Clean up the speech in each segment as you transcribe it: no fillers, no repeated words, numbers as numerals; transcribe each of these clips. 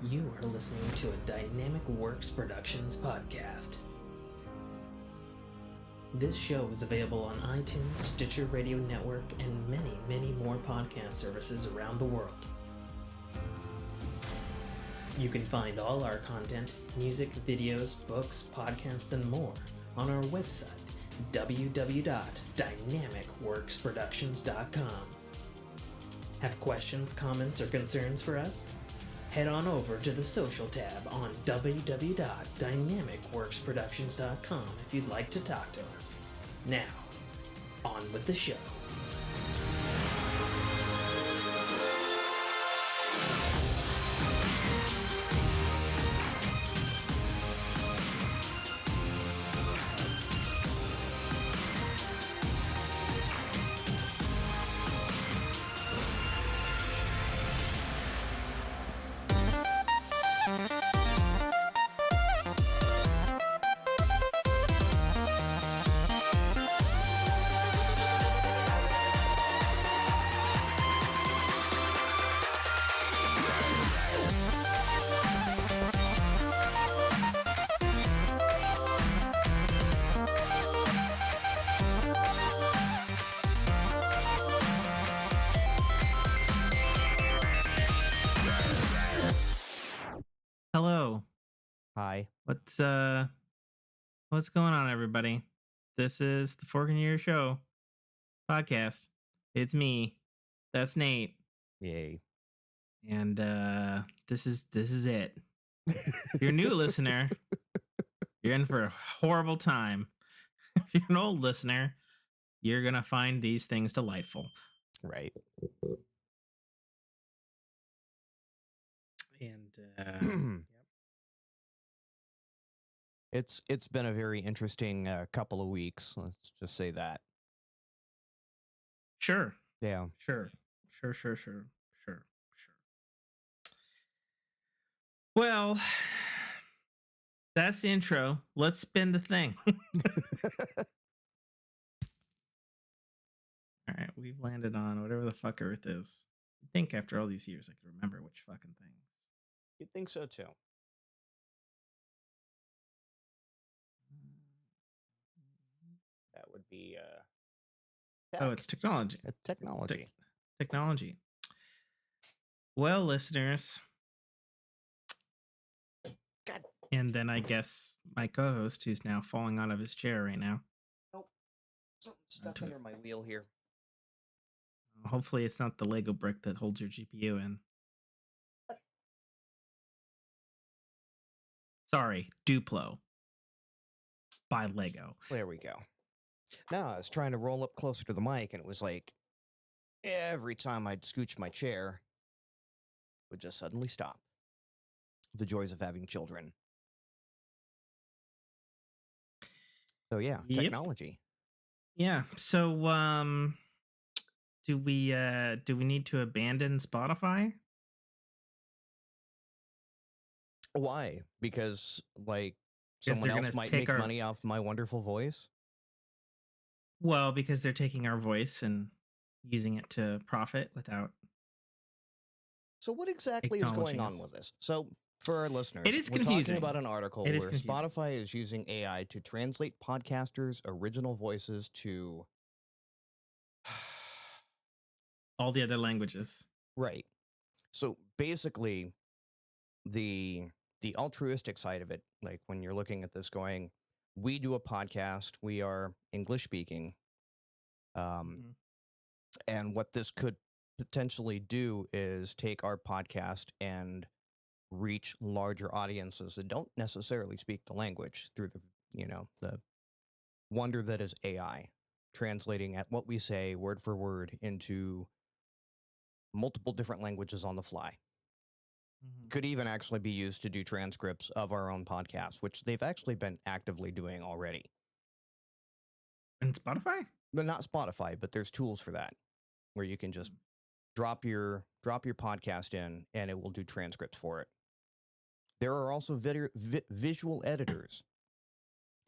You are listening to a Dynamicworksproductions podcast. This show is available on iTunes, Stitcher Radio Network, and many, many more podcast services around the world. You can find all our content, music, videos, books, podcasts, and more on our website, www.dynamicworksproductions.com. Have questions, comments, or concerns for us? Head on over to the social tab on www.dynamicworksproductions.com if you'd like to talk to us. Now, on with the show. Hello. Hi. What's going on, everybody? This is the Fork in Your Show podcast. It's me. That's Nate. Yay. And this is it. If you're a new listener, you're in for a horrible time. If you're an old listener, you're gonna find these things delightful. Right. And It's been a very interesting couple of weeks. Let's just say that. Sure. Yeah. Sure. Well, that's the intro. Let's spin the thing. All right, we've landed on whatever the fuck Earth is. I think after all these years, I can remember which fucking things. You'd think so too. That would be Oh, it's technology. Technology. Technology. Well, listeners. God. And then I guess my co-host, who's now falling out of his chair right now. Nope. Something stuck under my wheel here. Hopefully it's not the Lego brick that holds your GPU in. Sorry, Duplo. By Lego. There we go. Now I was trying to roll up closer to the mic, and it was like every time I'd scooch my chair, it would just suddenly stop. The joys of having children. So yeah, Yep. technology. Yeah. So do we need to abandon Spotify? Why? Because like Because someone they're else gonna might take make our- money off my wonderful voice? Well, because they're taking our voice and using it to profit without. So what exactly is going Acknowledging on us. with this? So for our listeners, It is we're confusing. talking about an article It is where confusing. Spotify is using AI to translate podcasters' original voices to All the other languages. right. So basically, the altruistic side of it, like when you're looking at this going, we do a podcast, we are English speaking. Mhm. And what this could potentially do is take our podcast and reach larger audiences that don't necessarily speak the language through the wonder that is AI, translating at what we say word for word into multiple different languages on the fly. Mhm. Could even actually be used to do transcripts of our own podcast, which they've actually been actively doing already. And Spotify? But not Spotify, but there's tools for that where you can just drop your podcast in and it will do transcripts for it. There are also visual editors.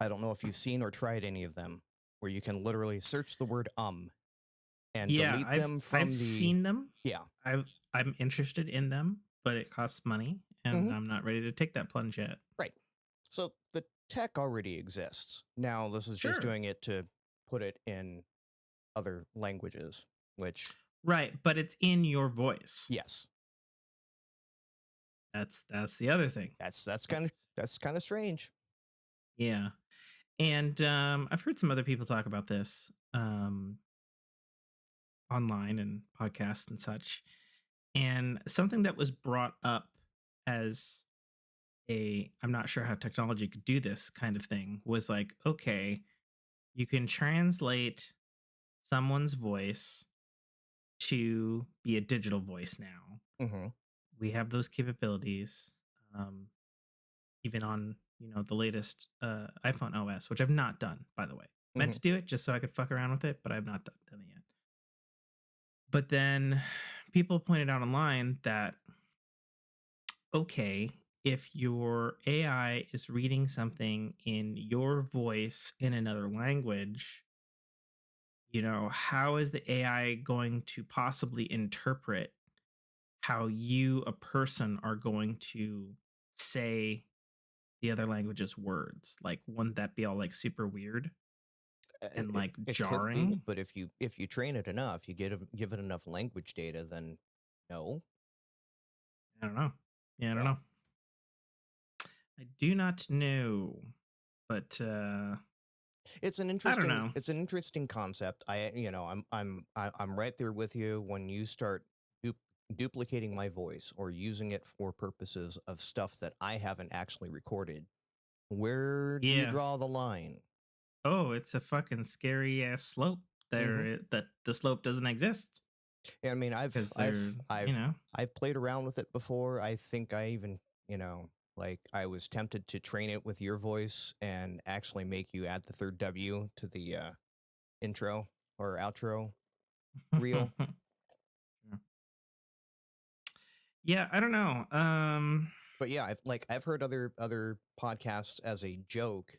I don't know if you've seen or tried any of them, where you can literally search the word and delete them from I've seen them. Yeah. I'm interested in them, but it costs money, and I'm not ready to take that plunge yet. Right. So the tech already exists. Now this is just Sure. doing it to put it in other languages, which Right, but it's in your voice. yes, That's the other thing. that's kind of strange. Yeah. And I've heard some other people talk about this online and podcasts and such. And something that was brought up as I'm not sure how technology could do this kind of thing was like, okay, you can translate someone's voice to be a digital voice now. Mm-hmm. We have those capabilities, even on the latest iPhone OS, which I've not done, by the way. Meant to do it just so I could fuck around with it, but I've not done it yet. But then people pointed out online that, okay, if your AI is reading something in your voice in another language, how is the AI going to possibly interpret how you, a person, are going to say the other language's words? Like, wouldn't that be all like super weird and like It jarring? could be, but if you train it enough, you give it enough language data, then no. I don't know. Yeah, I don't know. I do not know, but it's an I interesting don't know. it's an interesting concept. I'm right there with you when you start duplicating my voice or using it for purposes of stuff that I haven't actually recorded. Where do you Yeah. draw the line? Oh, it's a fucking scary ass slope there. That the slope doesn't exist. Yeah, I mean, Because they're, I've played around with it before. I think I even, like I was tempted to train it with your voice and actually make you add the third W to the intro or outro reel. Yeah, I don't know. But yeah, I've heard other podcasts as a joke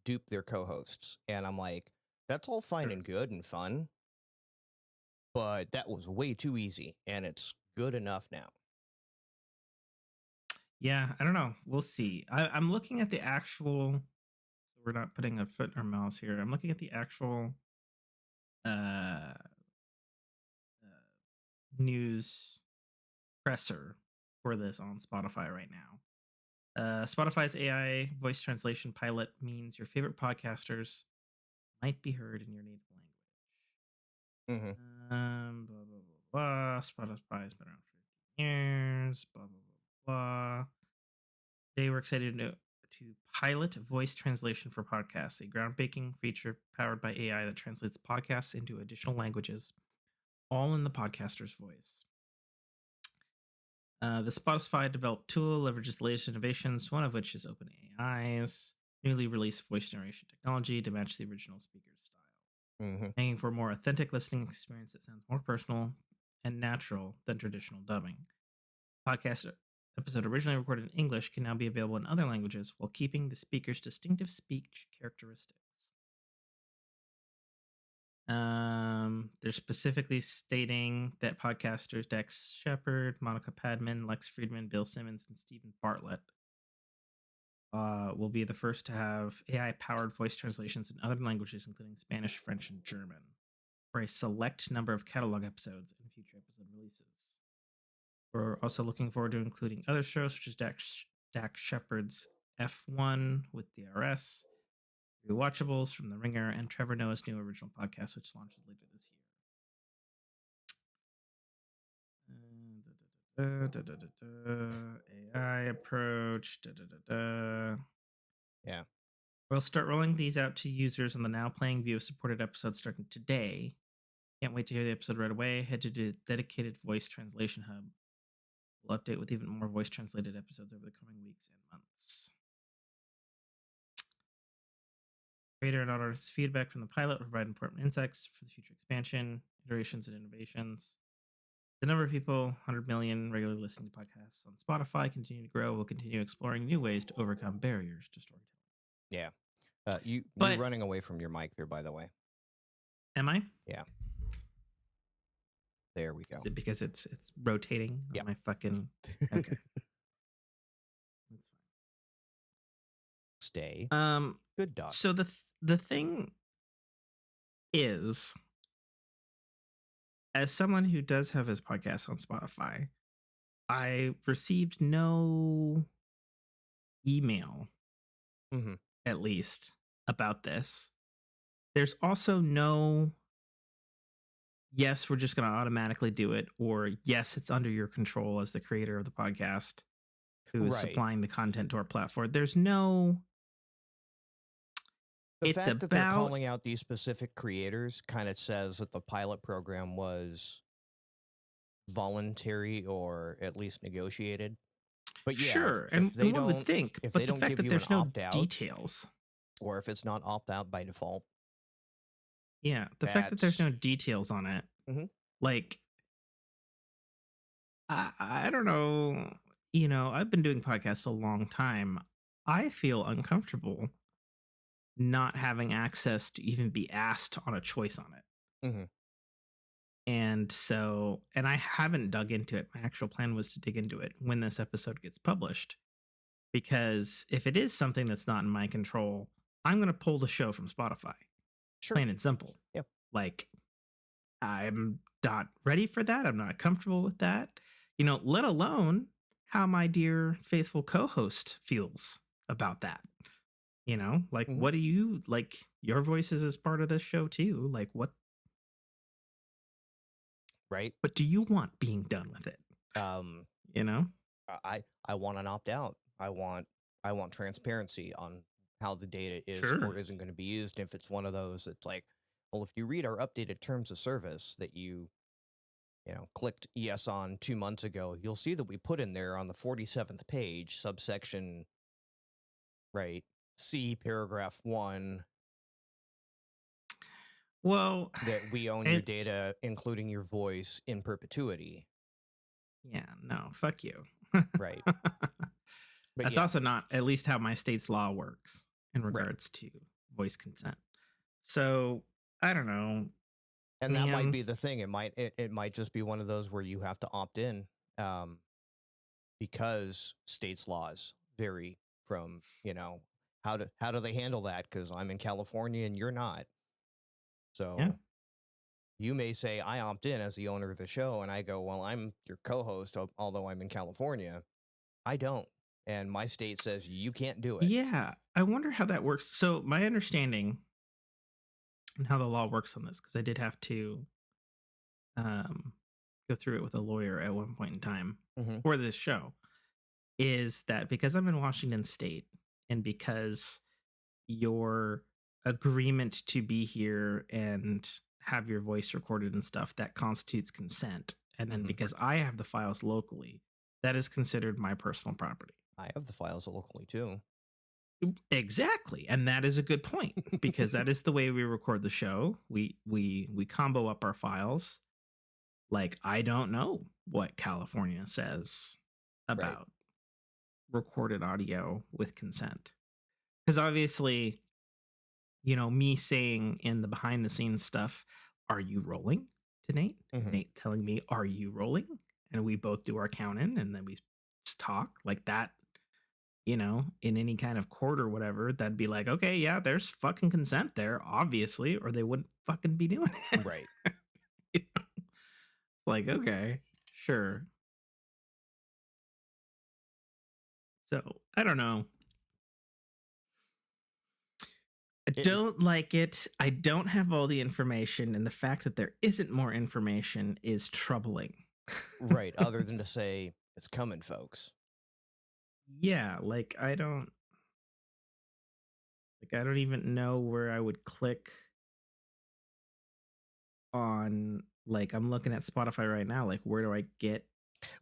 dupe their co-hosts, and I'm like, that's all fine and good and fun, but that was way too easy, and it's good enough now. Yeah, I don't know. We'll see. I'm looking at the actual. So we're not putting a foot in our mouths here. I'm looking at the actual uh, news presser for this on Spotify right now. Spotify's AI voice translation pilot means your favorite podcasters might be heard in your native language. Mm-hmm. Blah blah blah blah. Spotify's been around for 15 years. Blah blah blah blah. They were excited to pilot voice translation for podcasts, a groundbreaking feature powered by AI that translates podcasts into additional languages, all in the podcaster's voice. The Spotify developed tool leverages the latest innovations, one of which is OpenAI's newly released voice generation technology to match the original speaker's style, making for a more authentic listening experience that sounds more personal and natural than traditional dubbing. Podcast episode originally recorded in English can now be available in other languages while keeping the speaker's distinctive speech characteristics. They're specifically stating that podcasters Dax Shepard, Monica Padman, Lex Friedman, Bill Simmons, and Stephen Bartlett will be the first to have AI-powered voice translations in other languages, including Spanish, French, and German, for a select number of catalog episodes and future episode releases. We're also looking forward to including other shows such as Dax Shepard's F1 with DRS, Rewatchables from The Ringer, and Trevor Noah's new original podcast, which launches later this year. AI approach. Yeah. We'll start rolling these out to users on the now playing view of supported episodes starting today. Can't wait to hear the episode right away. Head to the dedicated voice translation hub. We'll update with even more voice translated episodes over the coming weeks and months. Creator and audience feedback from the pilot will provide important insights for the future expansion, iterations, and innovations. The number of people, 100 million regularly listening to podcasts on Spotify, continue to grow. We'll continue exploring new ways to overcome barriers to storytelling. Yeah. You're running away from your mic there, by the way. Am I? Yeah. There we go. Is it because it's rotating on my fucking... Okay. stay. Um, Good dog. so the thing is, as someone who does have his podcast on Spotify, I received no email, hmm at least, about this. There's also no, yes, we're just going to automatically do it, or yes, it's under your control as the creator of the podcast who is Right. supplying the content to our platform. There's no, The it's fact that they're about, calling out these specific creators kind of says that the pilot program was voluntary or at least negotiated. But yeah, sure, if and they one would don't, think, if but they the don't fact give that you an there's no opt out, details. or if it's not opt out by default, Yeah, the fact that there's that's no details on it, Mhm. like, I don't know, you know, I've been doing podcasts a long time. I feel uncomfortable not having access to even be asked on a choice on it. Mhm. And so, and I haven't dug into it. My actual plan was to dig into it when this episode gets published. Because if it is something that's not in my control, I'm going to pull the show from Spotify. Sure. Plain and simple. Yep. Like, I'm not ready for that. I'm not comfortable with that. You know, let alone how my dear faithful co-host feels about that. You know, like, Mhm. what do you like? Your voices as part of this show too. Like, what Right. do you want being done with it? You know? I want an opt out. I want transparency on how the data is Sure. or isn't going to be used. If it's one of those, it's like, well, if you read our updated terms of service that you clicked yes on 2 months ago, you'll see that we put in there on the 47th page, subsection, right, C, paragraph 1, Well, that we own your and data, including your voice, in perpetuity. yeah, no, fuck you. Right. But That's yeah, also not at least how my state's law works in right. regards to voice consent. So I don't know. And that might Man, be the thing. It might just be one of those where you have to opt in, because states' laws vary from, how do they handle that? Because I'm in California and you're not. So yeah. you may say I opt in as the owner of the show, and I go, well, I'm your co-host, although I'm in California. I don't, and my state says you can't do it. Yeah, I wonder how that works. So my understanding and how the law works on this, because I did have to go through it with a lawyer at one point in time hmm for this show, is that because I'm in Washington State and because your agreement to be here and have your voice recorded and stuff, that constitutes consent. And then hmm because I have the files locally, that is considered my personal property. I have the files locally too. Exactly. And that is a good point because that is the way we record the show. We combo up our files. Like, I don't know what California says Right. about recorded audio with consent. Because obviously, you know, me saying in the behind the scenes stuff, are you rolling to Nate? Mhm. Nate telling me, are you rolling? And we both do our count in and then we just talk like that, you know, in any kind of court or whatever. That'd be like, okay, yeah, there's fucking consent there, obviously, or they wouldn't fucking be doing it. Right. You know? Like, okay, sure. So I don't know. I don't like it. I don't have all the information, and the fact that there isn't more information is troubling. Right. Other than to say it's coming, folks. Yeah, like I don't even know where I would click on, like, I'm looking at Spotify right now, like where do I get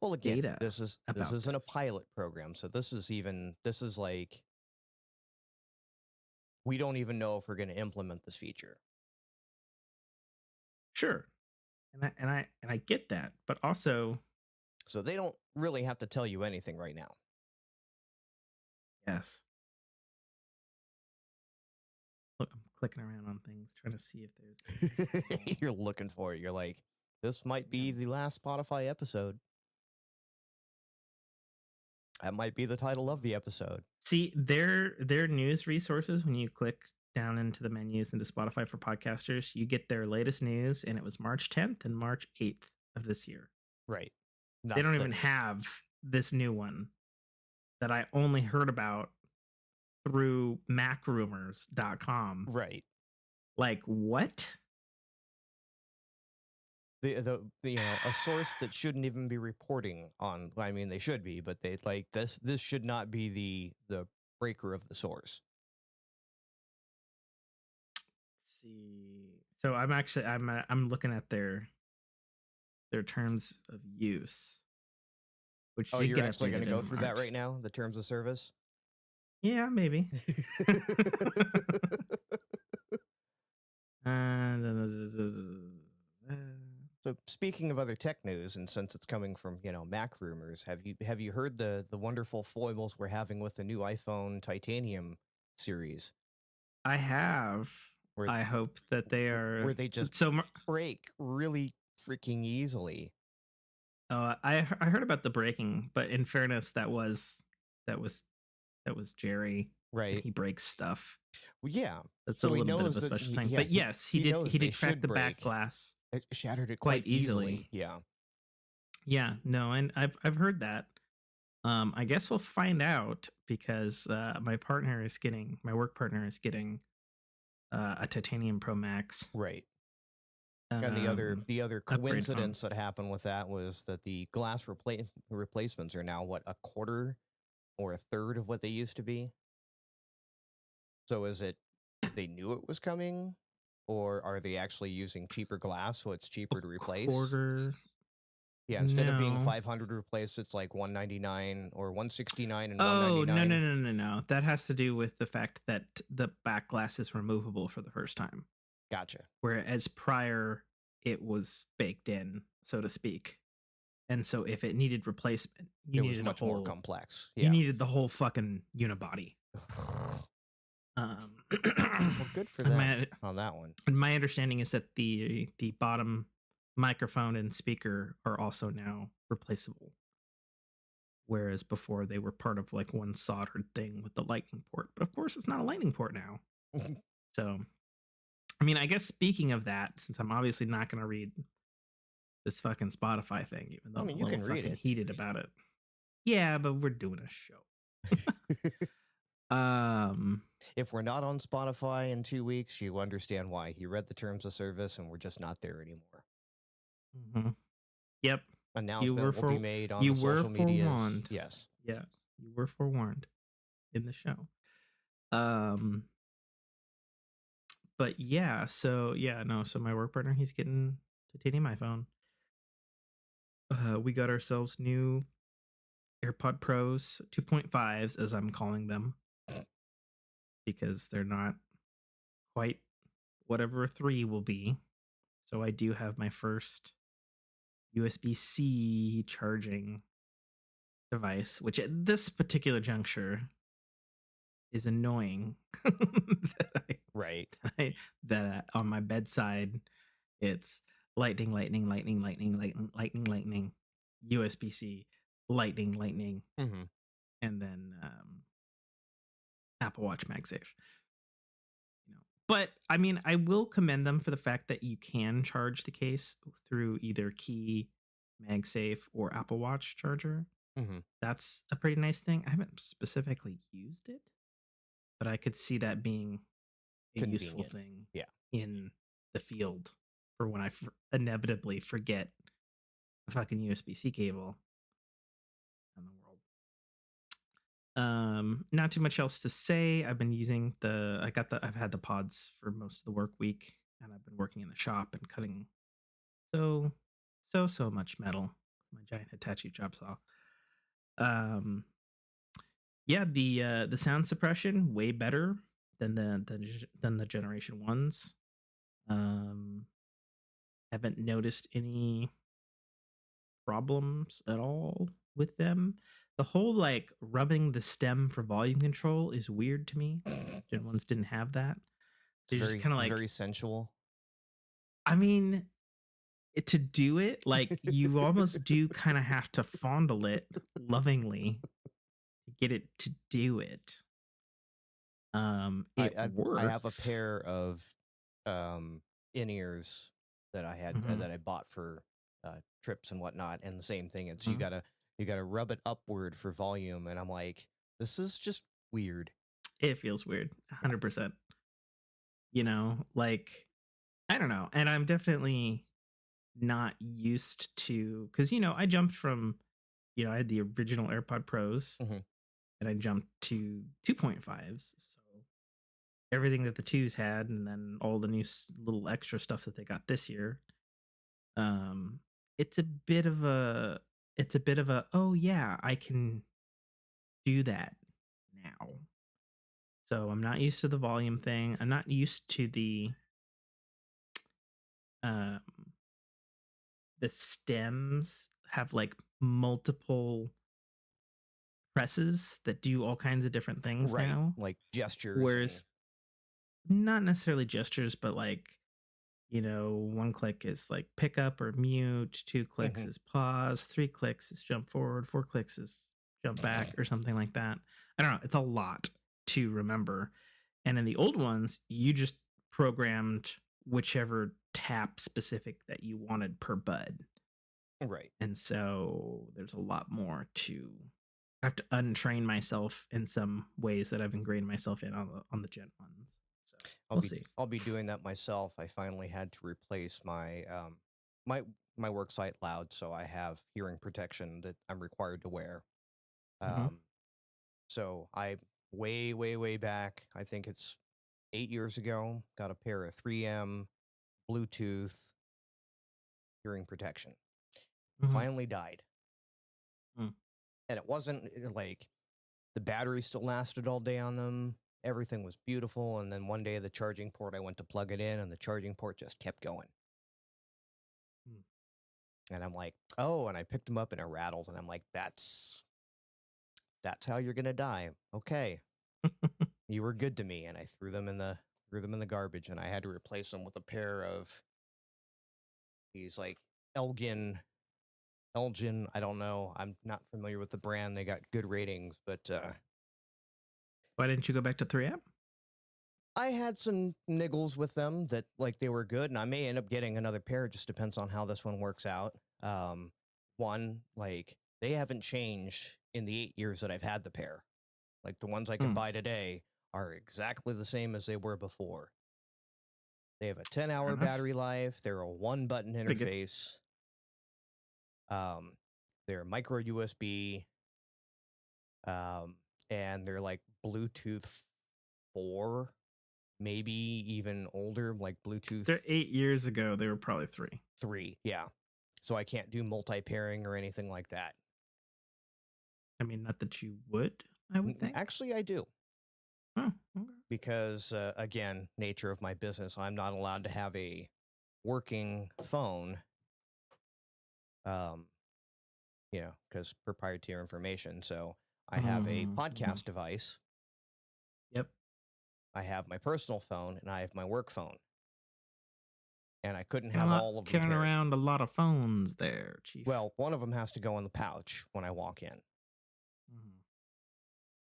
Well, again, data this about isn't a this? pilot program, so this is like we don't even know if we're going to implement this feature. Sure. And I get that, but also So they don't really have to tell you anything right now. yes. Look, I'm clicking around on things trying to see if there's You're looking for it. You're like, this might be the last Spotify episode. That might be the title of the episode. See, their news resources, when you click down into the menus into Spotify for podcasters, you get their latest news, and it was March 10th and March 8th of this year. Right. They don't even have this new one that I only heard about through macrumors.com. Right. Like, what? The a source that shouldn't even be reporting on. I mean, they should be, but they like this should not be the breaker of the source. Let's see. So I'm looking at their terms of use. Which Oh, you're actually going to go through that right now? The terms of service? Yeah, maybe. So speaking of other tech news, and since it's coming from, Mac rumors, have you heard the wonderful foibles we're having with the new iPhone Titanium series? I have. I hope that they are where they just break really freaking easily. I heard about the breaking, but in fairness, that was Jerry. Right. He breaks stuff. Well, yeah. That's a little bit of a special thing. But yes, he did crack the back glass. It shattered it quite easily. Yeah. Yeah, no, and I've heard that. I guess we'll find out because my work partner is getting a Titanium Pro Max. Right. And the other coincidence that happened with that was that the glass replacements are now a quarter or a third of what they used to be. So is it they knew it was coming, or are they actually using cheaper glass so it's cheaper to replace? Quarter. Yeah, instead of being $500 to replace, it's like $199 or $169 and $199. No. That has to do with the fact that the back glass is removable for the first time. Gotcha. Whereas prior, it was baked in, so to speak. And so if it needed replacement, it was much more complex. Yeah. You needed the whole fucking unibody. Well, good for them on that one. And my understanding is that the bottom microphone and speaker are also now replaceable. Whereas before they were part of like one soldered thing with the lightning port. But of course, it's not a lightning port now. So, I mean, I guess speaking of that, since I'm obviously not going to read this fucking Spotify thing, even though you can read it. Heated about it. Yeah, but we're doing a show. If we're not on Spotify in 2 weeks, you understand why. He read the terms of service, and we're just not there anymore. Mm-hmm. Yep. Announcement will be made on the social media. Yes. Yeah, you were forewarned in the show. But yeah, so my work partner, he's getting Titanium iPhone. We got ourselves new AirPod Pros 2.5s, as I'm calling them, because they're not quite whatever 3 will be. So I do have my first USB-C charging device, which at this particular juncture is annoying. That on my bedside, it's lightning, USB-C, lightning, and then Apple Watch MagSafe. But I mean, I will commend them for the fact that you can charge the case through either Key, MagSafe, or Apple Watch charger. That's a pretty nice thing. I haven't specifically used it, but I could see that being a useful thing in the field for when I inevitably forget a fucking USB-C cable in the world. Not too much else to say. I've been using I've had the pods for most of the work week, and I've been working in the shop and cutting so much metal. My giant Hitachi job saw. The sound suppression way better than the Generation 1s. Haven't noticed any problems at all with them. The whole like rubbing the stem for volume control is weird to me. Gen 1s didn't have that. So it's just kind of like very sensual. I mean, to do it, like you almost do kind of have to fondle it lovingly get it to do it. It works. I have a pair of in-ears that I had that I bought for trips and whatnot, and the same thing. It's you gotta rub it upward for volume, and I'm like, this is just weird. It feels weird, 100%. You know, like, I don't know, and I'm definitely not used to, because I jumped from, I had the original AirPod Pros, and I jumped to 2.5s, so everything that the 2s had, and then all the new little extra stuff that they got this year. It's a bit of a oh yeah, I can do that now. So I'm not used to the volume thing. I'm not used to the stems have like multiple presses that do all kinds of different things now. Like gestures. Whereas not necessarily gestures, but like, one click is like pick up or mute, 2 clicks is pause, 3 clicks is jump forward, 4 clicks is jump back, or something like that. I don't know. It's a lot to remember. And in the old ones, you just programmed whichever tap specific that you wanted per bud. Right. And so there's a lot more to, I have to untrain myself in some ways that I've ingrained myself in on the Gen ones. So we'll see. I'll be doing that myself. I finally had to replace my my work site loud, so I have hearing protection that I'm required to wear. So I way back, I think it's 8 years ago, got a pair of 3M Bluetooth hearing protection. Finally died. And it wasn't like the battery still lasted all day on them. Everything was beautiful. And then one day the charging port, I went to plug it in and the charging port just kept going. And I'm like, oh, and I picked them up and it rattled. And I'm like, that's how you're going to die. Okay. You were good to me. And I threw them in the garbage, and I had to replace them with a pair of these like Elgin, I don't know. I'm not familiar with the brand. They got good ratings, but why didn't you go back to 3M? I had some niggles with them that like they were good, and I may end up getting another pair. It just depends on how this one works out. One, like they haven't changed in the 8 years that I've had the pair. Like the ones I can buy today are exactly the same as they were before. They have a 10-hour battery life. They're a 1-button interface. They're micro USB. And they're like Bluetooth 4, maybe even older, like Bluetooth. They're 8 years ago. They were probably 3. 3, yeah. So I can't do multi-pairing or anything like that. I mean, not that you would, I would think. Actually, I do. Oh, okay. Because, again, nature of my business, I'm not allowed to have a working phone, because proprietary information. So I have a podcast device. Yep. I have my personal phone, and I have my work phone. And I couldn't have all of them carrying around a lot of phones there, Chief. Well, one of them has to go in the pouch when I walk in.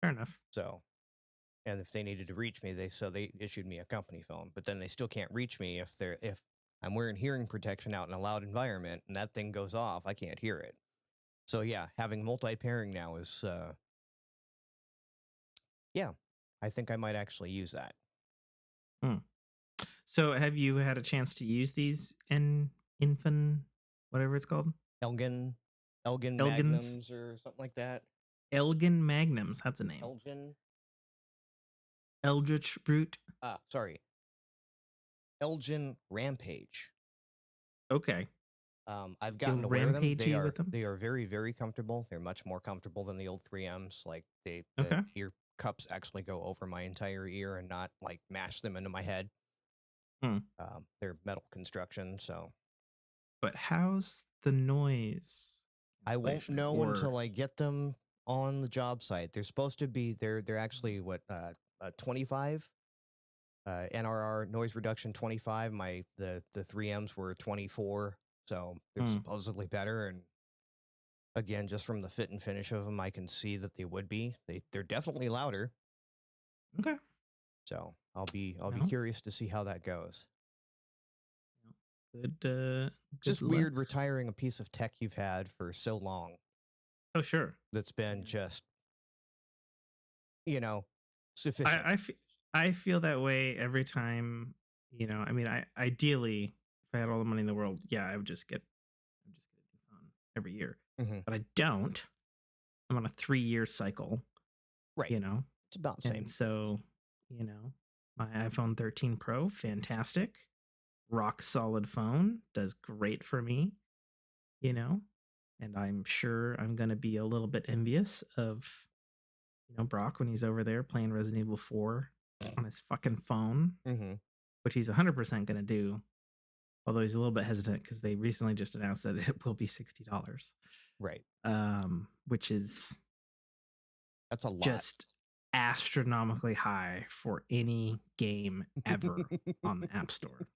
Fair enough. So, and if they needed to reach me, they issued me a company phone. But then they still can't reach me if I'm wearing hearing protection out in a loud environment and that thing goes off, I can't hear it. So yeah, having multi-pairing now is, I think I might actually use that. So have you had a chance to use these whatever it's called? Elgin Magnums or something like that. Elgin Magnums, that's a name. Eldritch Brute. Sorry. Elgin Rampage. Okay. I've gotten to wear them. They are very, very comfortable. They're much more comfortable than the old 3Ms. Like the ear cups actually go over my entire ear and not like mash them into my head. They're metal construction, so. But how's the noise? I won't know until I get them on the job site. They're supposed to be. They're actually 25 NRR noise reduction 25. The 3Ms were 24, so they're supposedly better. And again, just from the fit and finish of them, I can see that they would be. They're definitely louder. Okay. So I'll be No. curious to see how that goes. Good. It's just weird retiring a piece of tech you've had for so long. Oh, sure. That's been just, sufficient. I feel that way every time. I mean, ideally, if I had all the money in the world, yeah, I would just get a new phone every year. Mm-hmm. But I don't. I'm on a 3-year cycle. Right. It's about the same. And so, my iPhone 13 Pro, fantastic. Rock solid phone, does great for me, and I'm sure I'm going to be a little bit envious of, Brock when he's over there playing Resident Evil 4 on his fucking phone, which he's 100% going to do. Although he's a little bit hesitant because they recently just announced that it will be $60. Right. Which is that's a lot. Just astronomically high for any game ever on the App Store.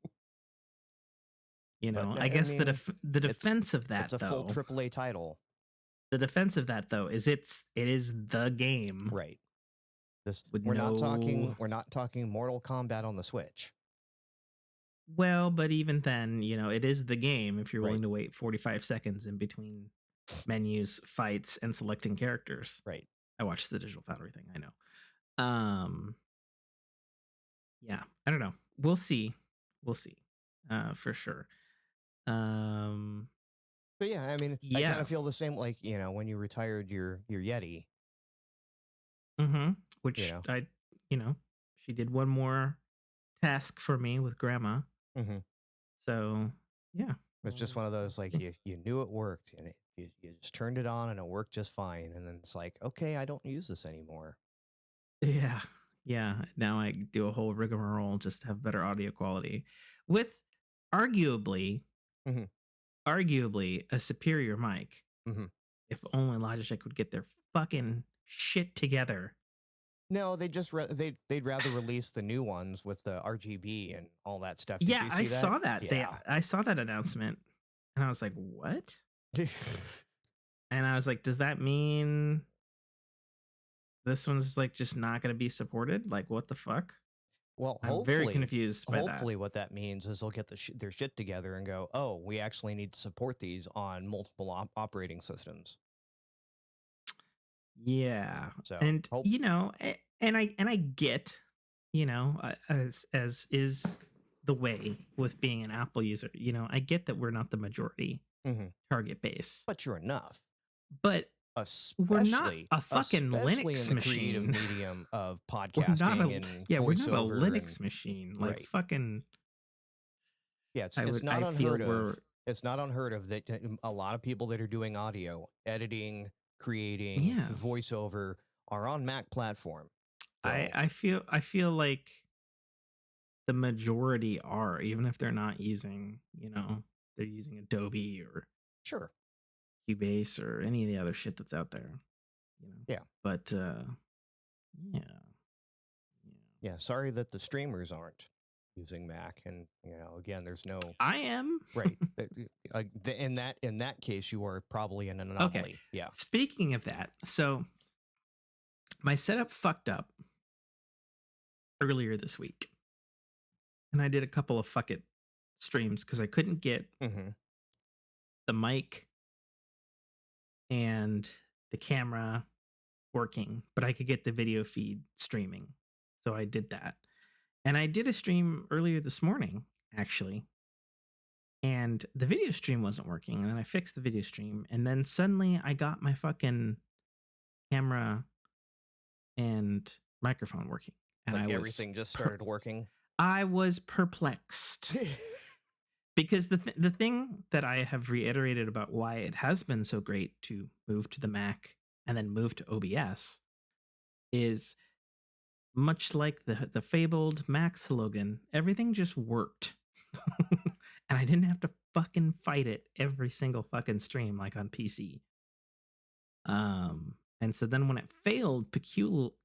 I guess the defense of that, it's a full AAA title. The defense of that, though, is it is the game, right? We're not talking Mortal Kombat on the Switch. Well, but even then, it is the game. If you're willing to wait 45 seconds in between menus, fights, and selecting characters, right? I watched the Digital Foundry thing. I know. Yeah, I don't know. We'll see. For sure. But yeah, I mean, I kind of feel the same, like, when you retired your Yeti. Which she did one more task for me with Grandma. So yeah, it's just one of those, like, you knew it worked, and you just turned it on and it worked just fine, and then it's like, okay, I don't use this anymore. Yeah. Now I do a whole rigmarole just to have better audio quality with arguably a superior mic. If only Logitech would get their fucking shit together. No, they'd rather release the new ones with the RGB and all that stuff. Did yeah, you see I that? saw that. Yeah. I saw that announcement, and I was like, "What?" And I was like, "Does that mean this one's like just not going to be supported? Like, what the fuck?" Well, I'm very confused by that. Hopefully, what that means is they'll get their shit together and go, "Oh, we actually need to support these on multiple operating systems." Yeah. So, and I get, as is the way with being an Apple user, I get that we're not the majority target base, but you're enough. But we're not a fucking Linux in the machine. Creative medium of podcasting we're not a Linux machine. Like fucking. Yeah, it's not unheard of. It's not unheard of that a lot of people that are doing audio editing, creating, voiceover are on Mac platform. So, I feel like the majority are, even if they're not using, they're using Adobe or Cubase or any of the other shit that's out there. Yeah. But yeah. Sorry that the streamers aren't using Mac, and again, there's no. I am right. In that case, you are probably an anomaly. Okay. Yeah. Speaking of that, so my setup fucked up earlier this week, and I did a couple of fuck it streams because I couldn't get the mic and the camera working, but I could get the video feed streaming. So I did that. And I did a stream earlier this morning, actually. And the video stream wasn't working. And then I fixed the video stream. And then suddenly I got my fucking camera and microphone working. And like everything just started working. I was perplexed. Because the thing that I have reiterated about why it has been so great to move to the Mac and then move to OBS is much like the fabled Mac slogan, everything just worked. And I didn't have to fucking fight it every single fucking stream like on PC. And so then when it failed, peculiarly.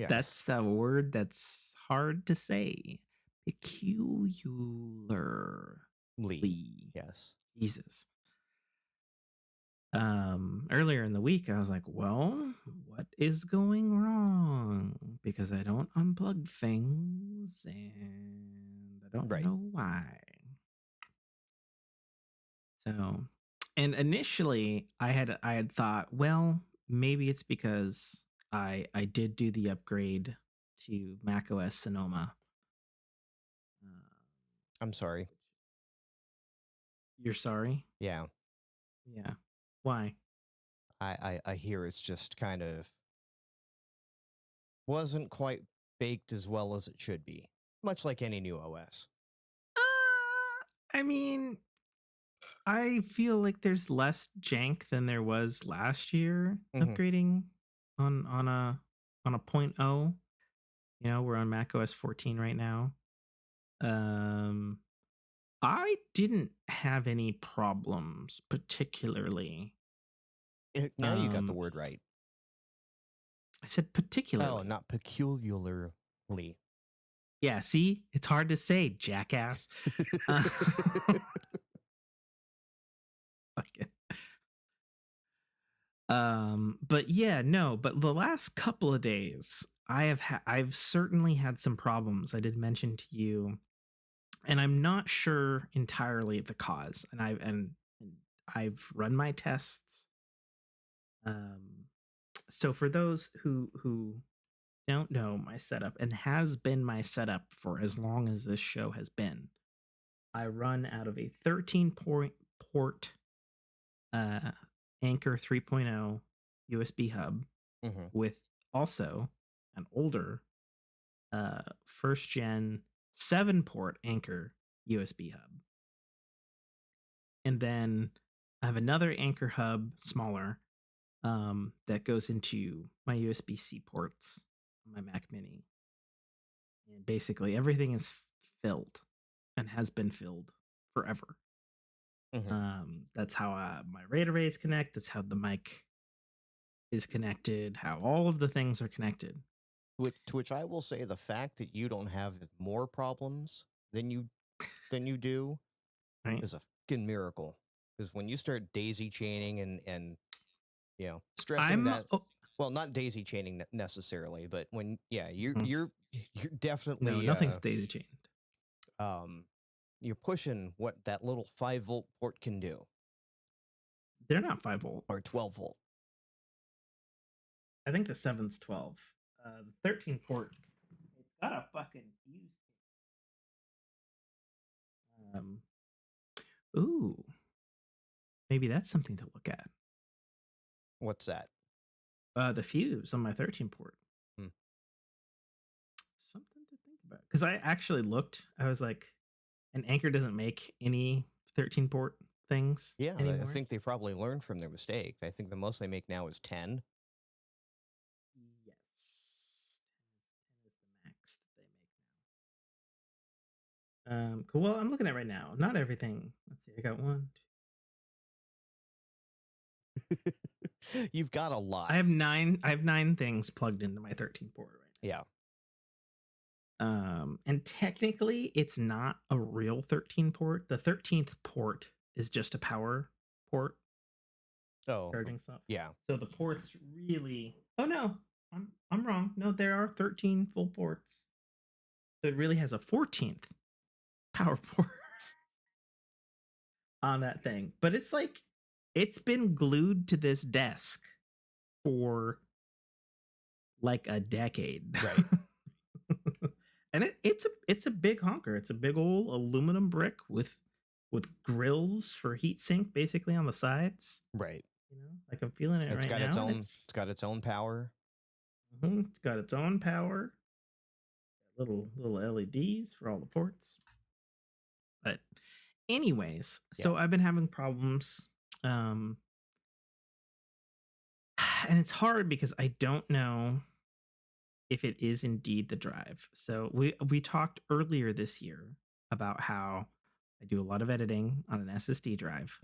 That's the word that's hard to say. Peculiar. Lee. Yes. Jesus. Earlier in the week, I was like, well, what is going wrong? Because I don't unplug things and I don't Right. know why. So, and initially I had thought, well, maybe it's because I did do the upgrade to macOS Sonoma. I'm sorry. You're sorry? Yeah. Yeah. Why? I hear it's just kind of wasn't quite baked as well as it should be, much like any new OS. I mean, I feel like there's less jank than there was last year upgrading on a point oh. You know, we're on macOS 14 right now. I didn't have any problems particularly. Now you got the word right. I said particularly. Oh, not peculiarly. Yeah, see? It's hard to say, jackass. Fuck it. But yeah, no, but the last couple of days I've certainly had some problems. I did mention to you, and I'm not sure entirely of the cause. And I've run my tests. So for those who don't know my setup, and has been my setup for as long as this show has been, I run out of a 13 port Anchor 3.0 USB hub with also an older first gen 7-port Anchor USB hub. And then I have another Anchor hub, smaller, that goes into my USB-C ports on my Mac Mini. And basically everything is filled and has been filled forever. That's how my RAID arrays connect. That's how the mic is connected, how all of the things are connected. To which I will say the fact that you don't have more problems than you do Right? is a fucking miracle. Because when you start daisy chaining and you know stressing well, not daisy chaining necessarily, but when you're definitely no, nothing's daisy chained. You're pushing what that little 5-volt port can do. They're not 5-volt or 12-volt. I think the 7's 12. The 13 port, it's got a fucking fuse. Ooh, maybe that's something to look at. What's that? The fuse on my 13 port. Something to think about. Because I actually looked. I was like, an Anchor doesn't make any 13 port things. Yeah, anymore. I think they probably learned from their mistake. I think the most they make now is 10. Yes, 10 is the max that they make now. Cool. Well, I'm looking at it right now. Not everything. Let's see. I got 1. You've got a lot. I have 9 things plugged into my 13 port right now. Yeah. And technically it's not a real 13 port. The 13th port is just a power port. Oh, charging stuff. Yeah. So the ports really. Oh no, I'm wrong. No, there are 13 full ports. So it really has a 14th power port on that thing. But it's like it's been glued to this desk for like a decade. Right. And it's a big honker. It's a big old aluminum brick with grills for heat sink basically on the sides. Right. You know, like I'm feeling it it's right got now. Its own. It's got its own power. It's got its own power. Little LEDs for all the ports. But anyways, so I've been having problems. And it's hard because I don't know if it is indeed the drive. So we talked earlier this year about how I do a lot of editing on an SSD drive,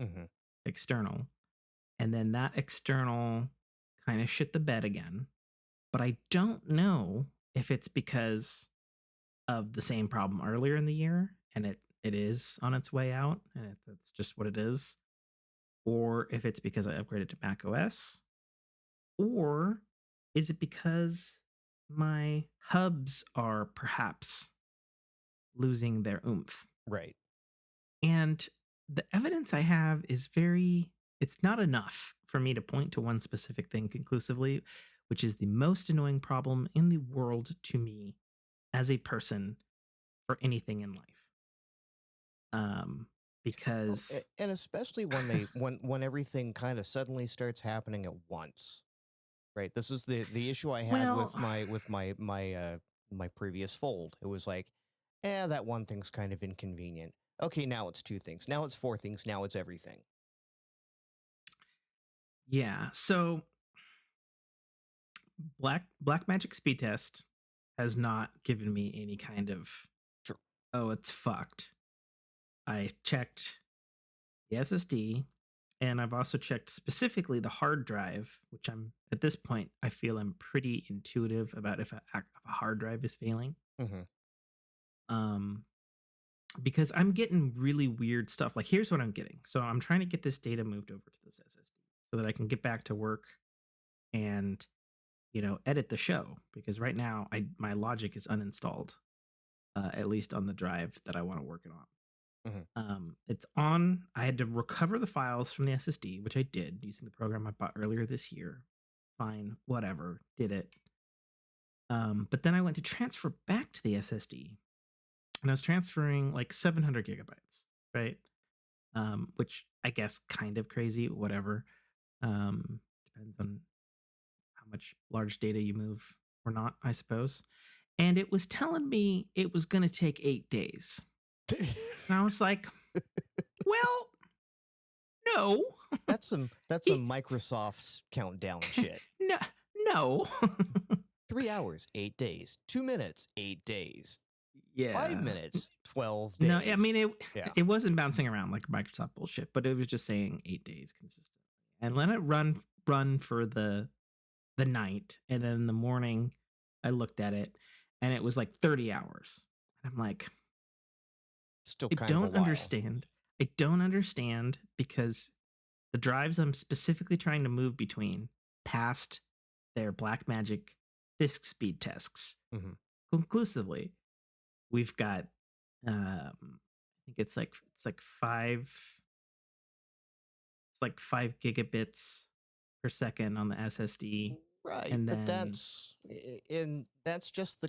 external. And then that external kind of shit the bed again. But I don't know if it's because of the same problem earlier in the year and it it is on its way out and that's just what it is, or if it's because I upgraded to Mac OS, or is it because my hubs are perhaps losing their oomph? Right. And the evidence I have is it's not enough for me to point to one specific thing conclusively, which is the most annoying problem in the world to me as a person for anything in life. Because And especially when they when everything kind of suddenly starts happening at once. Right. This is the issue I had well, with my previous fold. It was like, that one thing's kind of inconvenient. Okay, now it's two things. Now it's four things. Now it's everything. yeah. So Black Magic Speed Test has not given me any kind of Sure. oh, it's fucked. I checked the SSD, and I've also checked specifically the hard drive, which I'm at this point I feel I'm pretty intuitive about if a hard drive is failing. Mm-hmm. Because I'm getting really weird stuff. Like here's what I'm getting. So I'm trying to get this data moved over to this SSD so that I can get back to work and edit the show, because right now my Logic is uninstalled, at least on the drive that I want to work it on. Mm-hmm. It's on. I had to recover the files from the SSD, which I did using the program I bought earlier this year. Fine, whatever, did it. But then I went to transfer back to the SSD, and I was transferring like 700 gigabytes, right? Which I guess kind of crazy, whatever. Depends on how much large data you move or not, I suppose. And it was telling me it was going to take 8 days. And I was like, well, no. That's some Microsoft's countdown shit. No. 3 hours, 8 days. 2 minutes, 8 days. Yeah. 5 minutes, 12 days. No, I mean it wasn't bouncing around like Microsoft bullshit, but it was just saying 8 days consistently. And let it run for the night, and then in the morning I looked at it and it was like 30 hours. And I'm like, still I kind of a don't while. understand. I don't understand, because the drives I'm specifically trying to move between passed their Blackmagic disk speed tests conclusively. We've got I think it's like 5 gigabits per second on the SSD. Right, and but then that's just the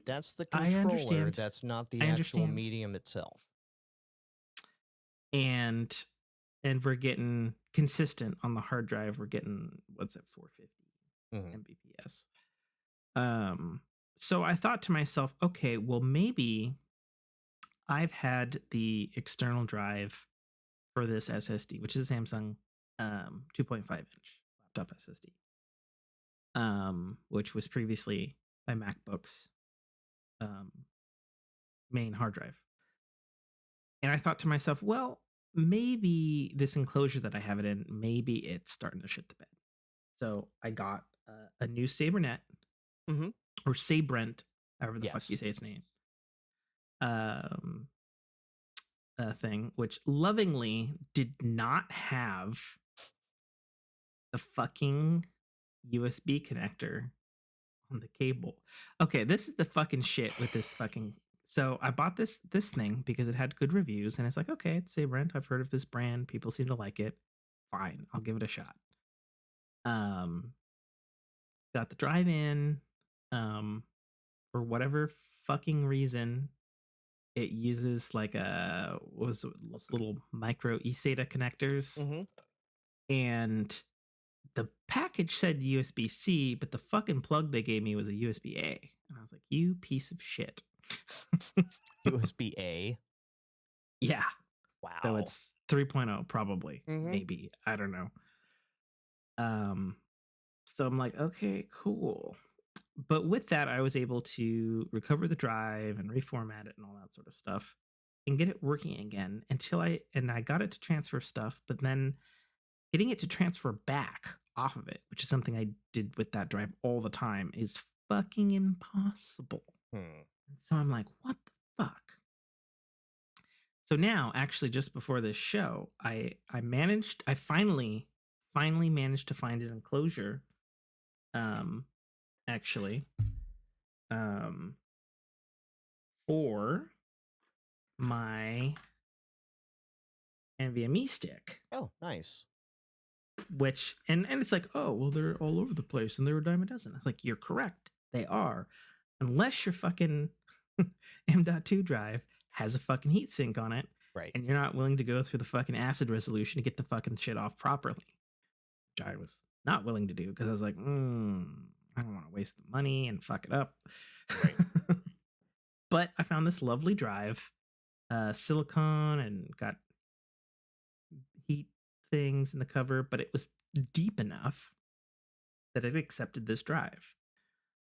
that's the I controller. understand. That's not the I actual understand. medium itself. And we're getting consistent on the hard drive. We're getting, what's it, 450 Mbps. So I thought to myself, okay, well maybe I've had the external drive for this SSD, which is a Samsung 2.5 inch laptop SSD, which was previously my MacBook's main hard drive. And I thought to myself, well, maybe this enclosure that I have it in, maybe it's starting to shit the bed. So I got a new SaberNet, or Sabrent, however the fuck you say its name, thing, which lovingly did not have the fucking USB connector on the cable. Okay, this is the fucking shit with this fucking. So I bought this thing because it had good reviews, and it's like, okay, it's Sabrent. I've heard of this brand. People seem to like it. Fine, I'll give it a shot. Got the drive in. For whatever fucking reason, it uses like those little micro eSATA connectors, and the package said USB-C, but the fucking plug they gave me was a USB-A. And I was like, you piece of shit. USB-A? Yeah. Wow. So it's 3.0 probably. Maybe. I don't know. So I'm like, okay, cool. But with that, I was able to recover the drive and reformat it and all that sort of stuff and get it working again until I got it to transfer stuff, but then getting it to transfer back off of it, which is something I did with that drive all the time, is fucking impossible. So I'm like, what the fuck? So now, actually, just before this show, I finally managed to find an enclosure. Actually, um, for my NVMe stick. Oh, nice. Which and it's like, oh well, they're all over the place and they're a dime a dozen. It's like, you're correct, they are, unless your fucking M.2 drive has a fucking heatsink on it, Right. and you're not willing to go through the fucking acid resolution to get the fucking shit off properly, which I was not willing to do because I was like, I don't want to waste the money and fuck it up. Right. But I found this lovely drive, silicone, and got heat things in the cover, but it was deep enough that it accepted this drive.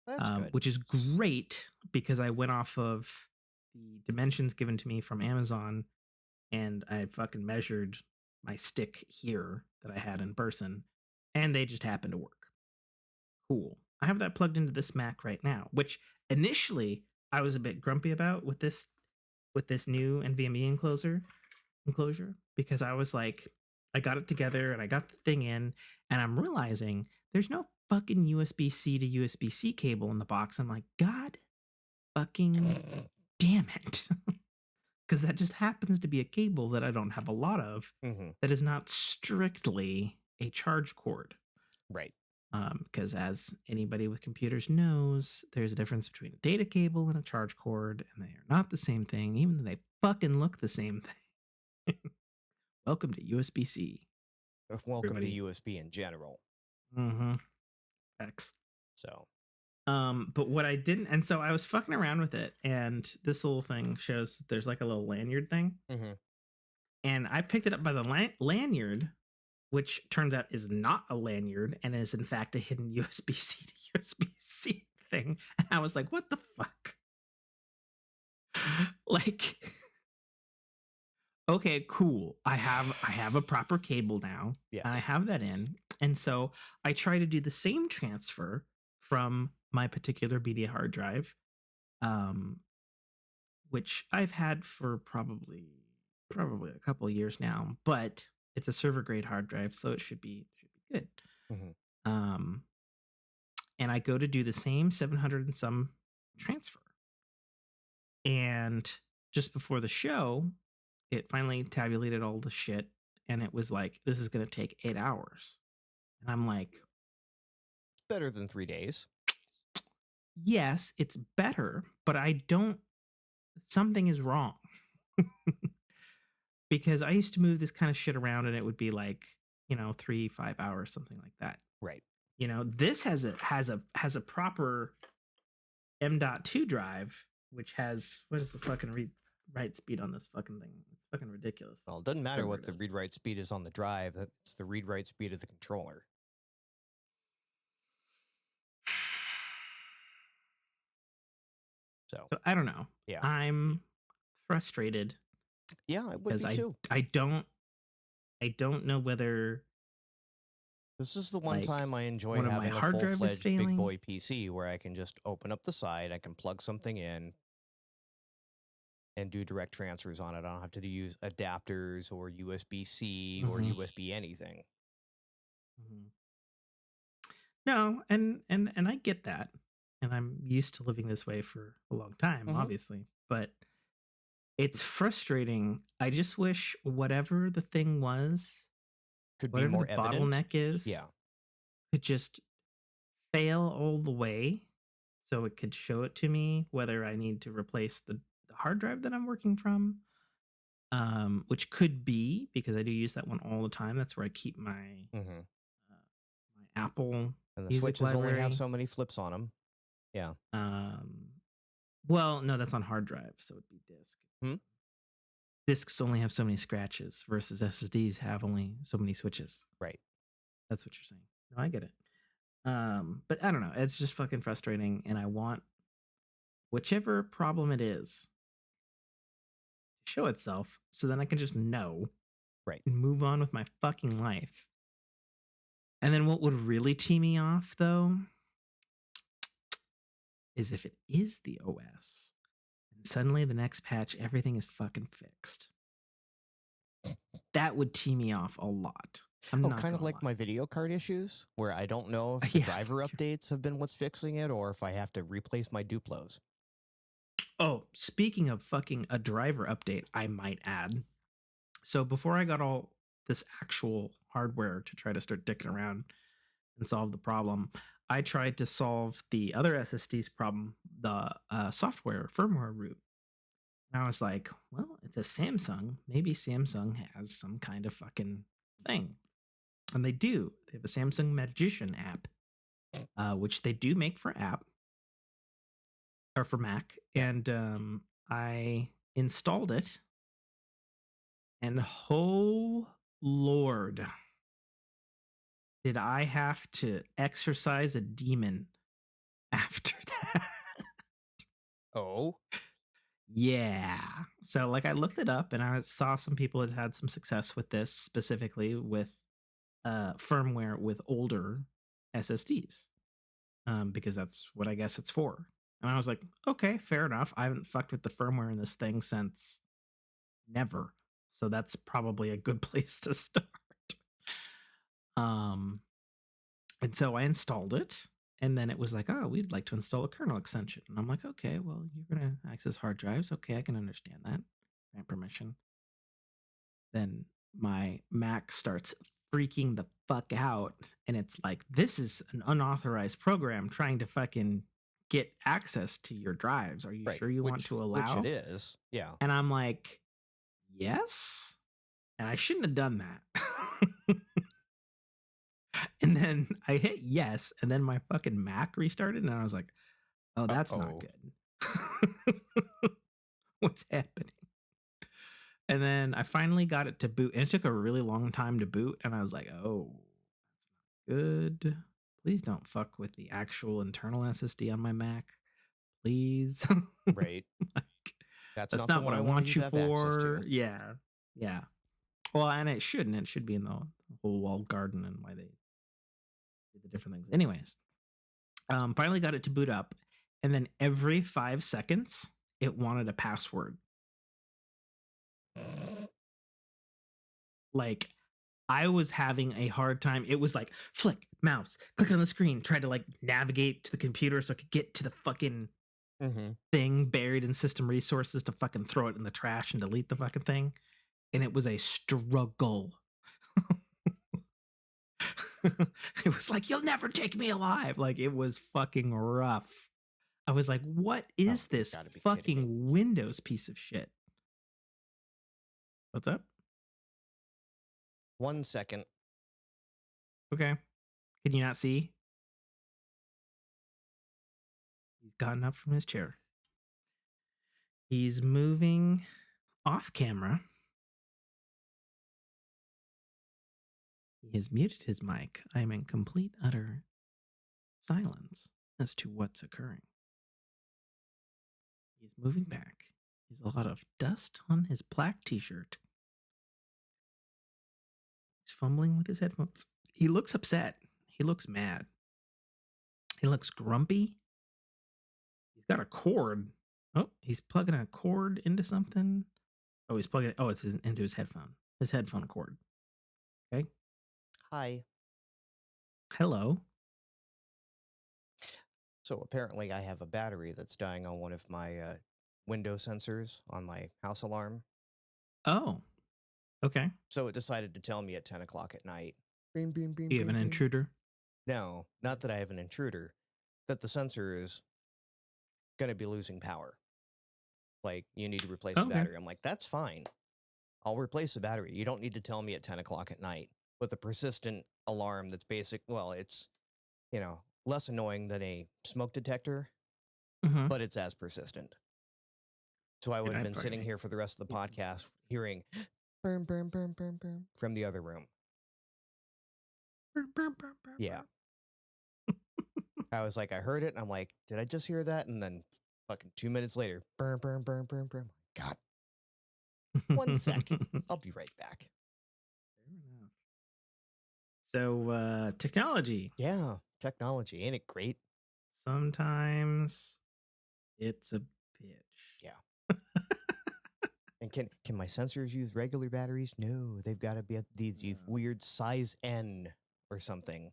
That's good. Which is great because I went off of the dimensions given to me from Amazon, and I fucking measured my stick here that I had in person, and they just happened to work. Cool. I have that plugged into this Mac right now, which initially I was a bit grumpy about with this new NVMe enclosure, because I was like, I got it together and I got the thing in, and I'm realizing there's no fucking USB-C to USB-C cable in the box. I'm like, God fucking damn it. Because that just happens to be a cable that I don't have a lot of, that is not strictly a charge cord. Right. Because as anybody with computers knows, there's a difference between a data cable and a charge cord, and they are not the same thing, even though they fucking look the same thing. Welcome to USB-C. Welcome everybody. to USB in general. X. So. But what I didn't, and so I was fucking around with it, and this little thing shows that there's like a little lanyard thing, and I picked it up by the lanyard, which turns out is not a lanyard and is in fact a hidden USB-C to USB-C thing. And I was like, what the fuck? Like, okay, cool. I have a proper cable now. Yes. I have that in. And so I try to do the same transfer from my particular media hard drive, which I've had for probably a couple of years now, but it's a server grade hard drive, so it should be good. And I go to do the same 700 and some transfer, and just before the show, it finally tabulated all the shit, and it was like, this is going to take 8 hours. And I'm like, better than 3 days. Yes, it's better, but something is wrong. Because I used to move this kind of shit around and it would be like, 3-5 hours, something like that. Right. This has a proper M.2 drive, which has, what is the fucking write speed on this fucking thing? It's fucking ridiculous. Well, it doesn't matter what the read-write speed is on the drive. It's the read-write speed of the controller. So I don't know. Yeah. I'm frustrated. Yeah, I would be too. I don't know whether this is the one time I enjoy one of having my a hard drive is full-fledged big failing. boy PC where I can just open up the side, I can plug something in, and do direct transfers on it. I don't have to use adapters or USB-C or USB anything. No, and I get that, and I'm used to living this way for a long time, obviously, but it's frustrating. I just wish whatever the thing was, could be more the evident. Bottleneck is, could just fail all the way, so it could show it to me whether I need to replace the hard drive that I'm working from, which could be, because I do use that one all the time. That's where I keep my my Apple. And the switches only have so many flips on them. Yeah. Well, no, that's on hard drive, so it'd be disk. Disks only have so many scratches versus SSDs have only so many switches. Right. That's what you're saying. No, I get it. But I don't know. It's just fucking frustrating, and I want whichever problem it is to show itself so then I can just know. Right. And move on with my fucking life. And then what would really tee me off, though, is if it is the OS, and suddenly the next patch, everything is fucking fixed. that would tee me off a lot. I'm Oh, not kind of gonna like lie. my video card issues, where I don't know if the Yeah. driver updates have been what's fixing it, or if I have to replace my Duplos. Oh, speaking of fucking a driver update, I might add. So before I got all this actual hardware to try to start dicking around and solve the problem, I tried to solve the other SSD's problem, the software firmware root. And I was like, well, it's a Samsung. Maybe Samsung has some kind of fucking thing. And they do. They have a Samsung Magician app, which they do make for app or for Mac. And I installed it. And oh Lord, did I have to exercise a demon after that? Oh, Yeah. So like I looked it up and I saw some people had had some success with this, specifically with firmware with older SSDs. Because that's what I guess it's for. And I was like, okay, fair enough. I haven't fucked with the firmware in this thing since never. So that's probably a good place to start. And so I installed it, and then it was like, oh, we'd like to install a kernel extension. And I'm like, okay, well, you're going to access hard drives. Okay, I can understand that. Grant permission. Then my Mac starts freaking the fuck out, and it's like, this is an unauthorized program trying to fucking get access to your drives. Are you right. sure you want to allow? Which it is. Yeah. And I'm like, yes. And I shouldn't have done that. And then I hit yes, and then my fucking Mac restarted, and I was like, oh, that's not good. What's happening? And then I finally got it to boot, and it took a really long time to boot, and I was like, oh, that's not good. Please don't fuck with the actual internal SSD on my Mac. Please. Right. Like, That's that's not not what I the one want you to have access for. to. Yeah. Yeah. Well, and it shouldn't. It should be in the whole walled garden and why they do the different things. Anyways, finally got it to boot up, and then every 5 seconds, it wanted a password. Like, I was having a hard time. It was like flick, mouse, click on the screen, try to like navigate to the computer so I could get to the fucking thing buried in system resources to fucking throw it in the trash and delete the fucking thing. And it was a struggle. It was like, you'll never take me alive. Like, it was fucking rough. I was like, what is this fucking Windows piece of shit? What's up? 1 second. Okay. Can you not see? He's gotten up from his chair. He's moving off camera. He has muted his mic. I am in complete, utter silence as to what's occurring. He's moving back. There's a lot of dust on his black t-shirt. He's fumbling with his headphones. He looks upset. He looks mad. He looks grumpy. He's got a cord. Oh, he's plugging a cord into something. Oh, he's plugging it. Oh, it's into his headphone. His headphone cord. Okay. Hi. Hello. So apparently I have a battery that's dying on one of my window sensors on my house alarm. Oh, okay. So it decided to tell me at 10 o'clock at night. Beam, beam, beam, Do you have an intruder? No, not that I have an intruder. That the sensor is going to be losing power. Like, you need to replace the battery. I'm like, that's fine. I'll replace the battery. You don't need to tell me at 10 o'clock at night with a persistent alarm that's basic. Well, it's, you know, less annoying than a smoke detector, but it's as persistent. So I would have been sitting here for the rest of the podcast hearing burn, burn, burn, burn, burn from the other room. Burn, burn, burn, burn, yeah. I was like, I heard it, and I'm like, did I just hear that? And then fucking 2 minutes later, burn, burn, burn, burn, burn. God. 1 second. I'll be right back. Fair enough. So, technology. Yeah, technology. Ain't it great? Sometimes it's a bitch. Yeah. And can my sensors use regular batteries? No, they've got to be at these No. weird size N or something.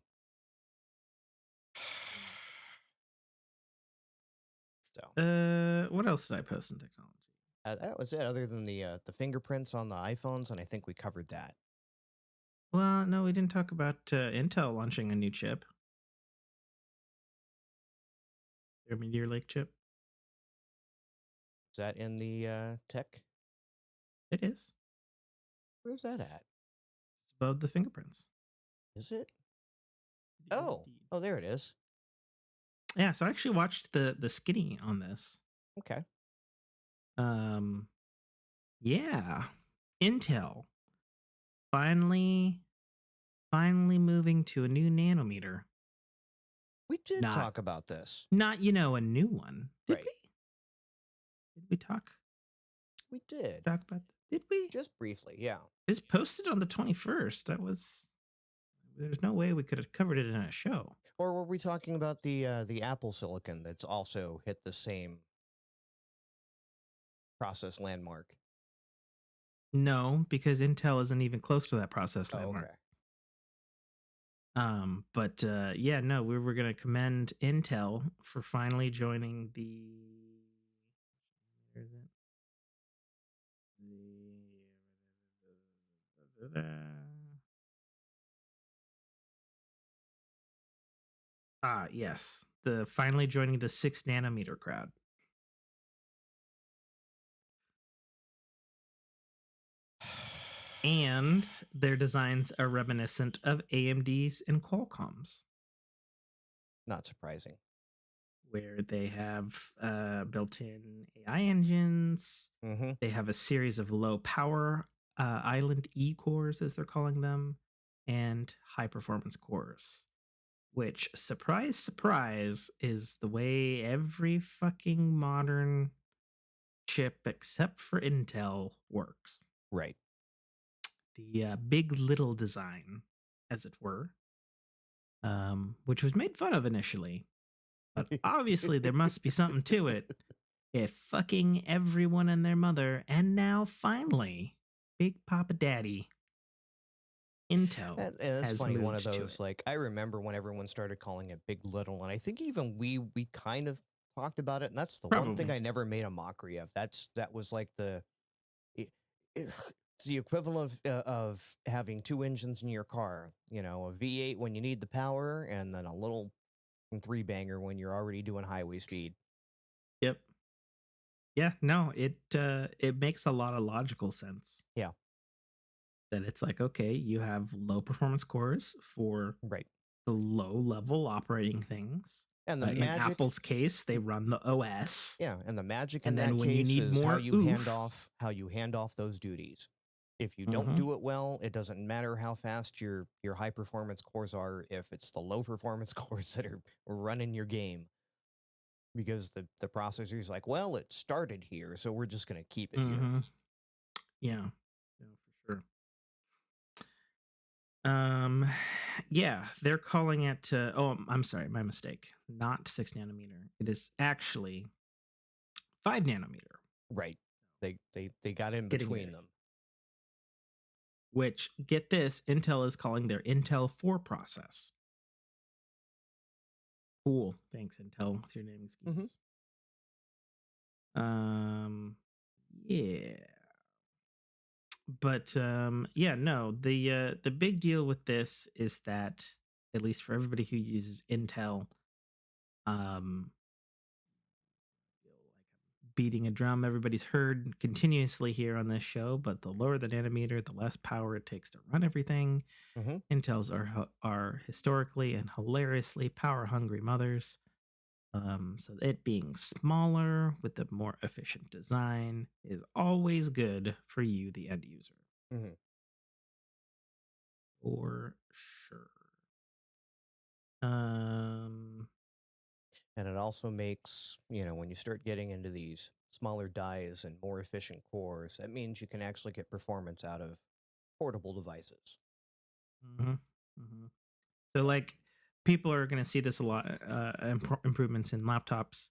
So, What else did I post in technology? that was it. Other than the fingerprints on the iPhones, and I think we covered that. Well, no, we didn't talk about Intel launching a new chip. Their Meteor Lake chip. Is that in the tech? It is. Where's that at? It's above the fingerprints. Is it? Oh, there it is. Yeah, so I actually watched the skinny on this. Okay. Yeah. Intel finally moving to a new nanometer. We did talk about this. Not, a new one. Did Right. we? Did we talk? We did. Talk about Did we? Just briefly, yeah. It's posted on the 21st. There's no way we could have covered it in a show. Or were we talking about the Apple Silicon that's also hit the same process landmark? No, because Intel isn't even close to that process landmark. Okay. But yeah, no, we were going to commend Intel for finally joining the. Where is it? Yes, the finally joining the 6 nanometer crowd. And their designs are reminiscent of AMD's and Qualcomm's. Not surprising. Where they have built-in AI engines. Mm-hmm. They have a series of low-power Island E cores, as they're calling them, and high-performance cores. Which, surprise, surprise, is the way every fucking modern chip, except for Intel, works. Right. The big little design, as it were, which was made fun of initially. But obviously there must be something to it if fucking everyone and their mother, and now finally, Big Papa Daddy, Intel. And it's has funny, one of moved to those, it. like, I remember when everyone started calling it Big Little, and I think even we kind of talked about it, and that's the one thing Probably. I never made a mockery of. That was like it's the equivalent of having 2 engines in your car. A V8 when you need the power, and then a little 3-banger when you're already doing highway speed. Yep. Yeah, no, it makes a lot of logical sense. Yeah. That it's like, okay, you have low performance cores for Right. the low level operating things. And the in magic, Apple's case, they run the OS. yeah, and the magic And in then that when you case need is more how you hand off those duties. If you don't do it well, it doesn't matter how fast your high performance cores are. If it's the low performance cores that are running your game, because the processor is like, well, it started here, so we're just going to keep it here. Yeah, for sure. Yeah, they're calling it. I'm sorry, my mistake. Not 6 nanometer. It is actually 5 nanometer. Right. They got in between them. Which, get this, Intel is calling their Intel 4 process. Cool. Thanks, Intel, with your naming schemes. Yeah. But yeah, no, the big deal with this is that, at least for everybody who uses Intel, beating a drum everybody's heard continuously here on this show, but the lower the nanometer, the less power it takes to run everything. Intels are historically and hilariously power hungry mothers. So it being smaller with a more efficient design is always good for you, the end user. For sure. And it also makes, when you start getting into these smaller dies and more efficient cores, that means you can actually get performance out of portable devices. So, like, people are going to see this a lot, improvements in laptops,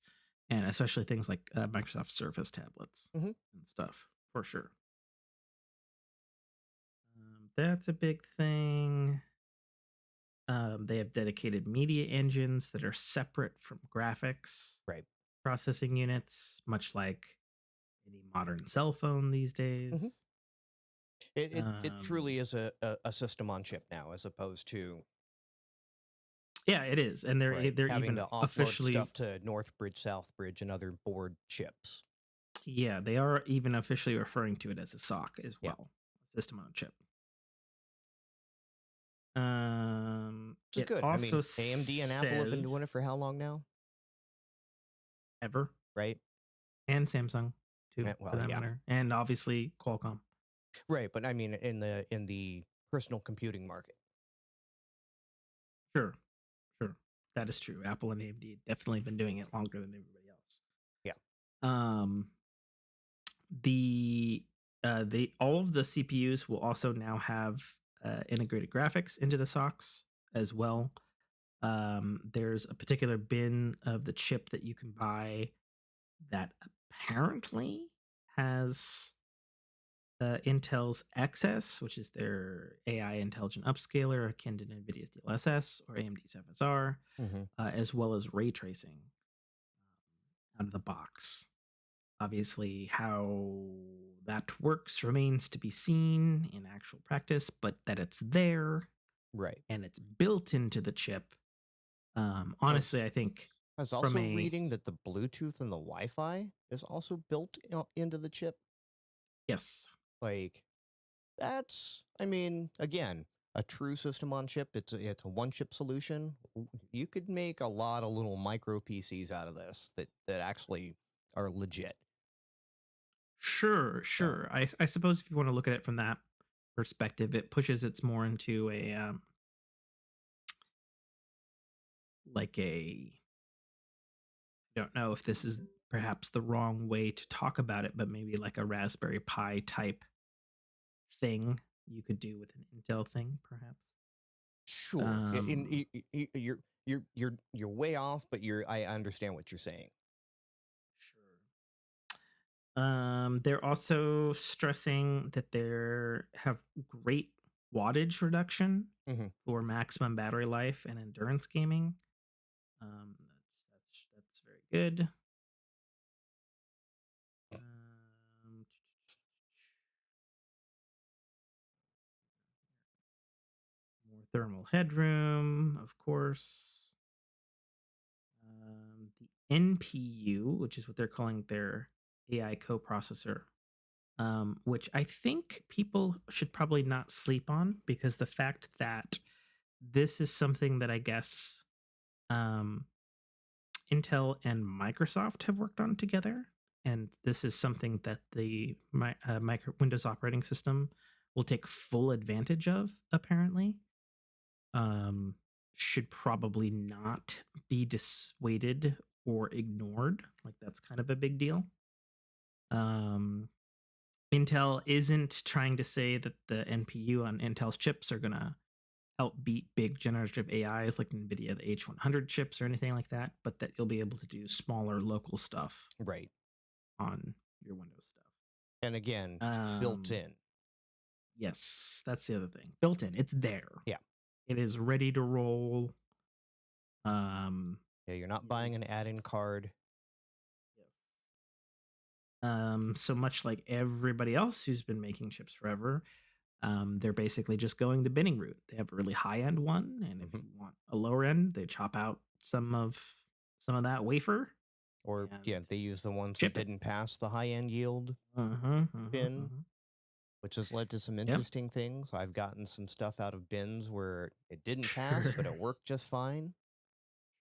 and especially things like Microsoft Surface tablets and stuff. for sure. That's a big thing. They have dedicated media engines that are separate from graphics Right. processing units, much like any modern cell phone these days. It truly is a system on chip now, as opposed to Yeah, it is, and they're having even to offload officially stuff to Northbridge, Southbridge, and other board chips. yeah, they are even officially referring to it as a SoC as Yeah. well, system on a chip. Which is It good. I mean, also AMD and Apple have been says doing it for how long now? ever, Right. and Samsung too, Yeah, for well, that yeah. matter, and obviously Qualcomm. Right, but I mean, in the personal computing market. Sure, that is true. Apple and AMD definitely been doing it longer than everybody else. Yeah. The all of the CPUs will also now have integrated graphics into the SoCs as well. There's a particular bin of the chip that you can buy that apparently has Intel's XS, which is their AI intelligent upscaler akin to NVIDIA's DLSS or AMD's FSR, as well as ray tracing out of the box. Obviously, how that works remains to be seen in actual practice, but that it's there, right, and it's built into the chip. Honestly, I think I was also reading that the Bluetooth and the Wi-Fi is also built into the chip. Yes. Like, that's, I mean, again, a true system on chip. It's a one chip solution. You could make a lot of little micro PCs out of this that actually are legit. Sure. I suppose if you want to look at it from that perspective, it pushes it more into a I don't know if this is perhaps the wrong way to talk about it, but maybe like a Raspberry Pi type thing you could do with an Intel thing, perhaps. Sure. You're way off, but I understand what you're saying. Sure. They're also stressing that they have great wattage reduction for maximum battery life and endurance gaming. That's very good. More thermal headroom, of course. The NPU, which is what they're calling their AI coprocessor, which I think people should probably not sleep on, because the fact that this is something that I guess Intel and Microsoft have worked on together, and this is something that the Windows operating system will take full advantage of, apparently. Should probably not be dissuaded or ignored. Like, that's kind of a big deal. Intel isn't trying to say that the NPU on Intel's chips are gonna help beat big generative AIs like NVIDIA, the H100 chips or anything like that, but that you'll be able to do smaller local stuff right on your Windows stuff. And again, built in. Yes, that's the other thing. Built in. It's there. Yeah. It is ready to roll. Yeah, you're not buying an add-in card. Yes. So much like everybody else who's been making chips forever, they're basically just going the binning route. They have a really high-end one, and if you want a lower end, they chop out some of that wafer. Or they use the ones that didn't pass the high-end yield bin, which has led to some interesting things. I've gotten some stuff out of bins where it didn't pass, but it worked just fine.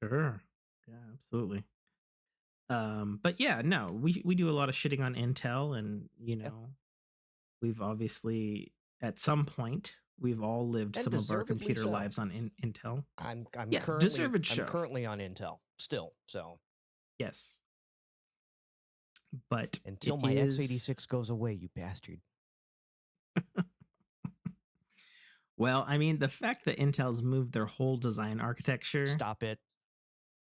Sure. Yeah, absolutely. But yeah, no, we do a lot of shitting on Intel, and we've obviously at some point we've all lived some of our computer lives on Intel. I'm currently on Intel still, so yes. But until my x86 goes away, you bastard. Well, I mean, the fact that Intel's moved their whole design architecture Stop it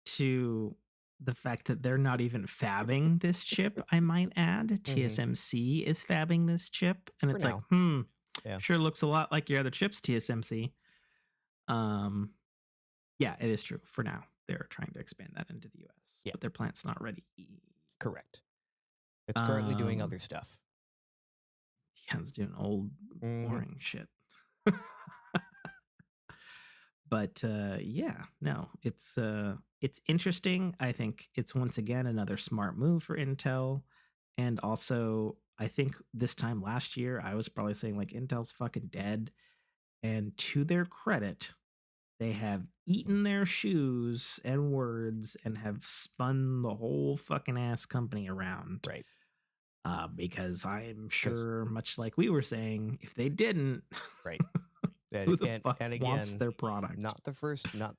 to the fact that they're not even fabbing this chip, I might add. TSMC is fabbing this chip, and For it's like, now. Yeah. sure looks a lot like your other chips, TSMC. Yeah, it is true. For now, they're trying to expand that into the US, Yeah. but their plant's not ready. Correct. It's currently doing Um, other stuff. Yeah, it's doing old, Mhm. boring shit. But yeah, no, it's interesting. I think it's once again another smart move for Intel, and also I think this time last year I was probably saying like Intel's fucking dead, and to their credit, they have eaten their shoes and words and have spun the whole fucking ass company around. Right. Because I'm sure, much like we were saying, if they didn't, Right. who the fuck and wants again, their product? not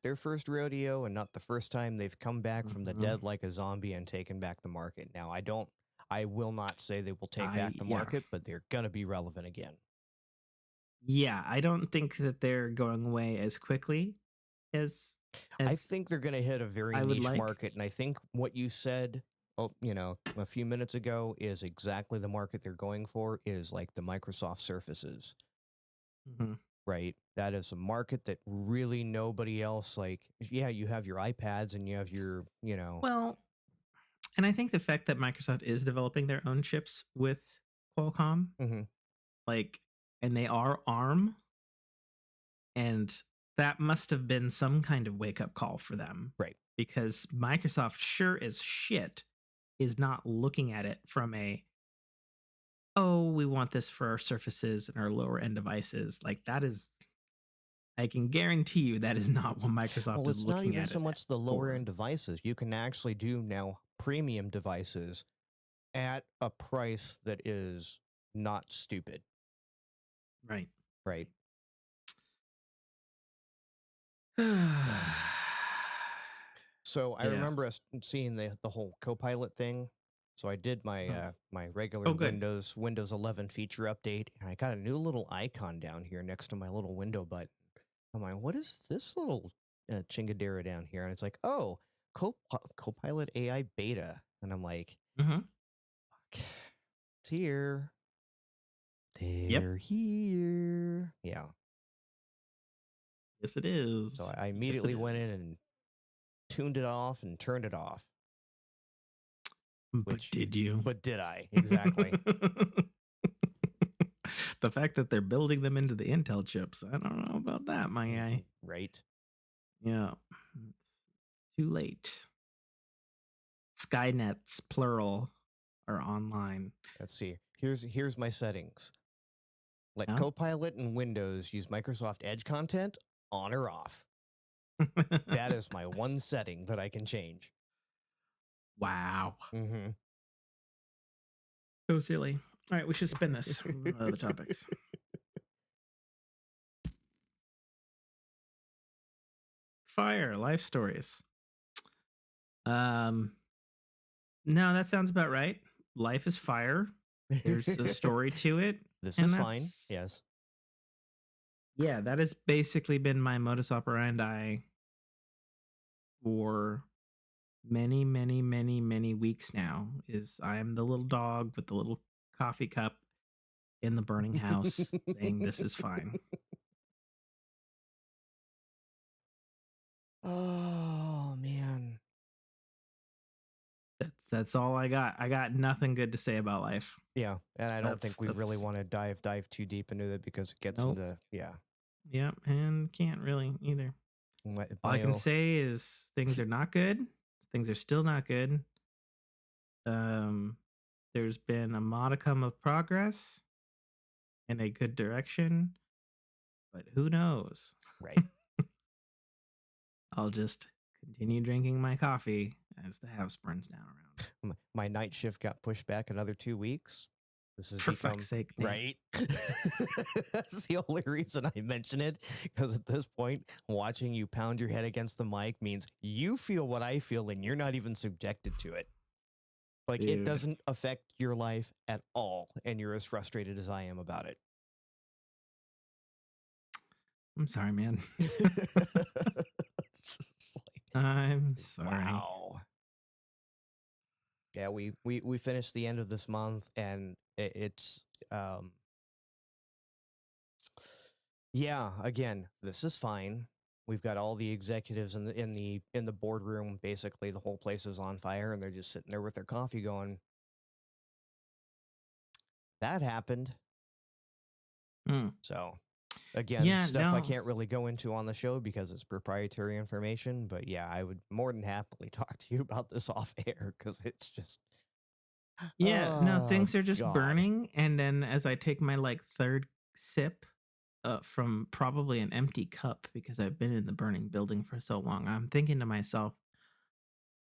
their first rodeo, and not the first time they've come back from the dead like a zombie and taken back the market. Now, I will not say they will take back the market, but they're gonna be relevant again. Yeah, I don't think that they're going away as quickly as I think they're gonna hit a very niche market, and I think what you said, a few minutes ago is exactly the market they're going for. Is like the Microsoft Surfaces. Right. That is a market that really nobody else, like, yeah, you have your iPads and you have your, Well, and I think the fact that Microsoft is developing their own chips with Qualcomm, like, and they are ARM, and that must have been some kind of wake up call for them. Right. Because Microsoft, sure as shit, is not looking at it from we want this for our Surfaces and our lower end devices. Like, that is, I can guarantee you that is not what Microsoft is looking at. Well, it's not even so much the lower for. end devices. You can actually do now premium devices at a price that is not stupid. Right. Right. So I remember us seeing the whole Copilot thing. So I did my my regular Windows 11 feature update, and I got a new little icon down here next to my little window button. I'm like, what is this little chingadera down here? And it's like, oh, Copilot AI beta. And I'm like, it's here. They're here. Yeah. Yes, it is. So I immediately went in and tuned it off and turned it off. But did you? But did I? Exactly. The fact that they're building them into the Intel chips, I don't know about that, my guy. Right. Yeah. Too late. Skynets, plural, are online. Let's see. Here's my settings. Let Copilot and Windows use Microsoft Edge content on or off. That is my one setting that I can change. Wow. So silly. All right, we should spin this. Other topics. Fire, life stories. No, that sounds about right. Life is fire. There's a story to it. This is fine. Yes. Yeah, that has basically been my modus operandi for many, many, many, many weeks now. Is I am the little dog with the little coffee cup in the burning house saying this is fine. Oh man. That's all I got. I got nothing good to say about life. Yeah, and I don't think we really want to dive too deep into it because it gets into Yeah, and can't really either. All I can say is things are not good. Things are still not good. There's been a modicum of progress in a good direction, but who knows? Right. I'll just continue drinking my coffee as the house burns down around. My night shift got pushed back another 2 weeks. This is for fuck's sake, right. That's the only reason I mention it, because at this point, watching you pound your head against the mic means you feel what I feel, and you're not even subjected to it. Like, Dude. It doesn't affect your life at all, and you're as frustrated as I am about it. I'm sorry, man. I'm sorry. Wow. Yeah, we finished the end of this month, and it's yeah. Again, this is fine. We've got all the executives in the boardroom. Basically, the whole place is on fire, and they're just sitting there with their coffee, going, "That happened." Mm. So, again, Yeah, stuff I no. can't really go into on the show because it's proprietary information. But yeah, I would more than happily talk to you about this off air because it's just, Yeah, no, oh things are just God. burning. And then as I take my like third sip from probably an empty cup because I've been in the burning building for so long, I'm thinking to myself,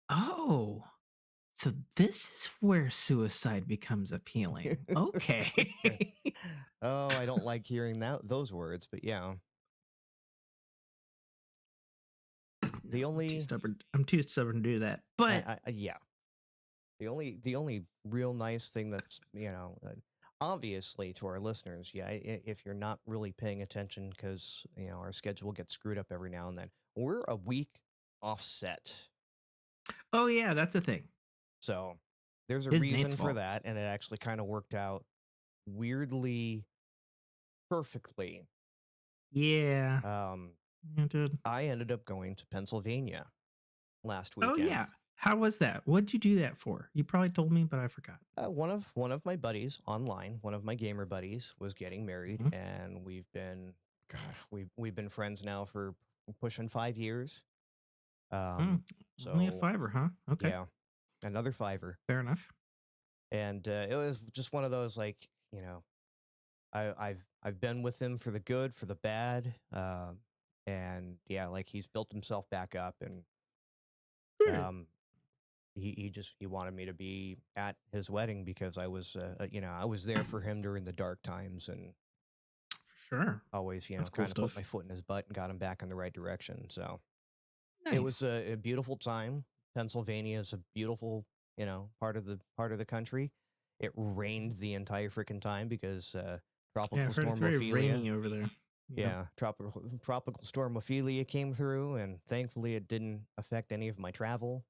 oh, so this is where suicide becomes appealing. Okay. Oh, I don't like hearing those words, but yeah. The No, I'm too only, stubborn. I'm too stubborn to do that. But yeah, the only real nice thing that's obviously to our listeners, yeah, if you're not really paying attention because our schedule gets screwed up every now and then, we're a week offset, oh yeah, that's a thing. so there's a It's Nate's reason for fault. that, and it actually kind of worked out weirdly perfectly. Yeah. Um, Yeah, dude. I ended up going to Pennsylvania last Oh weekend. yeah. How was that? What'd you do that for? You probably told me, but I forgot. One of my buddies online, one of my gamer buddies, was getting married, Mhm. and we've been friends now for pushing 5 years. Mm, only a So fiver, huh? Okay. yeah, another fiver, Fair enough. and it was just one of those, like, I've been with him for the good, for the bad, and yeah, like, he's built himself back up, and Good. um, he wanted me to be at his wedding because I was there for him during the dark times, and For sure. always That's cool kind of put stuff. my foot in his butt and got him back in the right direction. So it was Nice. a beautiful time. Pennsylvania is a beautiful part of the country. It rained the entire freaking time because Yeah, tropical I've heard it's storm very Ophelia. rainy over there. Yeah. Yeah, tropical storm Ophelia came through, and thankfully it didn't affect any of my travel.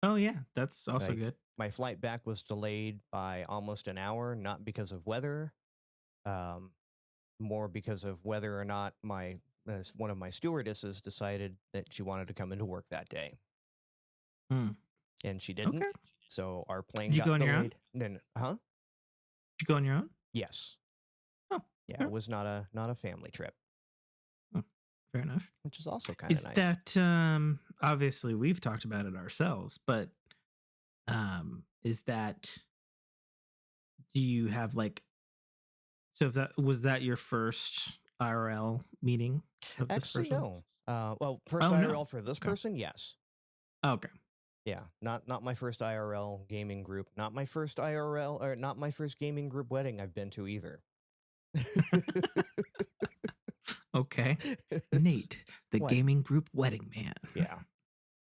Oh yeah, that's also Like, good. my flight back was delayed by almost an hour, not because of weather, um, more because of whether or not one of my stewardesses decided that she wanted to come into work that day, Mm. and she didn't. Okay. So our plane Did you go got on your own? delayed. Then, huh? Did you go on your own? Yes. Oh, Yeah, it fair. was not a family trip, Oh, fair enough. which is also kind of Is nice. that obviously we've talked about it ourselves, but is that do you have like so if that was that your first IRL meeting of this Actually, person? no. Well, first Oh no. IRL for this Okay. person, yes. Okay. Yeah, not my first IRL gaming group, not my first IRL, or not my first gaming group wedding I've been to either. Okay. It's- Nate, the what? gaming group wedding man. Yeah.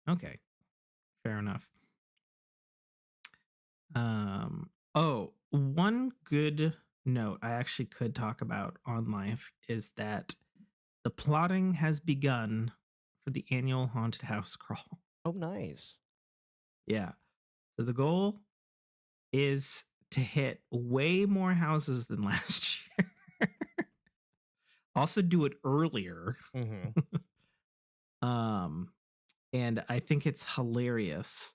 Okay. Fair enough. Oh, one good note I actually could talk about on life is that the plotting has begun for the annual haunted house crawl. Oh, nice. Yeah. So the goal is to hit way more houses than last year. Also do it earlier. Mm-hmm. And I think it's hilarious.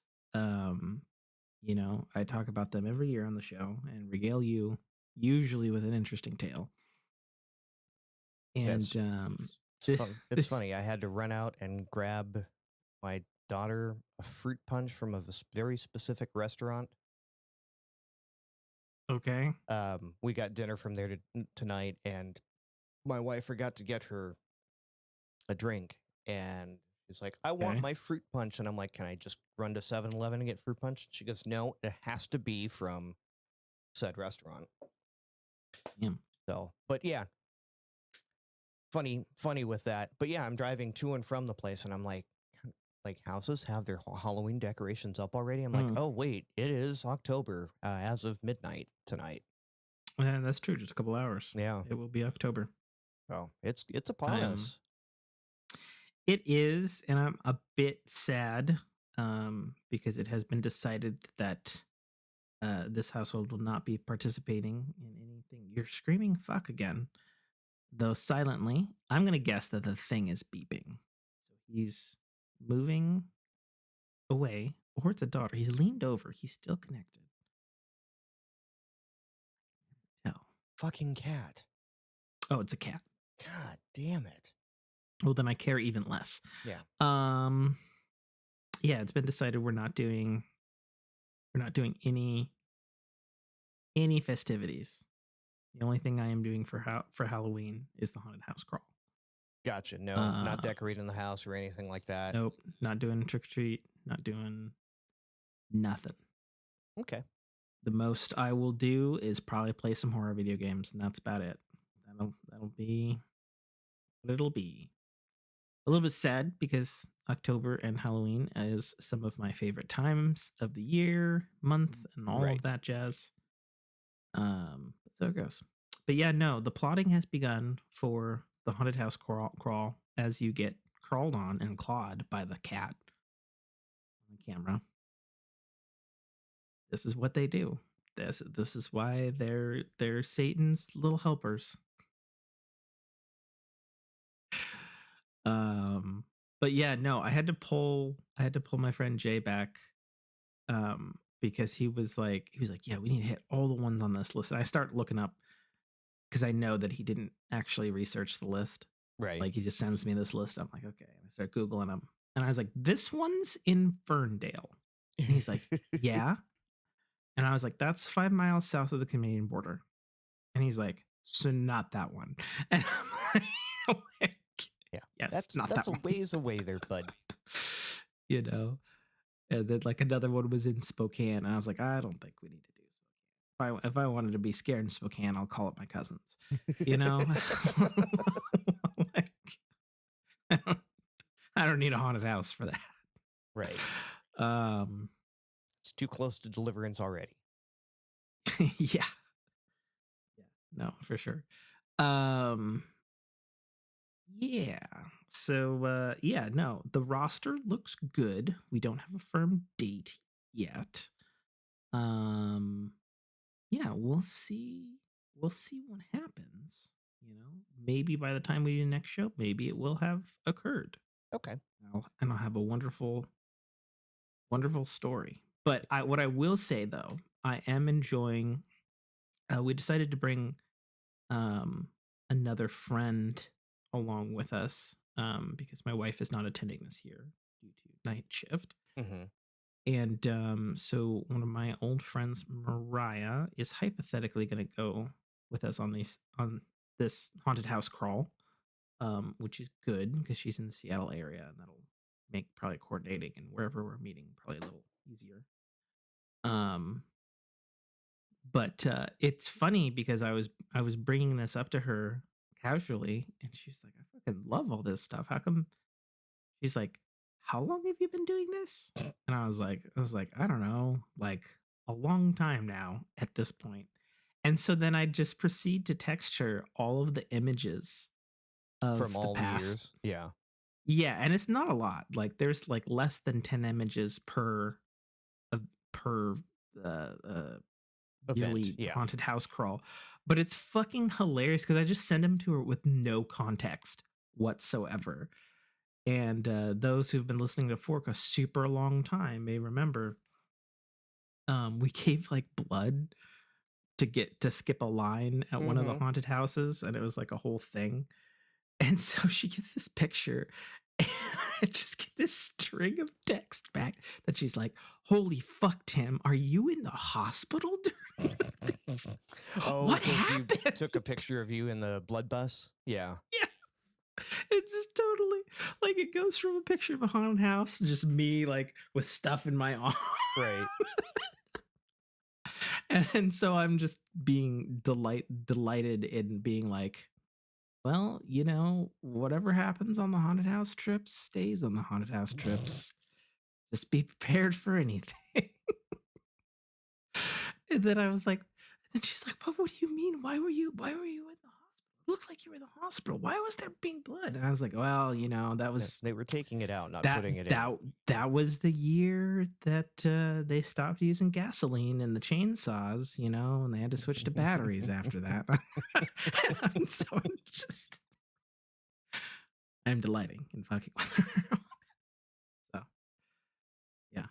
I talk about them every year on the show and regale you usually with an interesting tale. And That's It's funny. I had to run out and grab my daughter a fruit punch from a very specific restaurant. okay. We got dinner from there tonight, and my wife forgot to get her a drink, and she's like, "I want Okay. my fruit punch," and I'm like, "Can I just run to 7-Eleven and get fruit punch?" She goes, "No, it has to be from said restaurant." Damn. So, but yeah, funny with that. But yeah, I'm driving to and from the place, and I'm like, houses have their Halloween decorations up already. I'm like, Mm. oh wait, it is October as of midnight tonight. Yeah, that's true. Just a couple hours. Yeah. It will be October. Oh, it's upon us. It is, and I'm a bit sad because it has been decided that this household will not be participating in anything. You're screaming fuck again, though silently. I'm going to guess that the thing is beeping. So he's moving away, or it's a daughter. He's leaned over. He's still connected. Tell. Fucking cat. Oh, it's a cat. God damn it. Well, then I care even less. Yeah. Yeah, it's been decided we're not doing any festivities. The only thing I am doing for Halloween is the haunted house crawl. Gotcha. No, not decorating the house or anything like that. Nope, not doing trick or treat, not doing nothing. Okay. The most I will do is probably play some horror video games, and that's about it. That'll be what it'll be. A little bit sad because October and Halloween is some of my favorite times of the year, month, and all of that jazz. So it goes. But yeah, no, the plotting has begun for the haunted house crawl as you get crawled on and clawed by the cat on the camera. This is what they do. This is why they're Satan's little helpers. But yeah, no, I had to pull my friend Jay back because he was like, yeah, we need to hit all the ones on this list. And I start looking up because I know that he didn't actually research the list. Right. Like he just sends me this list. I'm like, okay. And I start Googling them. And I was like, this one's in Ferndale. And he's like, yeah. And I was like, that's 5 miles south of the Canadian border. And he's like, so not that one. And I'm like, yeah, yes, that's that a one. ways away there, bud. You know, and then like another one was in Spokane, and I was like, I don't think we need to do Spokane. If I wanted to be scared in Spokane, I'll call up my cousins. You know, like I don't need a haunted house for that. Right. It's too close to Deliverance already. Yeah. No, for sure. Yeah. So yeah, no, the roster looks good. We don't have a firm date yet. Yeah, we'll see what happens. You know, maybe by the time we do the next show, maybe it will have occurred. Okay. And I'll have a wonderful story. But what I will say though, I am enjoying we decided to bring another friend along with us because my wife is not attending this year due to night shift. Mm-hmm. And so one of my old friends, Mariah, is hypothetically going to go with us on this haunted house crawl, which is good because she's in the Seattle area, and that'll make probably coordinating and wherever we're meeting probably a little easier. But it's funny because I was bringing this up to her casually, and she's like, "I fucking love all this stuff. How come?" She's like, "How long have you been doing this?" And I was like, I don't know, like a long time now at this point. And so then I just proceed to text her all of the images of from all the past years. Yeah. Yeah, and it's not a lot. Like there's like less than 10 images per yearly event. Yeah. haunted house crawl. But it's fucking hilarious because I just send them to her with no context whatsoever. And those who've been listening to Fork a super long time may remember we gave like blood to skip a line at one of the haunted houses, and it was like a whole thing. And so she gets this picture, and I just get this string of text back that she's like, "Holy fuck, Tim, are you in the hospital during this?" Oh, what happened? You took a picture of you in the blood bus? Yeah. Yes. It's just totally like it goes from a picture of a haunted house, just me like with stuff in my arm. Right. And so I'm just being delighted in being like, well, you know, whatever happens on the haunted house trips stays on the haunted house trips. Just be prepared for anything. And then I was like, and she's like, but what do you mean? Why were you in the hospital? looked like you were in the hospital. Why was there being blood?" And I was like, "Well, that was They were taking it out, not that putting it that in. that was the year that they stopped using gasoline in the chainsaws, and they had to switch to batteries after that." And so I'm delighting in fucking with her. So yeah.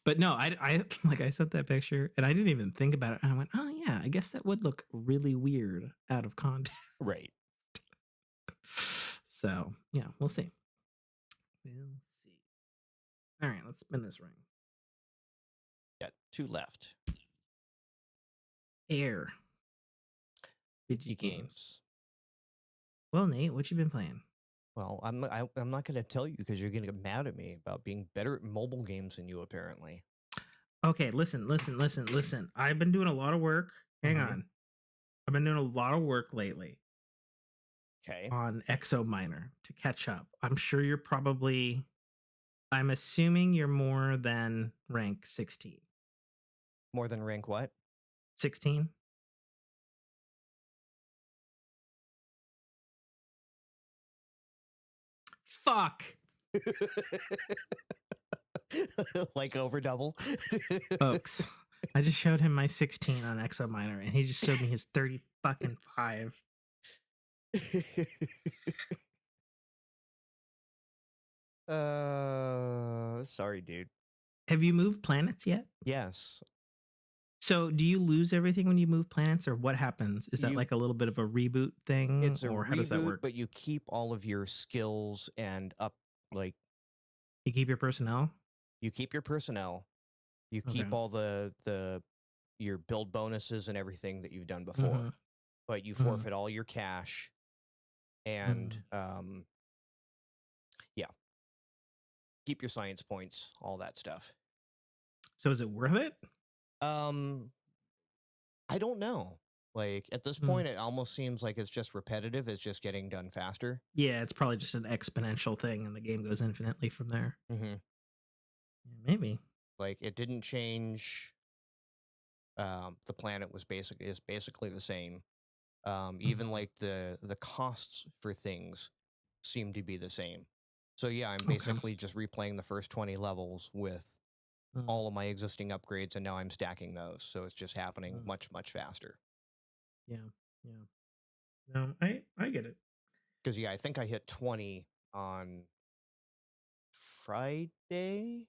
But no, I like I sent that picture and I didn't even think about it. And I went, "Oh yeah, I guess that would look really weird out of context." Right. So yeah, we'll see. We'll see. All right, let's spin this ring. Got 2 left. Air. Video Games. Well, Nate, what you been playing? Well, I'm not going to tell you because you're going to get mad at me about being better at mobile games than you, apparently. Okay, listen. I've been doing a lot of work. Hang on. I've been doing a lot of work lately. Okay. On Exo Miner to catch up. I'm assuming you're more than rank 16. More than rank what? 16? Fuck. Like over double. Folks, I just showed him my 16 on Exo Miner and he just showed me his 30 fucking 5. Sorry, dude. Have you moved planets yet? Yes. So do you lose everything when you move planets or what happens? Is that like a little bit of a reboot thing? It's a or reboot, how does that work? but you keep all of your skills and You keep your personnel? you keep your personnel. You keep all your build bonuses and everything that you've done before. But you forfeit all your cash and keep your science points, all that stuff. So is it worth it? I don't know. Like at this point, it almost seems like it's just repetitive. It's just getting done faster. Yeah, it's probably just an exponential thing, and the game goes infinitely from there. Mm-hmm. Maybe. Like it didn't change. The planet is basically the same. Even like the costs for things seem to be the same. So yeah, I'm basically just replaying the first 20 levels with all of my existing upgrades, and now I'm stacking those. So it's just happening much, much faster. Yeah. No, I get it. Because I think I hit 20 on Friday.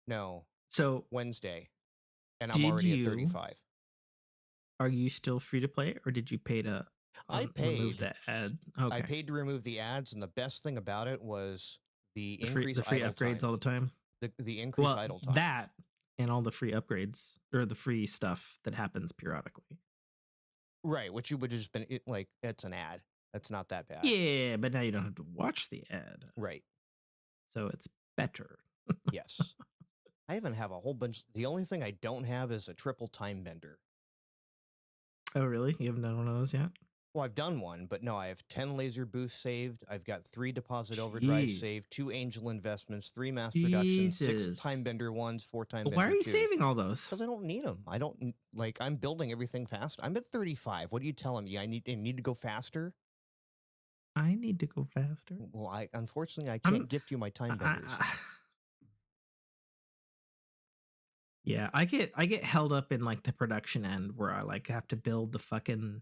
No. So Wednesday. And I'm already at 35. Are you still free to play, or did you pay to remove the ad? Okay. I paid to remove the ads, and the best thing about it was the free upgrades time. All the time. The increased idle time. That and all the free upgrades or the free stuff that happens periodically. Right, which you would have just been like, it's an ad. That's not that bad. Yeah, but now you don't have to watch the ad. Right. So it's better. Yes. I even have a whole bunch. The only thing I don't have is a triple time bender. Oh, really? You haven't done one of those yet? Well, I've done one, but no, I have 10 laser boosts saved. I've got 3 deposit overdrive saved, 2 angel investments, 3 mass productions, 6 time bender ones, 4 time bender. Why are you saving all those? Because I don't need them. I don't I'm building everything fast. I'm at 35. What are you telling me? I need to go faster? I need to go faster. Well, unfortunately I can't gift you my time benders. Yeah, I get held up in like the production end where I like have to build the fucking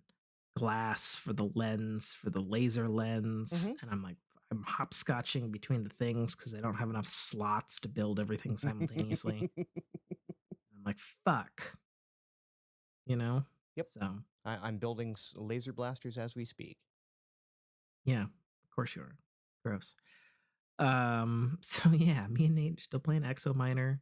glass for the lens, for the laser lens, and I'm hopscotching between the things because I don't have enough slots to build everything simultaneously. I'm like, fuck. Yep. So I'm building laser blasters as we speak. Yeah, of course you are. Gross. So yeah, me and Nate are still playing Exo Miner.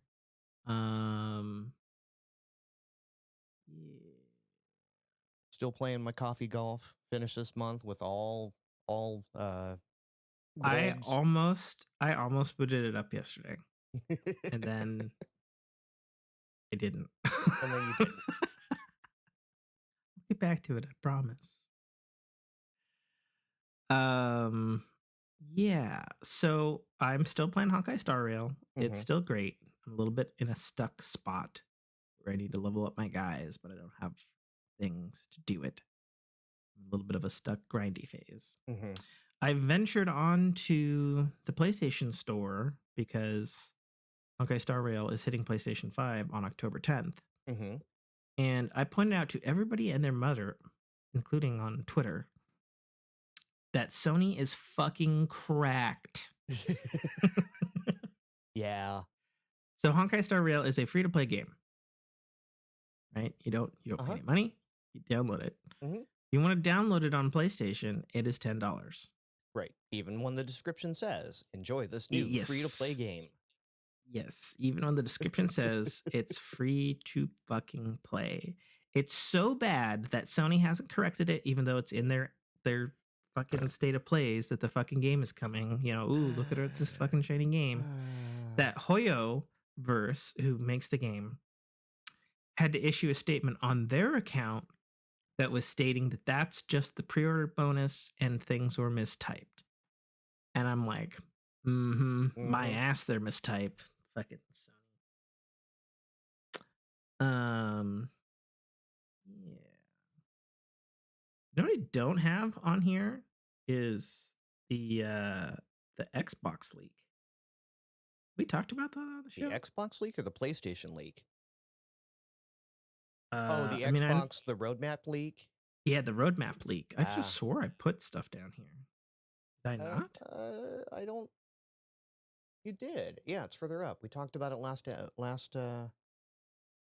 Still playing my coffee golf. Finished this month with all golds. I almost booted it up yesterday. And then I didn't. And then you didn't. I'll get back to it, I promise. Yeah. So I'm still playing Honkai Star Rail. It's still great. I'm a little bit in a stuck spot where I need to level up my guys, but I don't have things to do it. a little bit of a stuck grindy phase. Mm-hmm. I ventured on to the PlayStation Store because Honkai Star Rail is hitting PlayStation 5 on October 10th. Mm-hmm. And I pointed out to everybody and their mother, including on Twitter, that Sony is fucking cracked. Yeah. So Honkai Star Rail is a free-to-play game. Right? You don't pay Uh-huh. any money. You download it. Mhm. You want to download it on PlayStation, it is $10. Right. Even when the description says, enjoy this new Yes. free-to-play game. Yes, even when the description says it's free to fucking play. It's so bad that Sony hasn't corrected it, even though it's in their fucking state of plays that the fucking game is coming. You know, ooh, look at this fucking shiny game. That Hoyo Verse, who makes the game, had to issue a statement on their account that was stating that that's just the pre-order bonus and things were mistyped. And I'm like, my ass, they're mistyped. Fucking Sony. Yeah. You know what I don't have on here is the Xbox leak. We talked about that on the show. The Xbox leak or the PlayStation leak? The I mean, Xbox, the roadmap leak? Yeah, the roadmap leak. I just swore I put stuff down here. Did I not? I don't. You did. Yeah, it's further up. We talked about it last.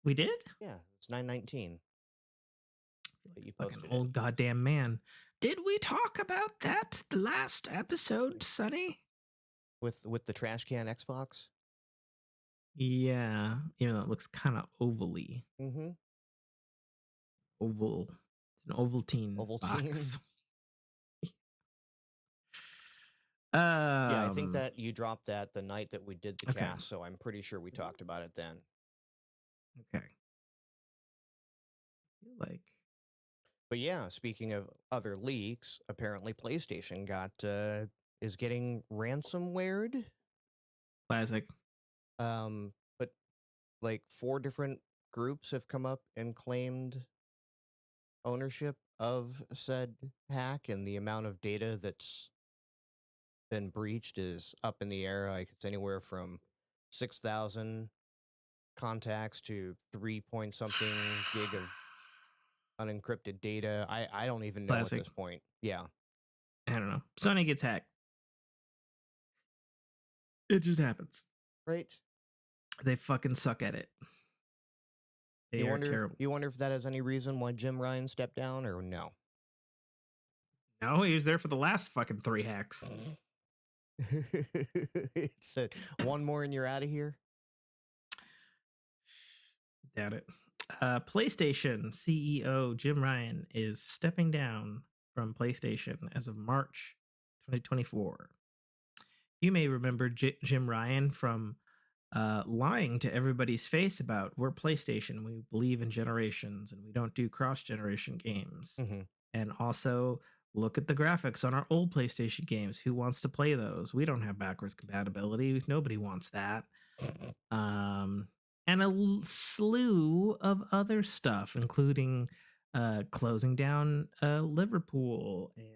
We did? Yeah, it's 9/19. That you posted Fucking old goddamn man. Did we talk about that the last episode, Sonny? With the trash can Xbox? Yeah, even though it looks kind of ovally. Mm-hmm. Oval. It's an Ovaltine box. Yeah, I think that you dropped that the night that we did the Okay. cast, so I'm pretty sure we talked about it then. Okay. I feel like. But yeah, speaking of other leaks, apparently PlayStation is getting ransomwared. Classic. But like 4 different groups have come up and claimed ownership of said hack, and the amount of data that's been breached is up in the air. Like it's anywhere from 6,000 contacts to 3 point something gig of unencrypted data. I don't even know Classic. at this point. Yeah. I don't know. Sony gets hacked. It just happens. Right. They fucking suck at it. They are terrible. You wonder if that has any reason why Jim Ryan stepped down or no? No, he was there for the last fucking 3 hacks. It said, one more and you're out of here. Doubt it. PlayStation CEO Jim Ryan is stepping down from PlayStation as of March 2024. You may remember Jim Ryan from lying to everybody's face about we're PlayStation, we believe in generations, and we don't do cross-generation games. Mm-hmm. And also, look at the graphics on our old PlayStation games. Who wants to play those? We don't have backwards compatibility. Nobody wants that. And a slew of other stuff, including closing down Liverpool and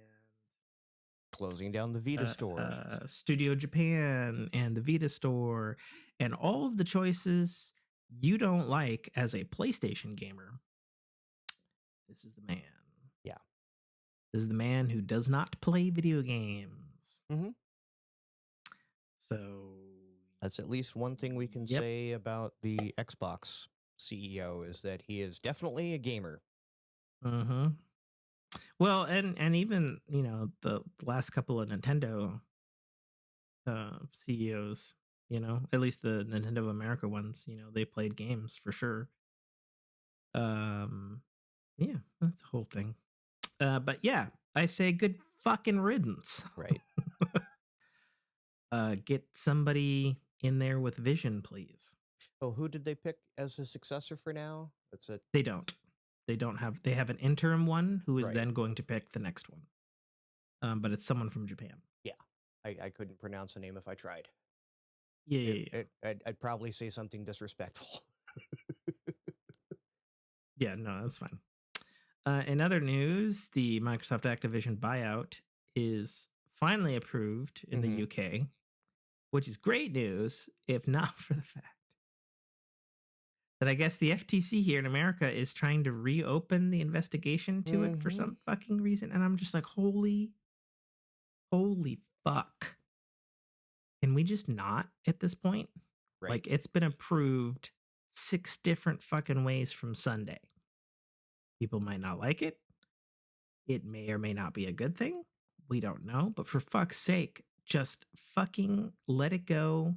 closing down the Vita store, Studio Japan and the Vita store, and all of the choices you don't like as a PlayStation gamer. This is the man. Yeah. This is the man who does not play video games. Mm-hmm. So that's at least one thing we can say about the Xbox CEO is that he is definitely a gamer. Mm-hmm. Well, and even, you know, the last couple of Nintendo CEOs, you know, at least the Nintendo of America ones, you know, they played games for sure. Yeah, that's the whole thing. But yeah, I say good fucking riddance. Right. Get somebody in there with vision, please. Oh, who did they pick as his successor for now? That's it. They don't. They have an interim one who is then going to pick the next one. But it's someone from Japan. Yeah. I couldn't pronounce the name if I tried. Yeah. I'd probably say something disrespectful. Yeah, no, that's fine. In other news, the Microsoft Activision buyout is finally approved in the UK, which is great news, if not for the fact that I guess the FTC here in America is trying to reopen the investigation to it for some fucking reason. And I'm just like, holy fuck. Can we just not at this point? Right. Like, it's been approved 6 different fucking ways from Sunday. People might not like it. It may or may not be a good thing. We don't know. But for fuck's sake, just fucking let it go.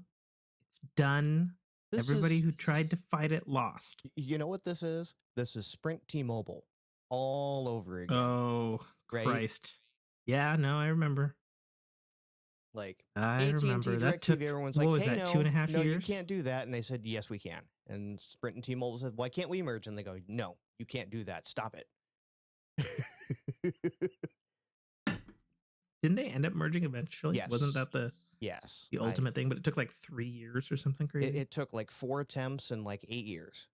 It's done. Everybody who tried to fight it lost. You know what this is? This is Sprint T-Mobile all over again. Oh, right? Christ. Yeah, no, I remember. Like, I AT&T, remember that took, everyone's what like, was hey, that, no, 2.5 no, years? you can't do that. And they said, yes, we can. And Sprint and T-Mobile said, why can't we merge? And they go, no, you can't do that. Stop it. Didn't they end up merging eventually? Yes. Wasn't that the ultimate thing? But it took like 3 years or something crazy. It took like 4 attempts and like 8 years.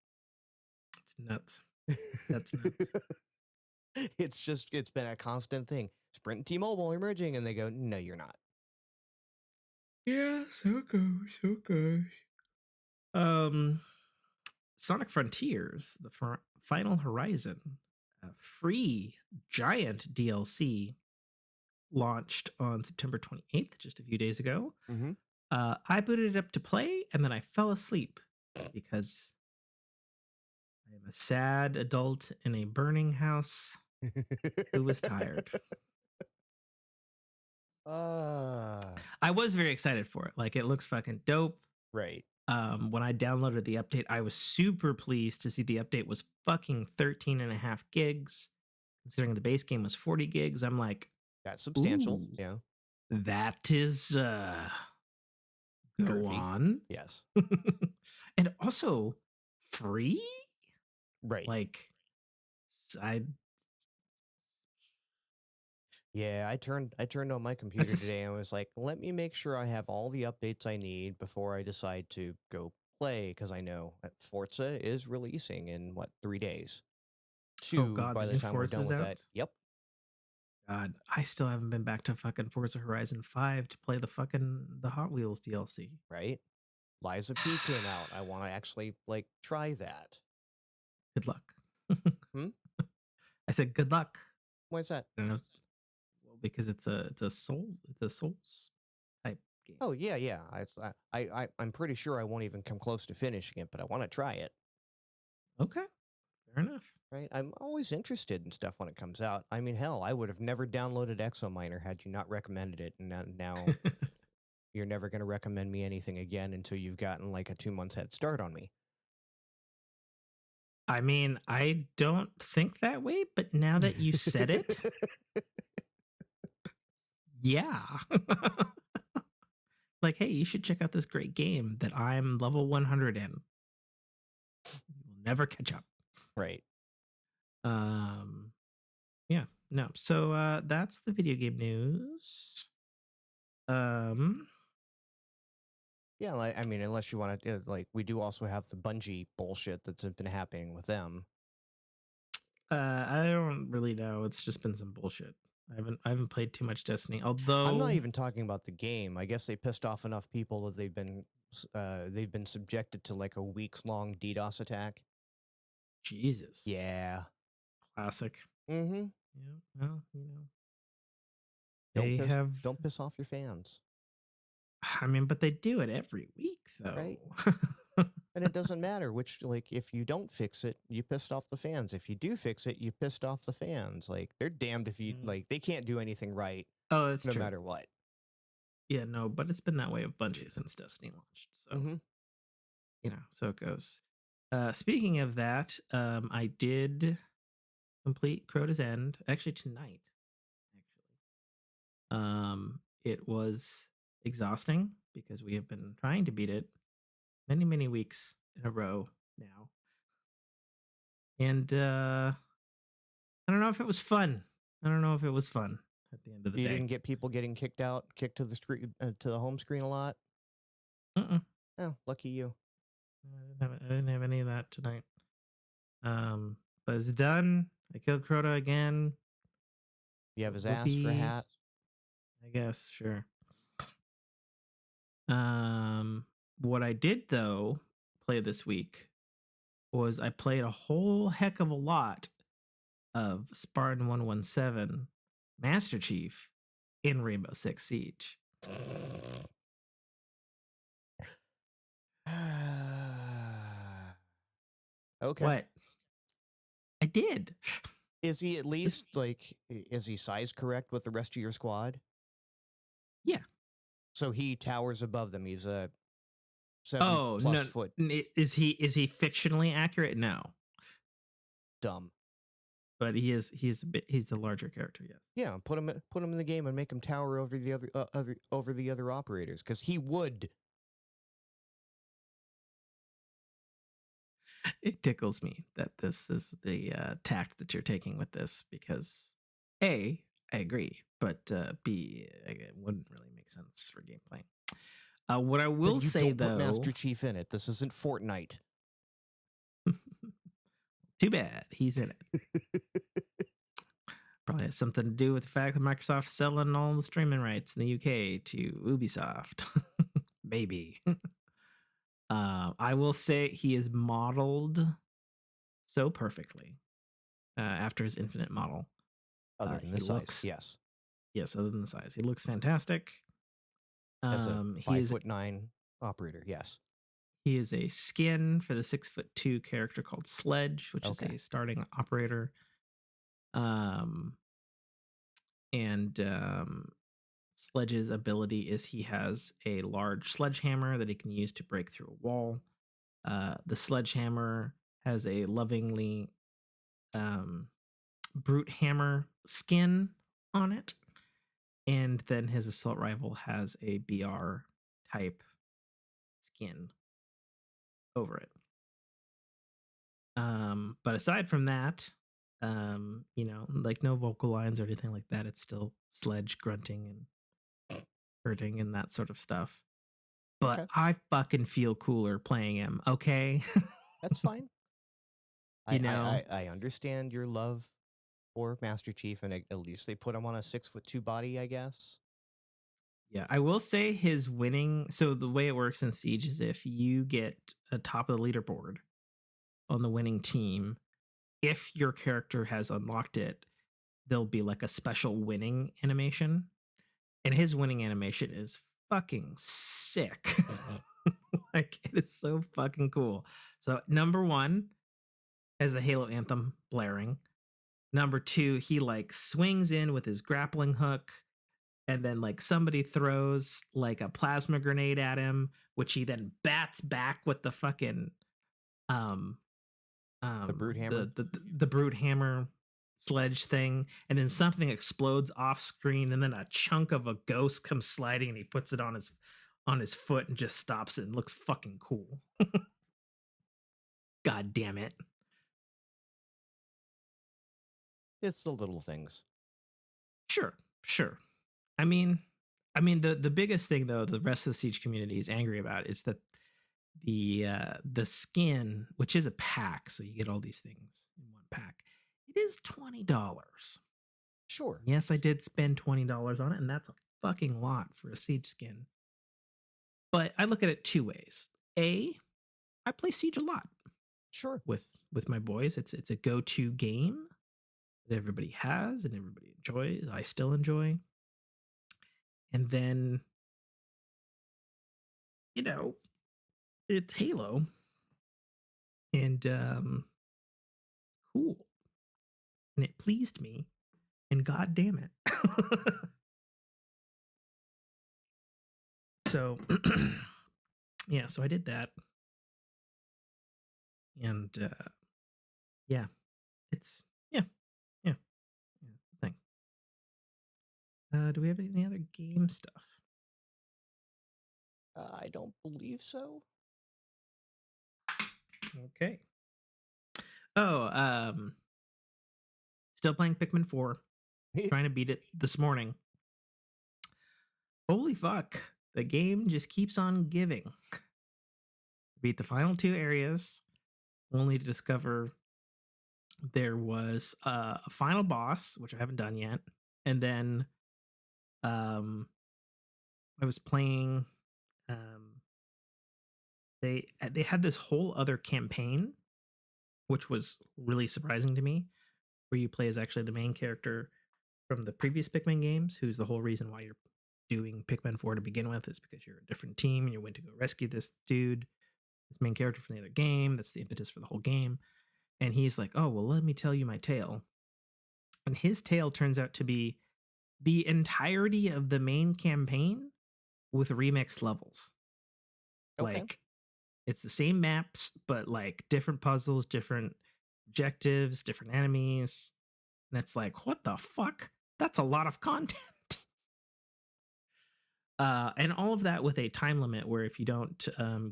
It's nuts. That's nuts. It's been a constant thing. Sprint and T-Mobile are merging, and they go, no, you're not. Yeah, so goes. Sonic Frontiers, the Final Horizon, a free giant DLC, launched on September 28th, just a few days ago. I booted it up to play, and then I fell asleep because I am a sad adult in a burning house who was tired. I was very excited for it. Like, it looks fucking dope. Right. When I downloaded the update, I was super pleased to see the update was fucking 13.5 gigs. Considering the base game was 40 gigs, I'm like, that's substantial. Ooh, yeah. That is go girthy. On. Yes. And also free? Right. Like, Yeah, I turned on my computer today and was like, let me make sure I have all the updates I need before I decide to go play, because I know that Forza is releasing in 3 days. 2 oh God, by the time Forza's we're done with out? that. Yep. God, I still haven't been back to fucking Forza Horizon 5 to play the Hot Wheels DLC. Right? Liza P came out. I want to actually try that. Good luck. I said good luck. Why is that? I don't know. Well, because it's a Souls type game. Oh yeah. I'm pretty sure I won't even come close to finishing it, but I want to try it. Okay, fair enough. Right? I'm always interested in stuff when it comes out. I mean, hell, I would have never downloaded Exominer had you not recommended it, and now you're never going to recommend me anything again until you've gotten like a 2 months head start on me. I mean, I don't think that way, but now that you said it, yeah. Like, hey, you should check out this great game that I'm level 100 in. You'll never catch up. Right. Yeah, no. So that's the video game news. Yeah, I mean, unless you want to, we do also have the Bungie bullshit that's been happening with them. I don't really know. It's just been some bullshit. I haven't played too much Destiny. Although I'm not even talking about the game. I guess they pissed off enough people that they've been subjected to like a weeks-long DDoS attack. Jesus. Yeah. Classic. Mm-hmm. Yeah. Well, don't piss off your fans. I mean, but they do it every week, though. Right. And it doesn't matter which, if you don't fix it, you pissed off the fans. If you do fix it, you pissed off the fans. Like, they're damned if you, they can't do anything right. Oh, it's no true. matter what. Yeah, no, but it's been that way with Bungie since Destiny launched. So, so it goes. Speaking of that, I did complete Crota's End, actually tonight. It was exhausting because we have been trying to beat it many weeks in a row now, and I don't know if it was fun. At the end of the day. You didn't get people getting kicked to the screen, to the home screen a lot. Oh, lucky you. I didn't have any of that tonight. But it's done. I killed Crota again. You have his ass for a Whoopee. hat. I guess, sure. What I did though play this week was I played a whole heck of a lot of Spartan 117 Master Chief in Rainbow Six Siege. Okay. What? I did. Is he at least like, is he size correct with the rest of your squad? Yeah. So he towers above them. He's a 7+ no, foot is he fictionally accurate? No, dumb. but he's a larger character. Yes. Yeah, put him in the game and make him tower over the other operators, because he would. It tickles me that this is the tact that you're taking with this, because A, I agree, but B, it wouldn't really make sense for gameplay. What I will Then you say don't put though, Master Chief in it. This isn't Fortnite. too bad he's in it. Probably has something to do with the fact that Microsoft's selling all the streaming rights in the UK to Ubisoft. Maybe. I will say he is modeled so perfectly after his Infinite model. Other than the size, yes. Yes, other than the size. He looks fantastic. As a 5'9" operator, yes. He is a skin for the 6'2" character called Sledge, which is a starting operator. Sledge's ability is he has a large sledgehammer that he can use to break through a wall. The sledgehammer has a lovingly brute hammer skin on it, and then his assault rifle has a BR type skin over it. But aside from that, like no vocal lines or anything like that. It's still Sledge grunting and hurting and that sort of stuff. But I fucking feel cooler playing him. Okay, that's fine. I understand your love for Master Chief, and at least they put him on a 6'2" body, I guess. Yeah, I will say his winning. So the way it works in Siege is if you get a top of the leaderboard on the winning team, if your character has unlocked it, there'll be like a special winning animation, and his winning animation is fucking sick. Like, it is so fucking cool. So number 1 has the Halo anthem blaring. Number 2, he like swings in with his grappling hook, and then like somebody throws like a plasma grenade at him, which he then bats back with the fucking the brute hammer, the brute hammer Sledge thing, and then something explodes off screen, and then a chunk of a ghost comes sliding, and he puts it on his foot and just stops it, and looks fucking cool. God damn it! It's the little things. Sure. I mean, the biggest thing though, the rest of the Siege community is angry about is that the skin, which is a pack, so you get all these things in one pack, it is $20. Sure. Yes, I did spend $20 on it, and that's a fucking lot for a Siege skin. But I look at it 2 ways. A, I play Siege a lot. Sure. With my boys, it's a go-to game that everybody has and everybody enjoys. I still enjoy. And then, it's Halo. And cool. And it pleased me. And god damn it. So yeah, so I did that. And it's thing. Do we have any other game stuff? I don't believe so. Okay. Oh, still playing Pikmin 4. Trying to beat it this morning. Holy fuck. The game just keeps on giving. Beat the final 2 areas, only to discover there was a final boss, which I haven't done yet, and then I was playing. Um, they had this whole other campaign, which was really surprising to me, where you play as actually the main character from the previous Pikmin games, who's the whole reason why you're doing Pikmin 4 to begin with, is because you're a different team and you went to go rescue this dude, this main character from the other game. That's the impetus for the whole game. And he's like, oh, well, let me tell you my tale. And his tale turns out to be the entirety of the main campaign with remixed levels. Okay. Like, it's the same maps, but like different puzzles, different objectives, different enemies. And it's like, what the fuck? That's a lot of content. And all of that with a time limit where if you don't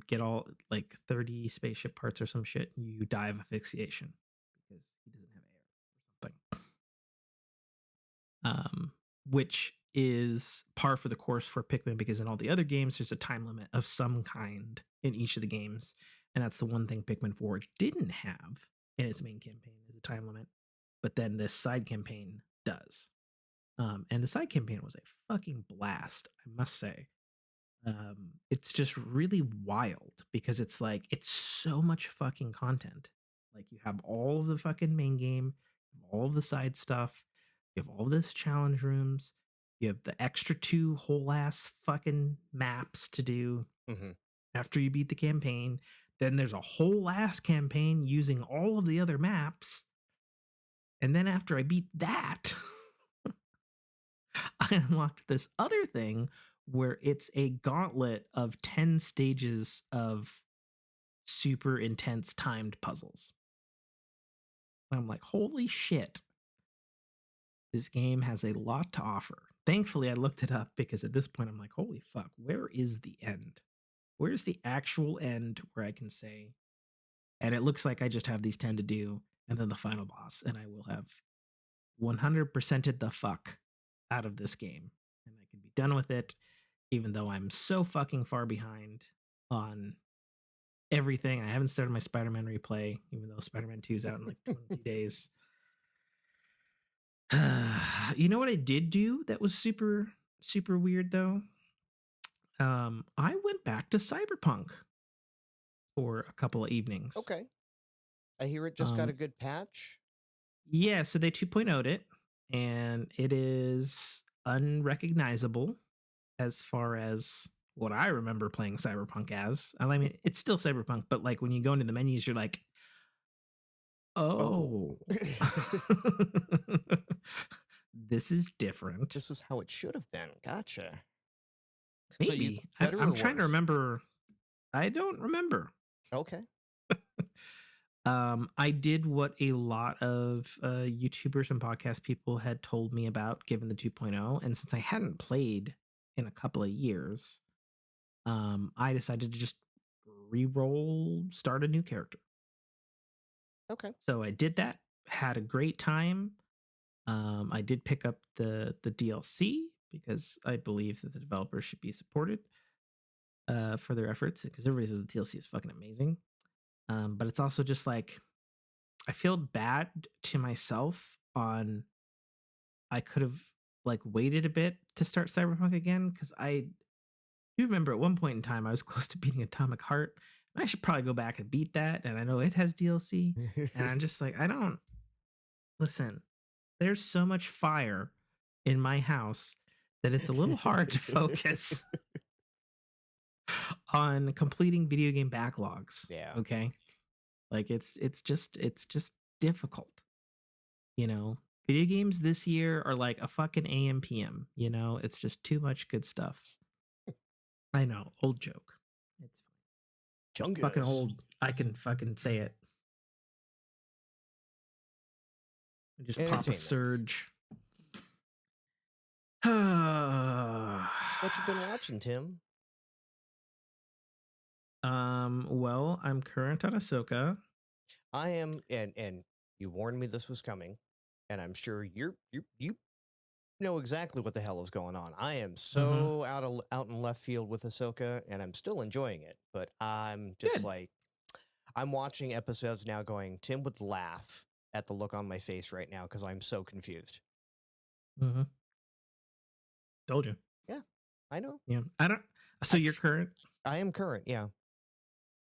get all like 30 spaceship parts or some shit, you die of asphyxiation because he doesn't have air or something. Which is par for the course for Pikmin, because in all the other games, there's a time limit of some kind in each of the games. And that's the one thing Pikmin 4 didn't have in its main campaign, is a time limit. But then this side campaign does. And the side campaign was a fucking blast, I must say. It's just really wild because it's like, it's so much fucking content. Like, you have all of the fucking main game, all of the side stuff, you have all this challenge rooms, you have the extra 2 whole ass fucking maps to do after you beat the campaign. Then there's a whole ass campaign using all of the other maps. And then after I beat that, I unlocked this other thing where it's a gauntlet of 10 stages of super intense timed puzzles. And I'm like, holy shit. This game has a lot to offer. Thankfully, I looked it up because at this point I'm like, holy fuck, where is the end? Where's the actual end where I can say, and it looks like I just have these 10 to do, and then the final boss, and I will have 100%ed the fuck out of this game. And I can be done with it, even though I'm so fucking far behind on everything. I haven't started my Spider-Man replay, even though Spider-Man 2 is out in like 20 days. You know what I did do that was super, super weird though? I went back to Cyberpunk for a couple of evenings. Okay. I hear it just got a good patch. Yeah, so they 2.0'd it, and it is unrecognizable as far as what I remember playing Cyberpunk as. I mean, it's still Cyberpunk, but like when you go into the menus, you're like, oh. This is different. This is how it should have been. Gotcha. Maybe. So I'm trying to remember. I don't remember. Okay. I did what a lot of YouTubers and podcast people had told me about, given the 2.0. And since I hadn't played in a couple of years, I decided to just start a new character. Okay. So I did that, had a great time. I did pick up the DLC because I believe that the developers should be supported for their efforts, because everybody says the DLC is fucking amazing. But it's also just like, I feel bad to myself on, I could have like waited a bit to start Cyberpunk again, because I do remember at one point in time I was close to beating Atomic Heart, and I should probably go back and beat that, and I know it has DLC, and I'm just like, listen, there's so much fire in my house that it's a little hard to focus on completing video game backlogs. Yeah. Okay. Like it's just difficult. You know, video games this year are like a fucking AM PM, you know, it's just too much good stuff. I know, old joke. It's Chungus. fucking old. I can fucking say it. Just pop a surge. What you been watching, Tim? Well, I'm current on Ahsoka. I am, and you warned me this was coming, and I'm sure you know exactly what the hell is going on. I am so out in left field with Ahsoka, and I'm still enjoying it, but I'm just like, I'm watching episodes now going, Tim would laugh at the look on my face right now because I'm so confused. Mm-hmm. Told you. Yeah, I know. Yeah. I don't. So you're current? I am current. Yeah.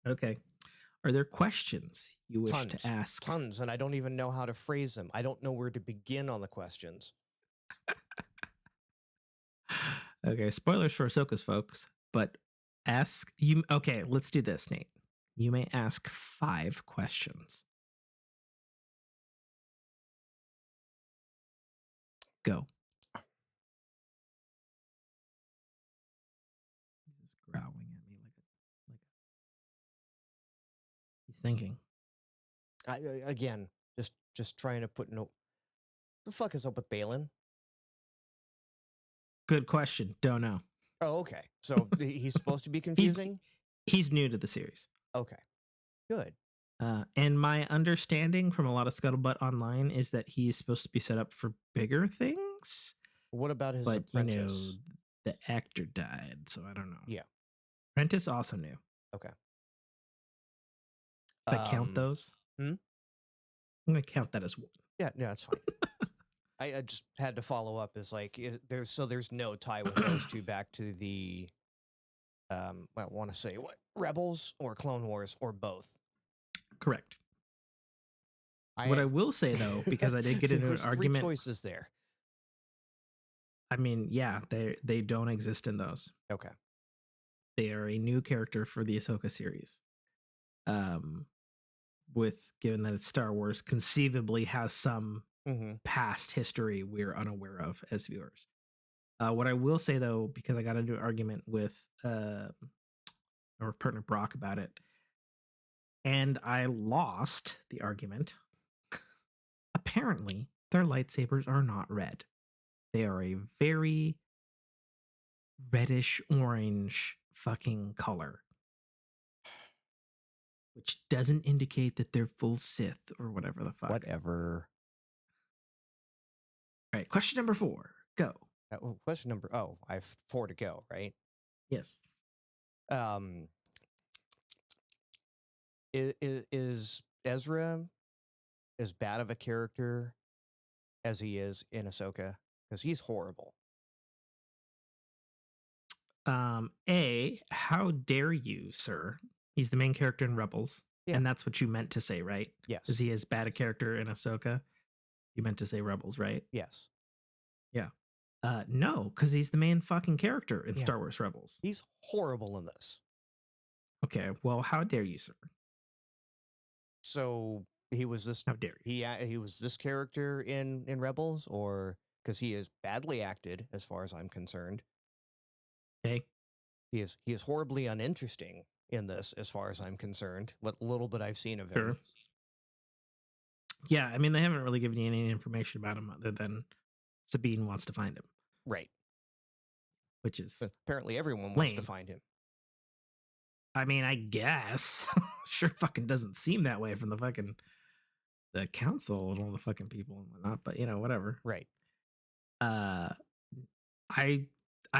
Okay. Are there questions you wish to ask? Tons, and I don't even know how to phrase them. I don't know where to begin on the questions. Okay, spoilers for Ahsoka's, folks. But ask you. Okay, let's do this, Nate. You may ask 5 questions. Go. He's growling at me like he's thinking. Again, just trying to put no. The fuck is up with Balin? Good question. Don't know. Oh, okay. So he's supposed to be confusing. He's new to the series. Okay, good. And my understanding from a lot of scuttlebutt online is that he's supposed to be set up for bigger things. What about his But apprentice? the actor died, so I don't know. Yeah. Apprentice also new. Okay. If I count those, hmm? I'm gonna count that as one. Yeah, that's fine. I just had to follow up as like there's no tie with those two back to the I want to say what Rebels or Clone Wars or both. Correct. What I will say though, because I did get into an argument, 3 choices there. I mean, yeah, they don't exist in those. Okay. They are a new character for the Ahsoka series. With given that it's Star Wars, conceivably has some past history we're unaware of as viewers. What I will say though, because I got into an argument with our partner Brock about it, and I lost the argument. Apparently, their lightsabers are not red. They are a very reddish orange fucking color, which doesn't indicate that they're full Sith or whatever the fuck. Whatever. All right, question number 4. Go. Question number. Oh, I have 4 to go, right? Yes. Is Ezra as bad of a character as he is in Ahsoka? Because he's horrible. How dare you, sir? He's the main character in Rebels. Yeah. And that's what you meant to say, right? Yes. Is he as bad a character in Ahsoka? You meant to say Rebels, right? Yes. Yeah. No, because he's the main fucking character in Star Wars Rebels. He's horrible in this. Okay, well, how dare you, sir? So he was this. How dare you? He was this character in Rebels, or because he is badly acted, as far as I'm concerned. Okay. He is horribly uninteresting in this, as far as I'm concerned. What little bit I've seen of him. Sure. Yeah, I mean, they haven't really given you any information about him other than Sabine wants to find him. Right. Which is but apparently everyone wants to find him. I mean, I guess. Sure fucking doesn't seem that way from the council and all the fucking people and whatnot, but whatever. Right. I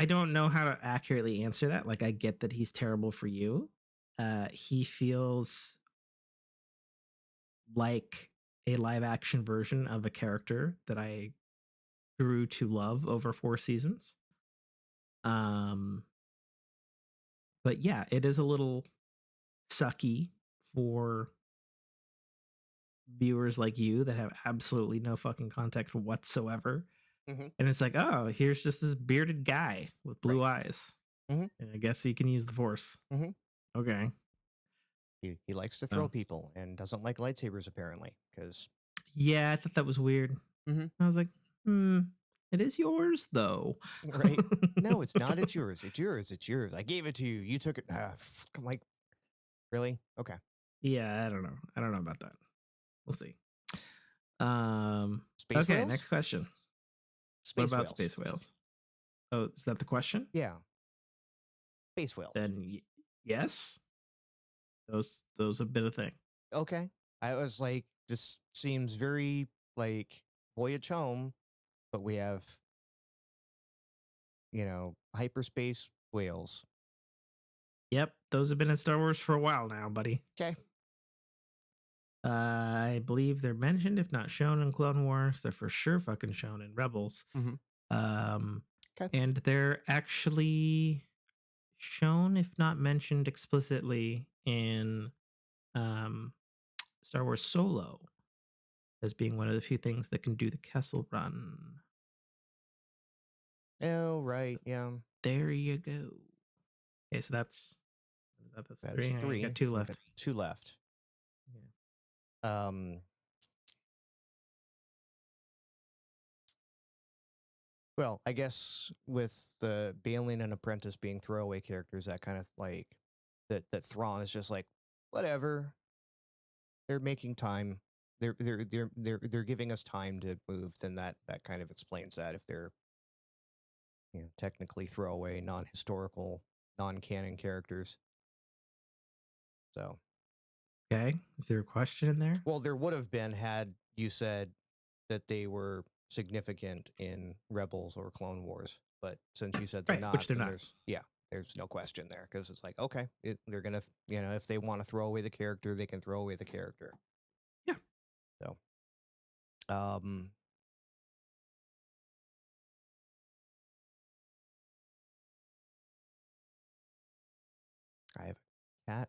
don't know how to accurately answer that. Like, I get that he's terrible for you. He feels like a live action version of a character that I grew to love over 4 seasons. But yeah, it is a little sucky for viewers like you that have absolutely no fucking context whatsoever. And it's like, oh, here's just this bearded guy with blue eyes. And I guess he can use the Force. Okay. He likes to throw people and doesn't like lightsabers, apparently. Because yeah, I thought that was weird. I was like, it is yours, though. Right? No, it's not. It's yours. It's yours. It's yours. I gave it to you. You took it. I'm like, really? Okay. Yeah, I don't know. I don't know about that. We'll see. Space okay, whales? Next question. What about space whales? Oh, is that the question? Yeah. Space whales. Then yes. Those have been a thing. Okay. I was like, this seems very like Voyage Home, but we have, hyperspace whales. Yep, those have been in Star Wars for a while now, buddy. Okay. I believe they're mentioned, if not shown, in Clone Wars. They're for sure fucking shown in Rebels. Mhm. Um, Okay. and they're actually shown, if not mentioned explicitly, in Star Wars Solo as being one of the few things that can do the Kessel Run. Oh, right. Yeah. There you go. Okay, so that's That's three. I 3. got 2 We've left. got 2 left. Yeah. Well, I guess with the Balin and Apprentice being throwaway characters, that kind of like that Thrawn is just like whatever. They're making time. They're giving us time to move. Then that kind of explains that if they're technically throwaway, non-historical, non-canon characters. So Okay. Is there a question in there? well, there would have been had you said that they were significant in Rebels or Clone Wars, but since you said they're Right, not, which they're then not. there's no question there because it's like okay, they're gonna if they want to throw away the character, they can throw away the character. Yeah. So, I have a cat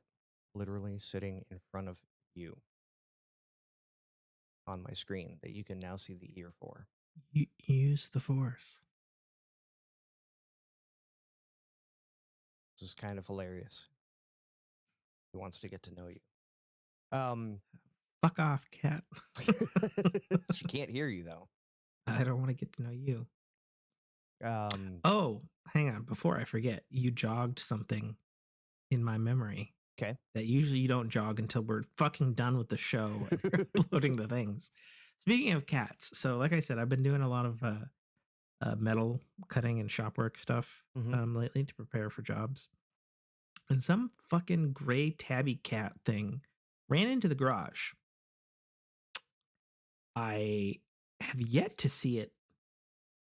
literally sitting in front of you on my screen that you can now see the ear for. Use the Force. This is kind of hilarious. He wants to get to know you. Fuck off, cat. She can't hear you though. I don't want to get to know you. Oh, hang on. Before I forget, you jogged something in my memory. Okay. That usually you don't jog until we're fucking done with the show and uploading the things. Speaking of cats, so like I said, I've been doing a lot of metal cutting and shop work stuff lately to prepare for jobs. And some fucking gray tabby cat thing ran into the garage. I have yet to see it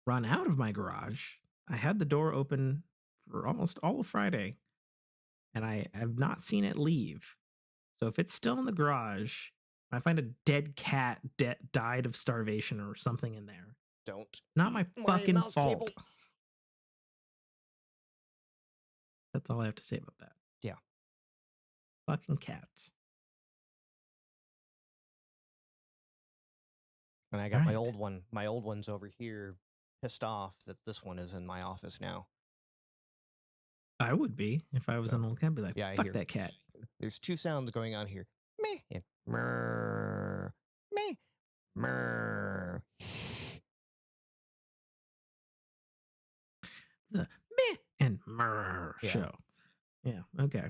run out of my garage. I had the door open for almost all of Friday, and I have not seen it leave. So if it's still in the garage, I find a dead cat died of starvation or something in there. Don't. Not my fucking fault. Cable. That's all I have to say about that. Yeah. Fucking cats. And I got my old one. My old one's over here, pissed off that this one is in my office now. I would be if I was an old cat. I'd be like, yeah, fuck that cat. There's 2 sounds going on here. Meh and murr. Meh. Murr. The meh and murr show. Yeah. Okay.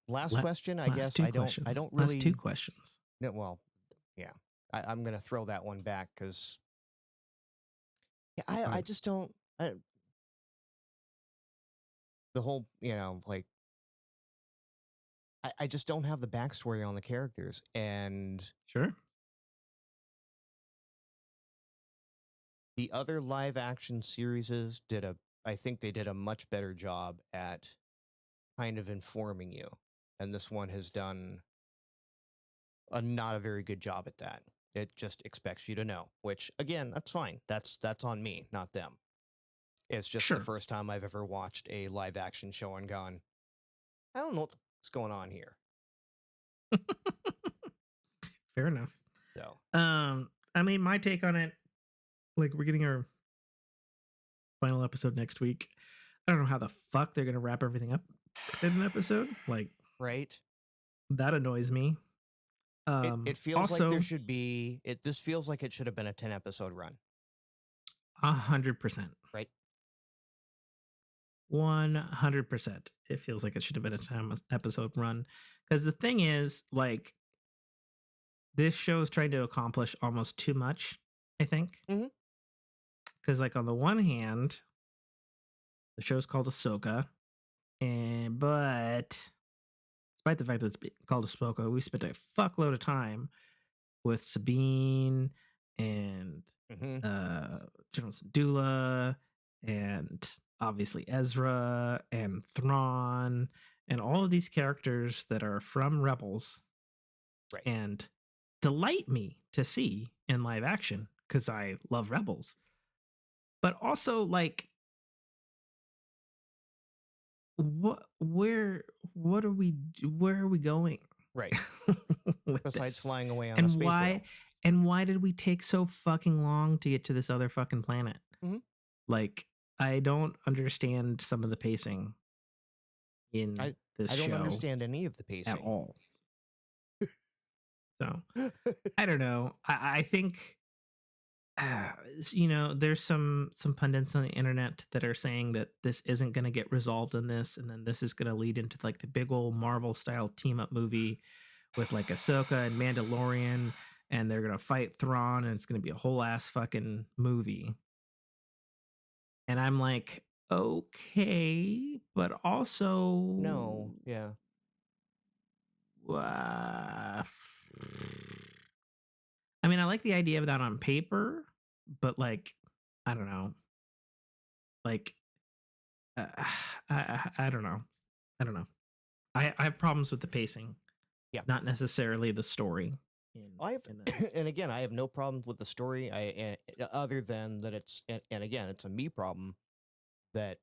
Last question. I guess I don't really. Last 2 questions. No, well, yeah. I'm gonna throw that one back because. Yeah, I just don't. The whole, like. I just don't have the backstory on the characters, and sure. The other live action series I think they did a much better job at kind of informing you. And this one has done not a very good job at that. It just expects you to know, which again, that's fine. That's on me, not them. It's just the first time I've ever watched a live action show and gone, I don't know what's going on here. Fair enough. So, I mean, my take on it, like, we're getting our final episode next week. I don't know how the fuck they're gonna wrap everything up in an episode. Like, right? That annoys me. It feels like there should be. This feels like it should have been a 10-episode run. 100%. Right. 100%. It feels like it should have been a 10-episode run. Because the thing is, like, this show is trying to accomplish almost too much, I think. Because, like, on the one hand, the show's called Ahsoka, but despite the fact that it's called Ahsoka, we spent a fuckload of time with Sabine and General Syndulla and obviously Ezra and Thrawn and all of these characters that are from Rebels Right. and delight me to see in live action because I love Rebels. But also, like, where are we going? Right. with Besides this? flying away on a And space whale. why did we take so fucking long to get to this other fucking planet? Mhm. Like, I don't understand some of the pacing in I this I don't show understand any of the at pacing. all. So I don't know. I think there's some pundits on the internet that are saying that this isn't going to get resolved in this, and then this is going to lead into like the big old Marvel style team up movie with like Ahsoka and Mandalorian, and they're going to fight Thrawn, and it's going to be a whole ass fucking movie. And I'm like, okay, but also No, yeah. I mean, I like the idea of that on paper, but like, I don't know. Like, uh, I don't know. I don't know. I have problems with the pacing. Yeah. Not necessarily the story. I have, and again, I have no problems with the story. Other than that, and again, it's a me problem that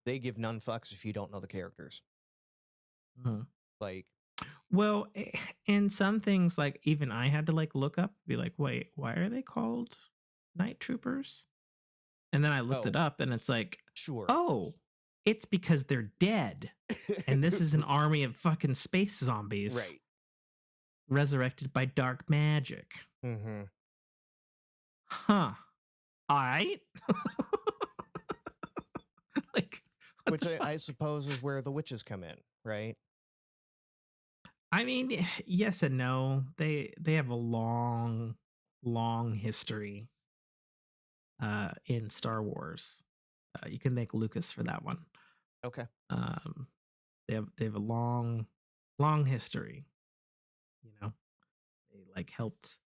they give none fucks if you don't know the characters. Mhm. Like, well, in some things, like even I had to like look up, be like, wait, why are they called night troopers? And then I looked it up, and it's like, sure. oh, it's because they're dead, and this is an army of fucking space zombies, right? Resurrected by dark magic. Mm-hmm. Huh. All right. Like, which I suppose is where the witches come in, right? I mean, yes and no. They have a long history in Star Wars. You can thank Lucas for that one. Okay. They have a long history. You know, they like helped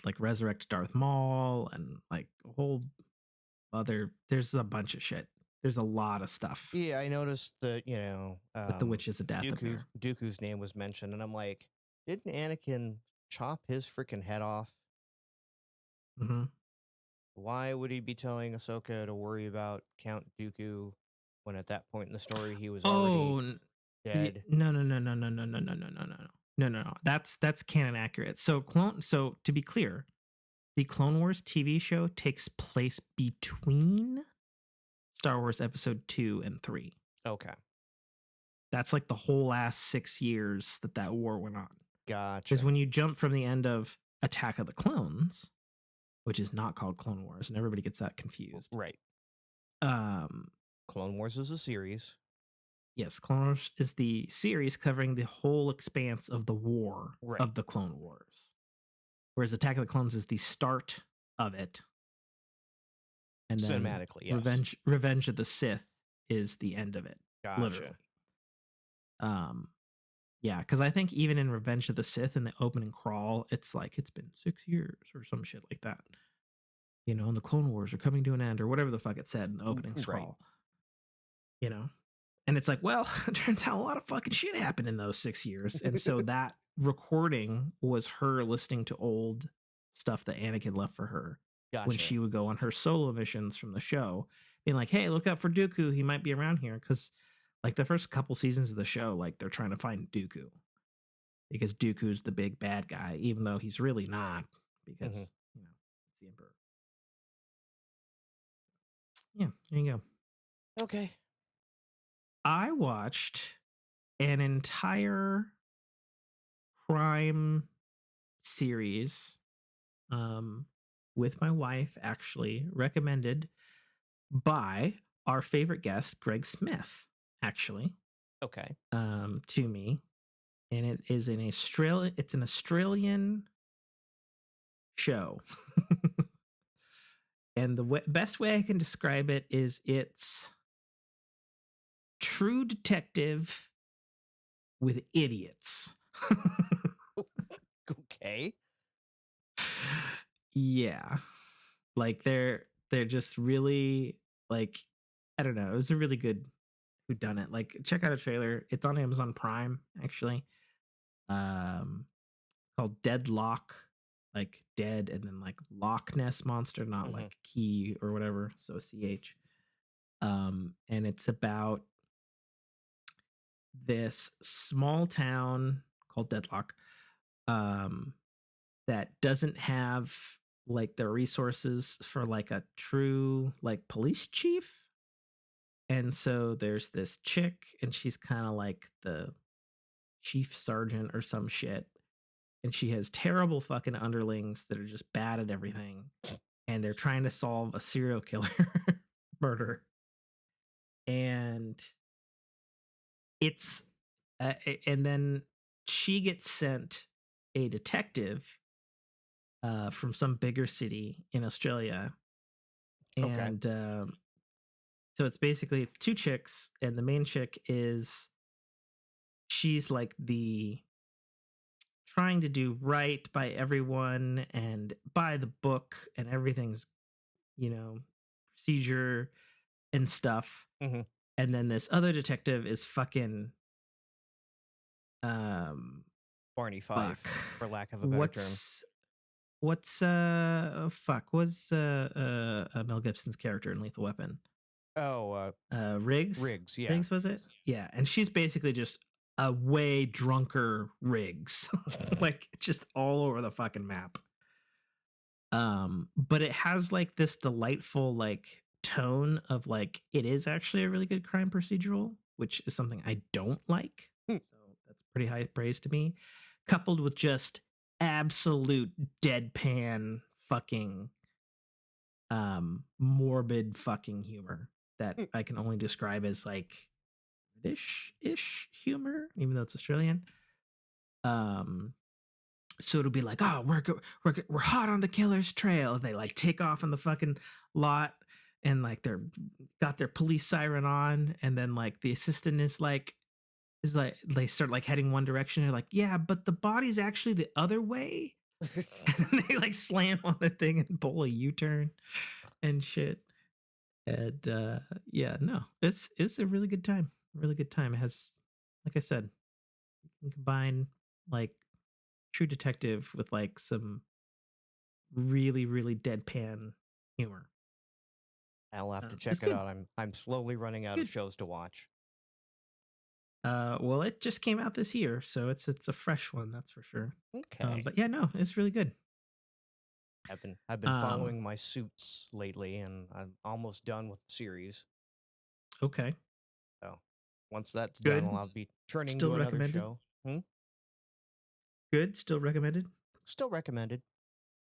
like resurrect Darth Maul and like a whole other. There's a bunch of shit. There's a lot of stuff. Yeah, I noticed that with the Witches of Death in there. Dooku's name was mentioned, and I'm like, didn't Anakin chop his freaking head off? Mm-hmm. Why would he be telling Ahsoka to worry about Count Dooku when at that point in the story he was already dead? No. That's canon accurate. So to be clear, the Clone Wars TV show takes place between Star Wars Episode 2 and 3. Okay. That's like the whole last 6 years that war went on. Gotcha. Because when you jump from the end of Attack of the Clones, which is not called Clone Wars, and everybody gets that confused. Right. Clone Wars is a series. Yes, Clone Wars is the series covering the whole expanse of the war of the Clone Wars. Whereas Attack of the Clones is the start of it. And then cinematically, yes. Revenge of the Sith is the end of it. Gotcha. Literally. Yeah, because I think even in Revenge of the Sith in the opening crawl, it's like it's been 6 years or some shit like that. You know, and the Clone Wars are coming to an end, or whatever the fuck it said in the opening scroll. You know? And it's like, well, it turns out a lot of fucking shit happened in those 6 years. And so that recording was her listening to old stuff that Anakin left for her when she would go on her solo missions from the show, being like, hey, look out for Dooku. He might be around here. Because like the first couple seasons of the show, like they're trying to find Dooku because Dooku's the big bad guy, even though he's really not, because it's the Emperor. Yeah, there you go. Okay. I watched an entire crime series with my wife, actually recommended by our favorite guest, Greg Smith, actually. Okay. To me. And it is an Australian show. And the best way I can describe it is it's True Detective with idiots. Okay. Yeah. Like they're just really like, I don't know. It was a really good whodunit. Like check out a trailer. It's on Amazon Prime, actually. um, called Deadlock, like dead and then like Loch Ness monster, not Mhm. like key or whatever. So CH. And it's about this small town called Deadlock, um, that doesn't have like the resources for like a true like police chief. And so there's this chick, and she's kind of like the chief sergeant or some shit. And she has terrible fucking underlings that are just bad at everything. And they're trying to solve a serial killer murder. And it's, and then she gets sent a detective from some bigger city in Australia. Okay. And so it's basically it's two chicks, and the main chick is she's like the trying to do right by everyone and by the book, and everything's, you know, procedure and stuff. Mhm. And then this other detective is fucking um Barney Fife, fuck. for lack of a better term. What's fuck was Mel Gibson's character in Lethal Weapon? Oh, Riggs. Riggs, yeah. Riggs, was it? Yeah, and she's basically just a way drunker Riggs, like just all over the fucking map. But it has like this delightful like tone of like it is actually a really good crime procedural, which is something I don't like. Hmm. So that's pretty high praise to me, coupled with just absolute deadpan fucking morbid fucking humor that I can only describe as like British-ish humor, even though it's Australian. So it'll be like, oh, we're hot on the killer's trail. They like take off on the fucking lot, and like they're got their police siren on, and then like the assistant is like they start like heading one direction. They're like, yeah, but the body's actually the other way. And then they like slam on the thing and pull a U-turn and shit. And yeah, no, it's a really good time. Really good time. It has, like I said, you can combine like True Detective with like some really deadpan humor. I'll have to It's check it good. out. I'm slowly running out of Good. shows to watch. Well, it just came out this year, so it's a fresh one, that's for sure. Okay. But yeah, no, it's really good. I've been following my Suits lately, and I'm almost done with the series. Okay. So once that's Good. done, I'll be turning Still to another recommended? show. Good. Still recommended. Still recommended.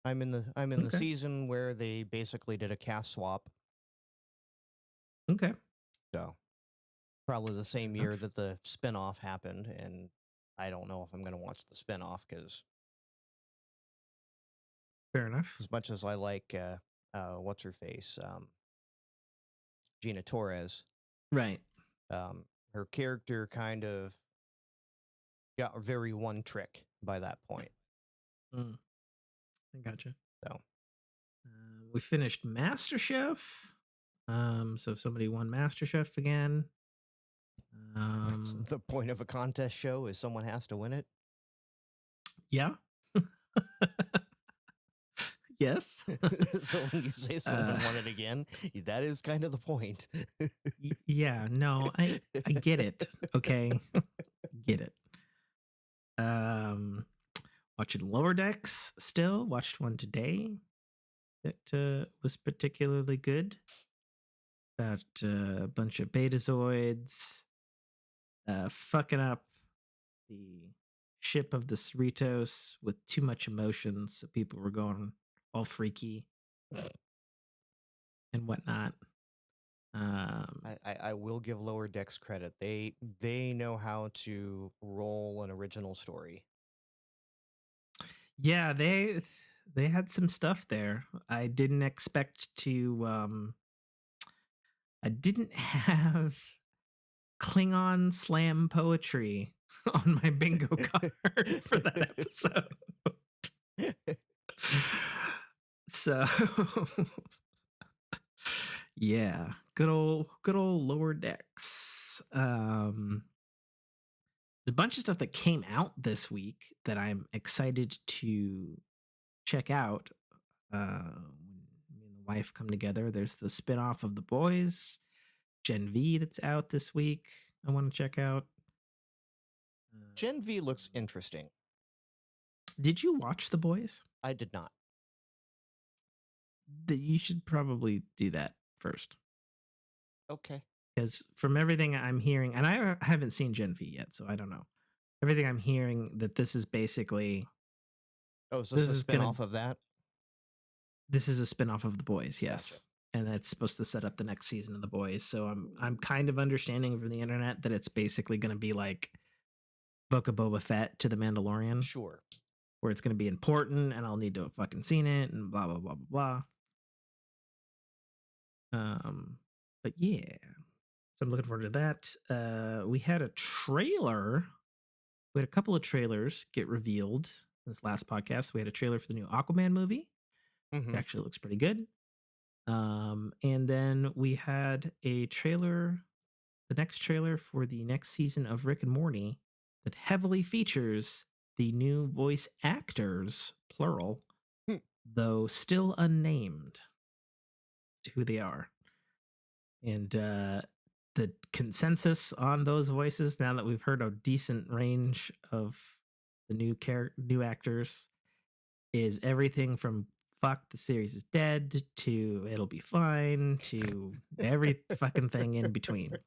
I'm in the Okay. season where they basically did a cast swap. Okay. So probably the same year enough. that the spinoff happened, and I don't know if I'm going to watch the spinoff because Fair enough. as much as I like what's her face, Gina Torres, Right. her character kind of got very one trick by that point. I gotcha. So We finished MasterChef. So somebody won MasterChef again. the point of a contest show is someone has to win it. Yeah. Yes. So when you say someone won it again, that is kind of the point. Yeah, no, I get it. Okay. Get it. Watching Lower Decks still. Watched one today that was particularly good. About a bunch of betazoids fucking up the ship of the Cerritos with too much emotion, so people were going all freaky and whatnot. I will give Lower Decks credit. They know how to roll an original story. Yeah, they had some stuff there. I didn't expect to. I didn't have Klingon slam poetry on my bingo card for that episode. So yeah, good old Lower Decks. There's a bunch of stuff that came out this week that I'm excited to check out. Me and the wife come together. There's the spinoff of The Boys, Gen V, that's out this week. I want to check out. Gen V looks interesting. Did you watch The Boys? I did not. You should probably do that first. Okay. Because from everything I'm hearing, and I haven't seen Gen V yet, so I don't know. Everything I'm hearing that this is basically. Oh, is this a spin-off of that? This is a spin-off of The Boys, yes. Gotcha. And that's supposed to set up the next season of The Boys. So I'm kind of understanding from the internet that it's basically going to be like Book of Boba Fett to The Mandalorian. Sure. Where it's going to be important and I'll need to have fucking seen it and blah, blah, blah, blah, blah. But yeah. So I'm looking forward to that. We had a trailer. We had a couple of trailers get revealed in this last podcast. We had a trailer for the new Aquaman movie. Mm-hmm. It actually looks pretty good. And then we had a trailer, the next trailer for the next season of Rick and Morty that heavily features the new voice actors, plural, though still unnamed to who they are. And the consensus on those voices, now that we've heard a decent range of the new actors, is everything from fuck, the series is dead to it'll be fine to every fucking thing in between.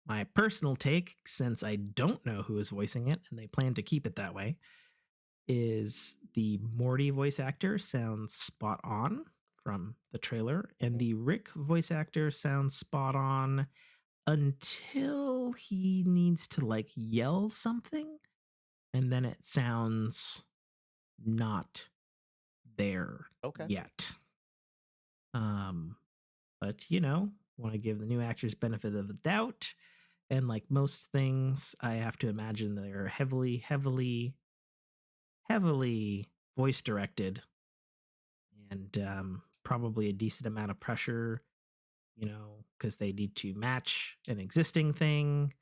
My personal take, since I don't know who is voicing it and they plan to keep it that way, is the Morty voice actor sounds spot on from the trailer, and the Rick voice actor sounds spot on until he needs to like yell something, and then it sounds not there yet. But you know, want to give the new actors benefit of the doubt, and like most things, I have to imagine they're heavily voice directed, and probably a decent amount of pressure, you know, because they need to match an existing thing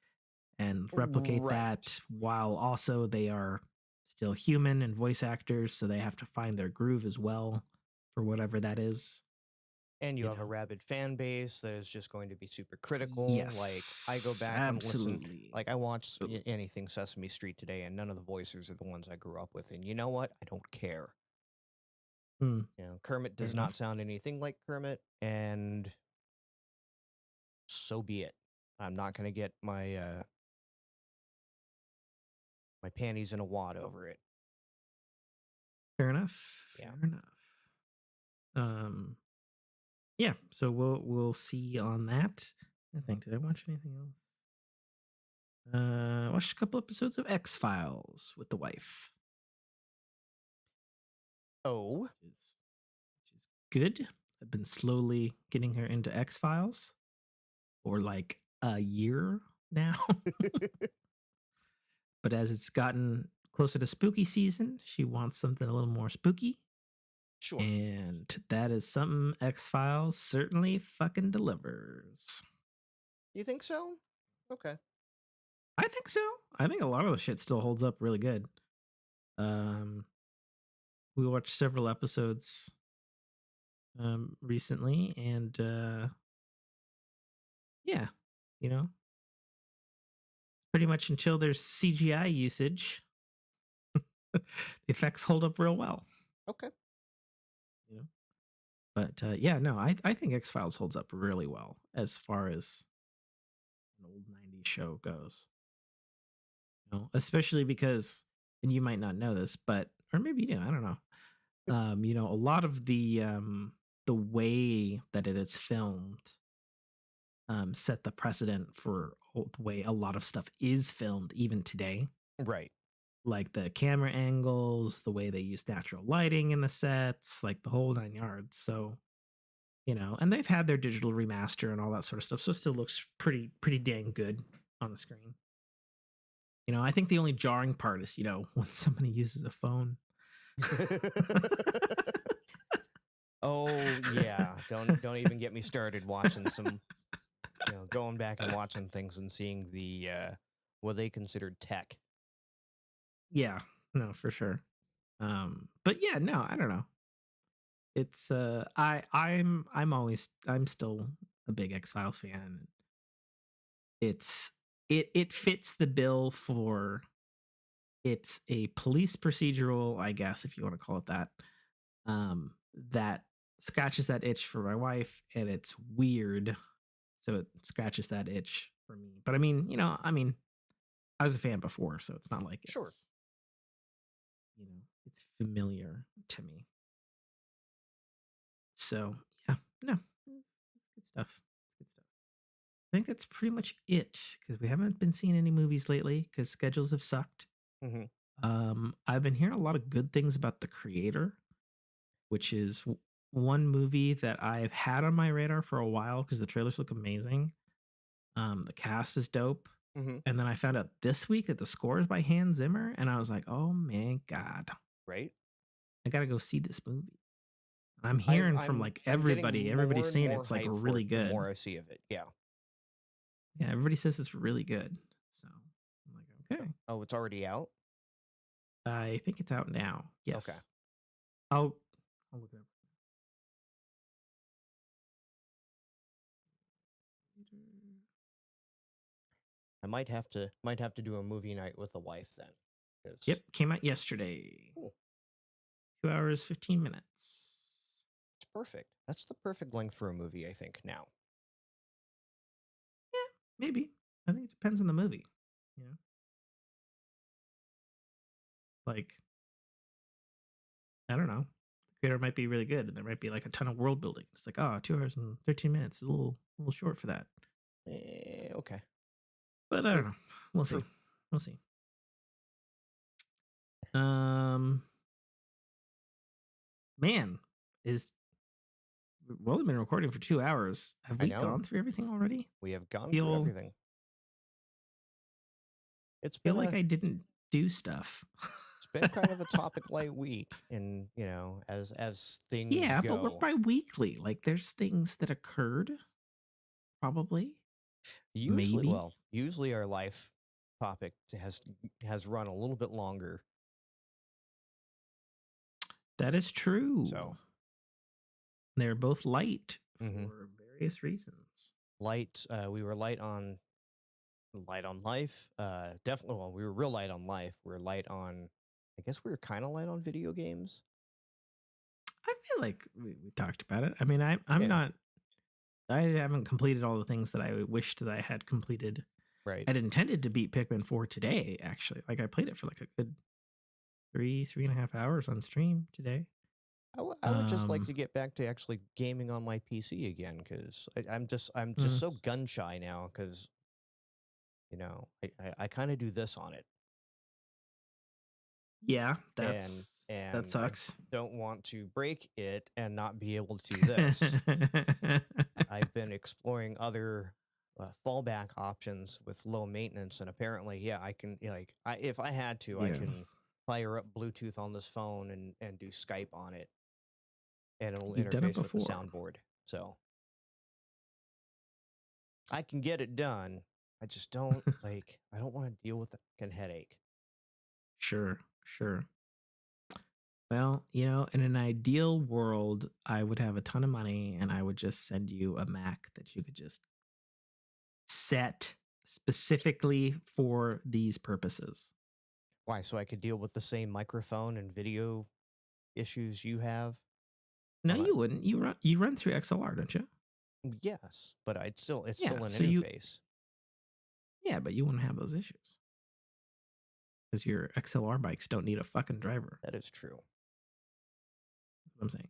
and replicate that, while also they are still human and voice actors, so they have to find their groove as well for whatever that is. And you have a rabid fan base that is just going to be super critical. Yes, like I go back absolutely. and listen. Like I watched anything Sesame Street today, and none of the voices are the ones I grew up with. And you know what? I don't care. You know, Kermit does not sound anything like Kermit, and so be it. I'm not going to get my my panties in a wad over it. Fair enough. Yeah. Fair enough. Yeah, so we'll see on that. I think, did I watch anything else? Watched a couple episodes of X-Files with the wife. Oh, which is good. I've been slowly getting her into X-Files for like a year now. But as it's gotten closer to spooky season, she wants something a little more spooky. Sure. And that is something X-Files certainly fucking delivers. You think so? Okay. I think so. I think a lot of the shit still holds up really good. We watched several episodes recently, and yeah, you know, pretty much until there's CGI usage, the effects hold up real well. Okay. You know, but yeah, no, I think X-Files holds up really well as far as an old 90s show goes. You know, especially because, and you might not know this, but or maybe you do, I don't know. You know, a lot of the way that it is filmed set the precedent for the way a lot of stuff is filmed even today. Right. Like the camera angles, the way they use natural lighting in the sets, like the whole 9 yards. So, you know, and they've had their digital remaster and all that sort of stuff. So it still looks pretty dang good on the screen. You know, I think the only jarring part is, you know, when somebody uses a phone. Oh yeah, don't even get me started watching some, you know, going back and watching things and seeing the what they considered tech. Yeah, no, for sure. But yeah, no, I don't know. It's I'm still a big X-Files fan. It fits the bill for it's a police procedural, I guess, if you want to call it that. That scratches that itch for my wife, and it's weird, so it scratches that itch for me. But I mean, I was a fan before, so it's not like Sure. it's it's familiar to me. So yeah, no, it's good stuff. It's good stuff. I think that's pretty much it because we haven't been seeing any movies lately because schedules have sucked. Mm-hmm. I've been hearing a lot of good things about The Creator, which is one movie that I've had on my radar for a while because the trailers look amazing. The cast is dope. Mm-hmm. And then I found out this week that the score is by Hans Zimmer, and I was like, oh my God. Right? I gotta go see this movie. I'm hearing from like everybody's saying it's like really good. The more I see of it, yeah. Yeah, everybody says it's really good. So I'm like, okay. Oh, it's already out? I think it's out now. Yes. Okay. I'll look it up. I might have to do a movie night with the wife then. Yep, came out yesterday. Cool. 2 hours 15 minutes. It's perfect. That's the perfect length for a movie, I think, now. Yeah, maybe. I think it depends on the movie. Like, I don't know. The Creator might be really good, and there might be like a ton of world building. It's like, 2 hours and 13 minutes is a little short for that. Okay. But I don't know. We'll see. We'll see. Man, we've only been recording for 2 hours. Have we gone through everything already? We have gone through everything. It's been like I didn't do stuff. It's been kind of a topic light week, and as things go. But we're bi-weekly. Like, there's things that occurred. Probably. Usually our life topic has run a little bit longer. That is true. So they're both light for various reasons. Light. We were light on life. Definitely. Well, we were real light on life. We were light on. I guess we were kind of light on video games. I feel like we talked about it. I mean, I'm not. I haven't completed all the things that I wished that I had completed. Right. I'd intended to beat Pikmin 4 today, actually. Like, I played it for like a good 3.5 hours on stream today. I would just like to get back to actually gaming on my PC again, because I'm just so gun shy now, because I kind of do this on it. Yeah, that sucks. I don't want to break it and not be able to do this. I've been exploring other fallback options with low maintenance, and apparently, I can if I had to, I can fire up Bluetooth on this phone and do Skype on it, and it'll interface with the soundboard. So I can get it done. I just don't I don't want to deal with the fucking headache. Sure. Well, in an ideal world, I would have a ton of money and I would just send you a Mac that you could just set specifically for these purposes. Why? So I could deal with the same microphone and video issues you have? No, you wouldn't. You run through XLR, don't you? Yes, but it's still an interface. Yeah, but you wouldn't have those issues. Because your XLR bikes don't need a fucking driver. That is true. That's what I'm saying.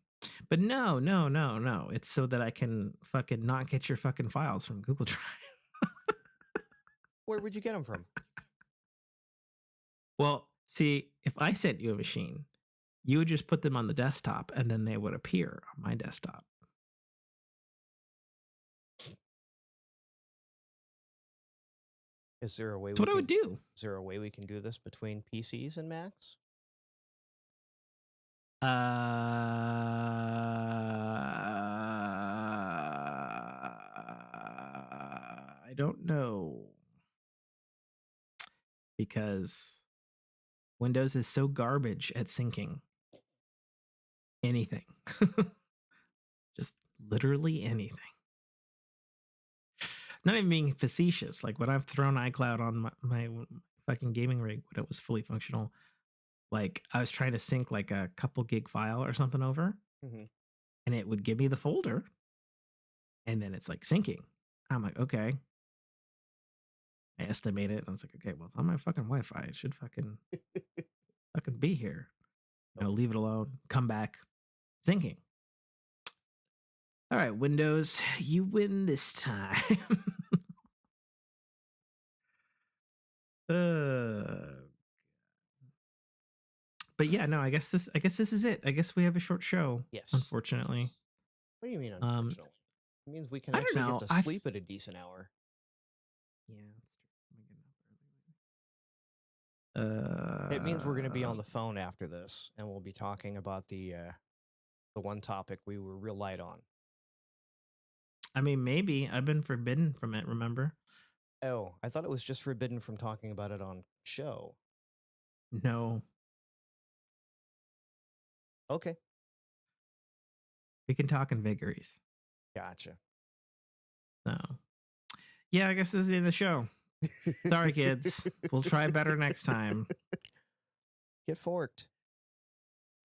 But no. It's so that I can fucking not get your fucking files from Google Drive. Where would you get them from? Well, see, if I sent you a machine, you would just put them on the desktop and then they would appear on my desktop. Is there a way? That's what I would do. Is there a way we can do this between PCs and Macs? I don't know. because Windows is so garbage at syncing anything. Just literally anything. Not even being facetious. Like when I've thrown iCloud on my fucking gaming rig when it was fully functional, like I was trying to sync like a couple gig file or something over, and it would give me the folder, and then it's like syncing. I'm like, okay. I estimate it, and I was like, okay, well, it's on my fucking Wi-Fi. It should fucking be here. Leave it alone. Come back. Syncing. All right, Windows, you win this time. But yeah, no, I guess this is it. I guess we have a short show. Yes. Unfortunately. What do you mean, unfortunately? It means we can I don't actually know. get to sleep at a decent hour. Yeah, that's true. It means we're going to be on the phone after this, and we'll be talking about the one topic we were real light on. I mean, maybe. I've been forbidden from it, remember? Oh, I thought it was just forbidden from talking about it on show. No. Okay. We can talk in Vagaries. Gotcha. So, yeah, I guess this is the end of the show. Sorry, kids. We'll try better next time. Get forked.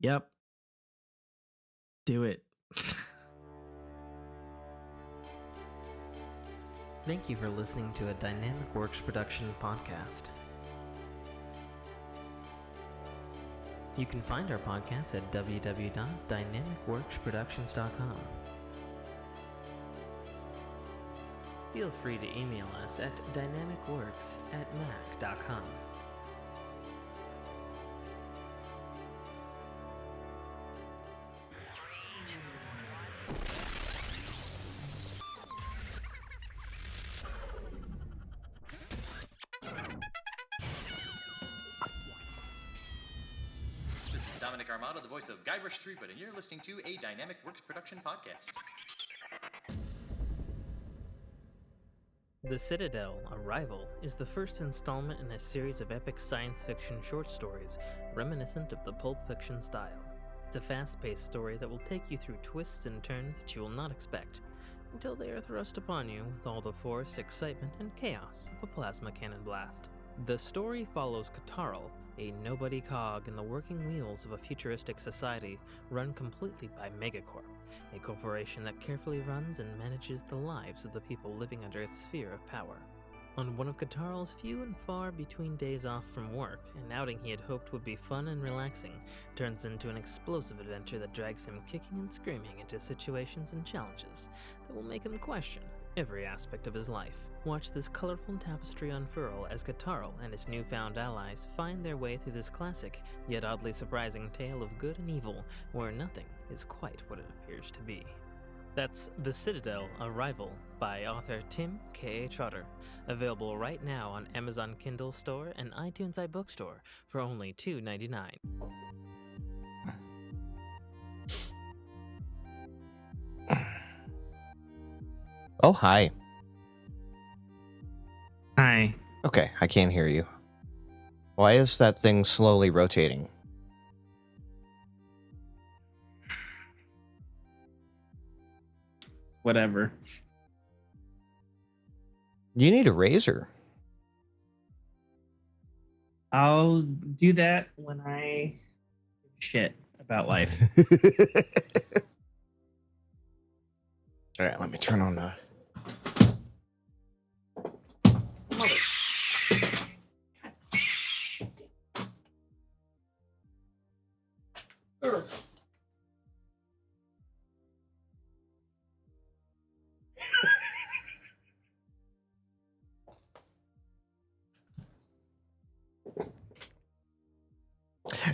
Yep. Do it. Thank you for listening to a Dynamic Works production podcast. You can find our podcast at www.dynamicworksproductions.com. Feel free to email us at dynamicworks@mac.com. This is Dominic Armato, the voice of Guybrush Threepwood, and you're listening to a Dynamic Works production podcast. The Citadel, Arrival, is the first installment in a series of epic science fiction short stories reminiscent of the Pulp Fiction style. It's a fast-paced story that will take you through twists and turns that you will not expect, until they are thrust upon you with all the force, excitement, and chaos of a plasma cannon blast. The story follows Katarl, a nobody cog in the working wheels of a futuristic society run completely by Megacorp, a corporation that carefully runs and manages the lives of the people living under its sphere of power. On one of Katarl's few and far between days off from work, an outing he had hoped would be fun and relaxing turns into an explosive adventure that drags him kicking and screaming into situations and challenges that will make him question every aspect of his life. Watch this colorful tapestry unfurl as Katarl and his newfound allies find their way through this classic, yet oddly surprising tale of good and evil, where nothing is quite what it appears to be. That's The Citadel, Arrival, by author Tim K. Trotter, available right now on Amazon Kindle Store and iTunes iBookstore for only $2.99. Oh, hi. Hi. Okay, I can't hear you. Why is that thing slowly rotating? Whatever. You need a razor. I'll do that when I give a shit about life. All right, let me turn on the...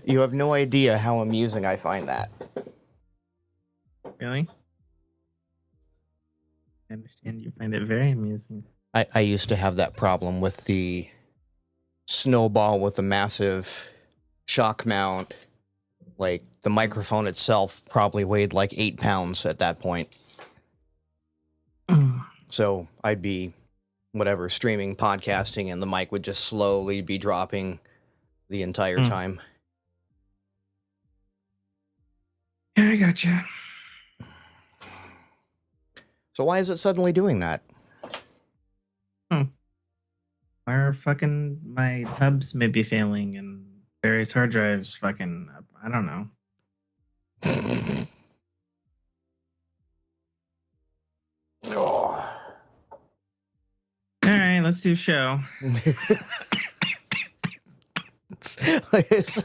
You have no idea how amusing I find that. Really? I understand you find it very amusing. I used to have that problem with the snowball with a massive shock mount. Like, the microphone itself probably weighed like 8 pounds at that point. So I'd be whatever, streaming, podcasting, and the mic would just slowly be dropping the entire time. Yeah, I gotcha. So why is it suddenly doing that? Why are fucking my hubs may be failing and various hard drives fucking, I don't know. All right, let's do show.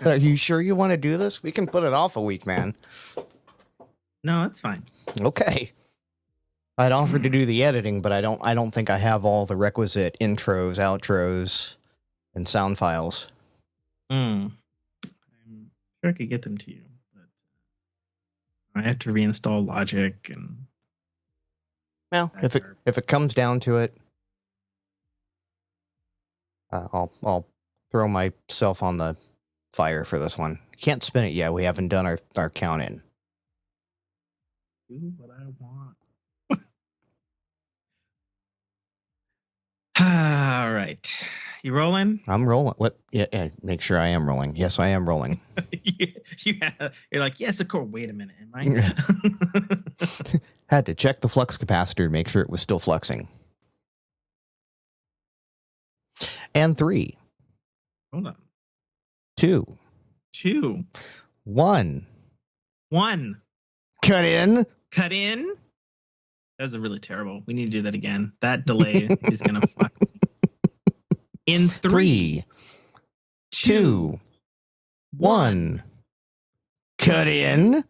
Are you sure you want to do this? We can put it off a week, man. No, it's fine. Okay. I'd offered to do the editing, but I don't think I have all the requisite intros, outros, and sound files. I'm sure I could get them to you, but I have to reinstall Logic and. Well, if it comes down to it, I'll throw myself on the fire for this one. Can't spin it yet. We haven't done our count in. Do what I want. All right. You rolling? I'm rolling. What? Yeah, make sure I am rolling. Yes, I am rolling. You're like, yes, of course. Wait a minute. Am I? Had to check the flux capacitor to make sure it was still fluxing. And 3. Hold on. 2. 1. 1. Cut in. Cut in. That was really terrible. We need to do that again. That delay is going to fuck me. In 3, 2, 1. Cut in.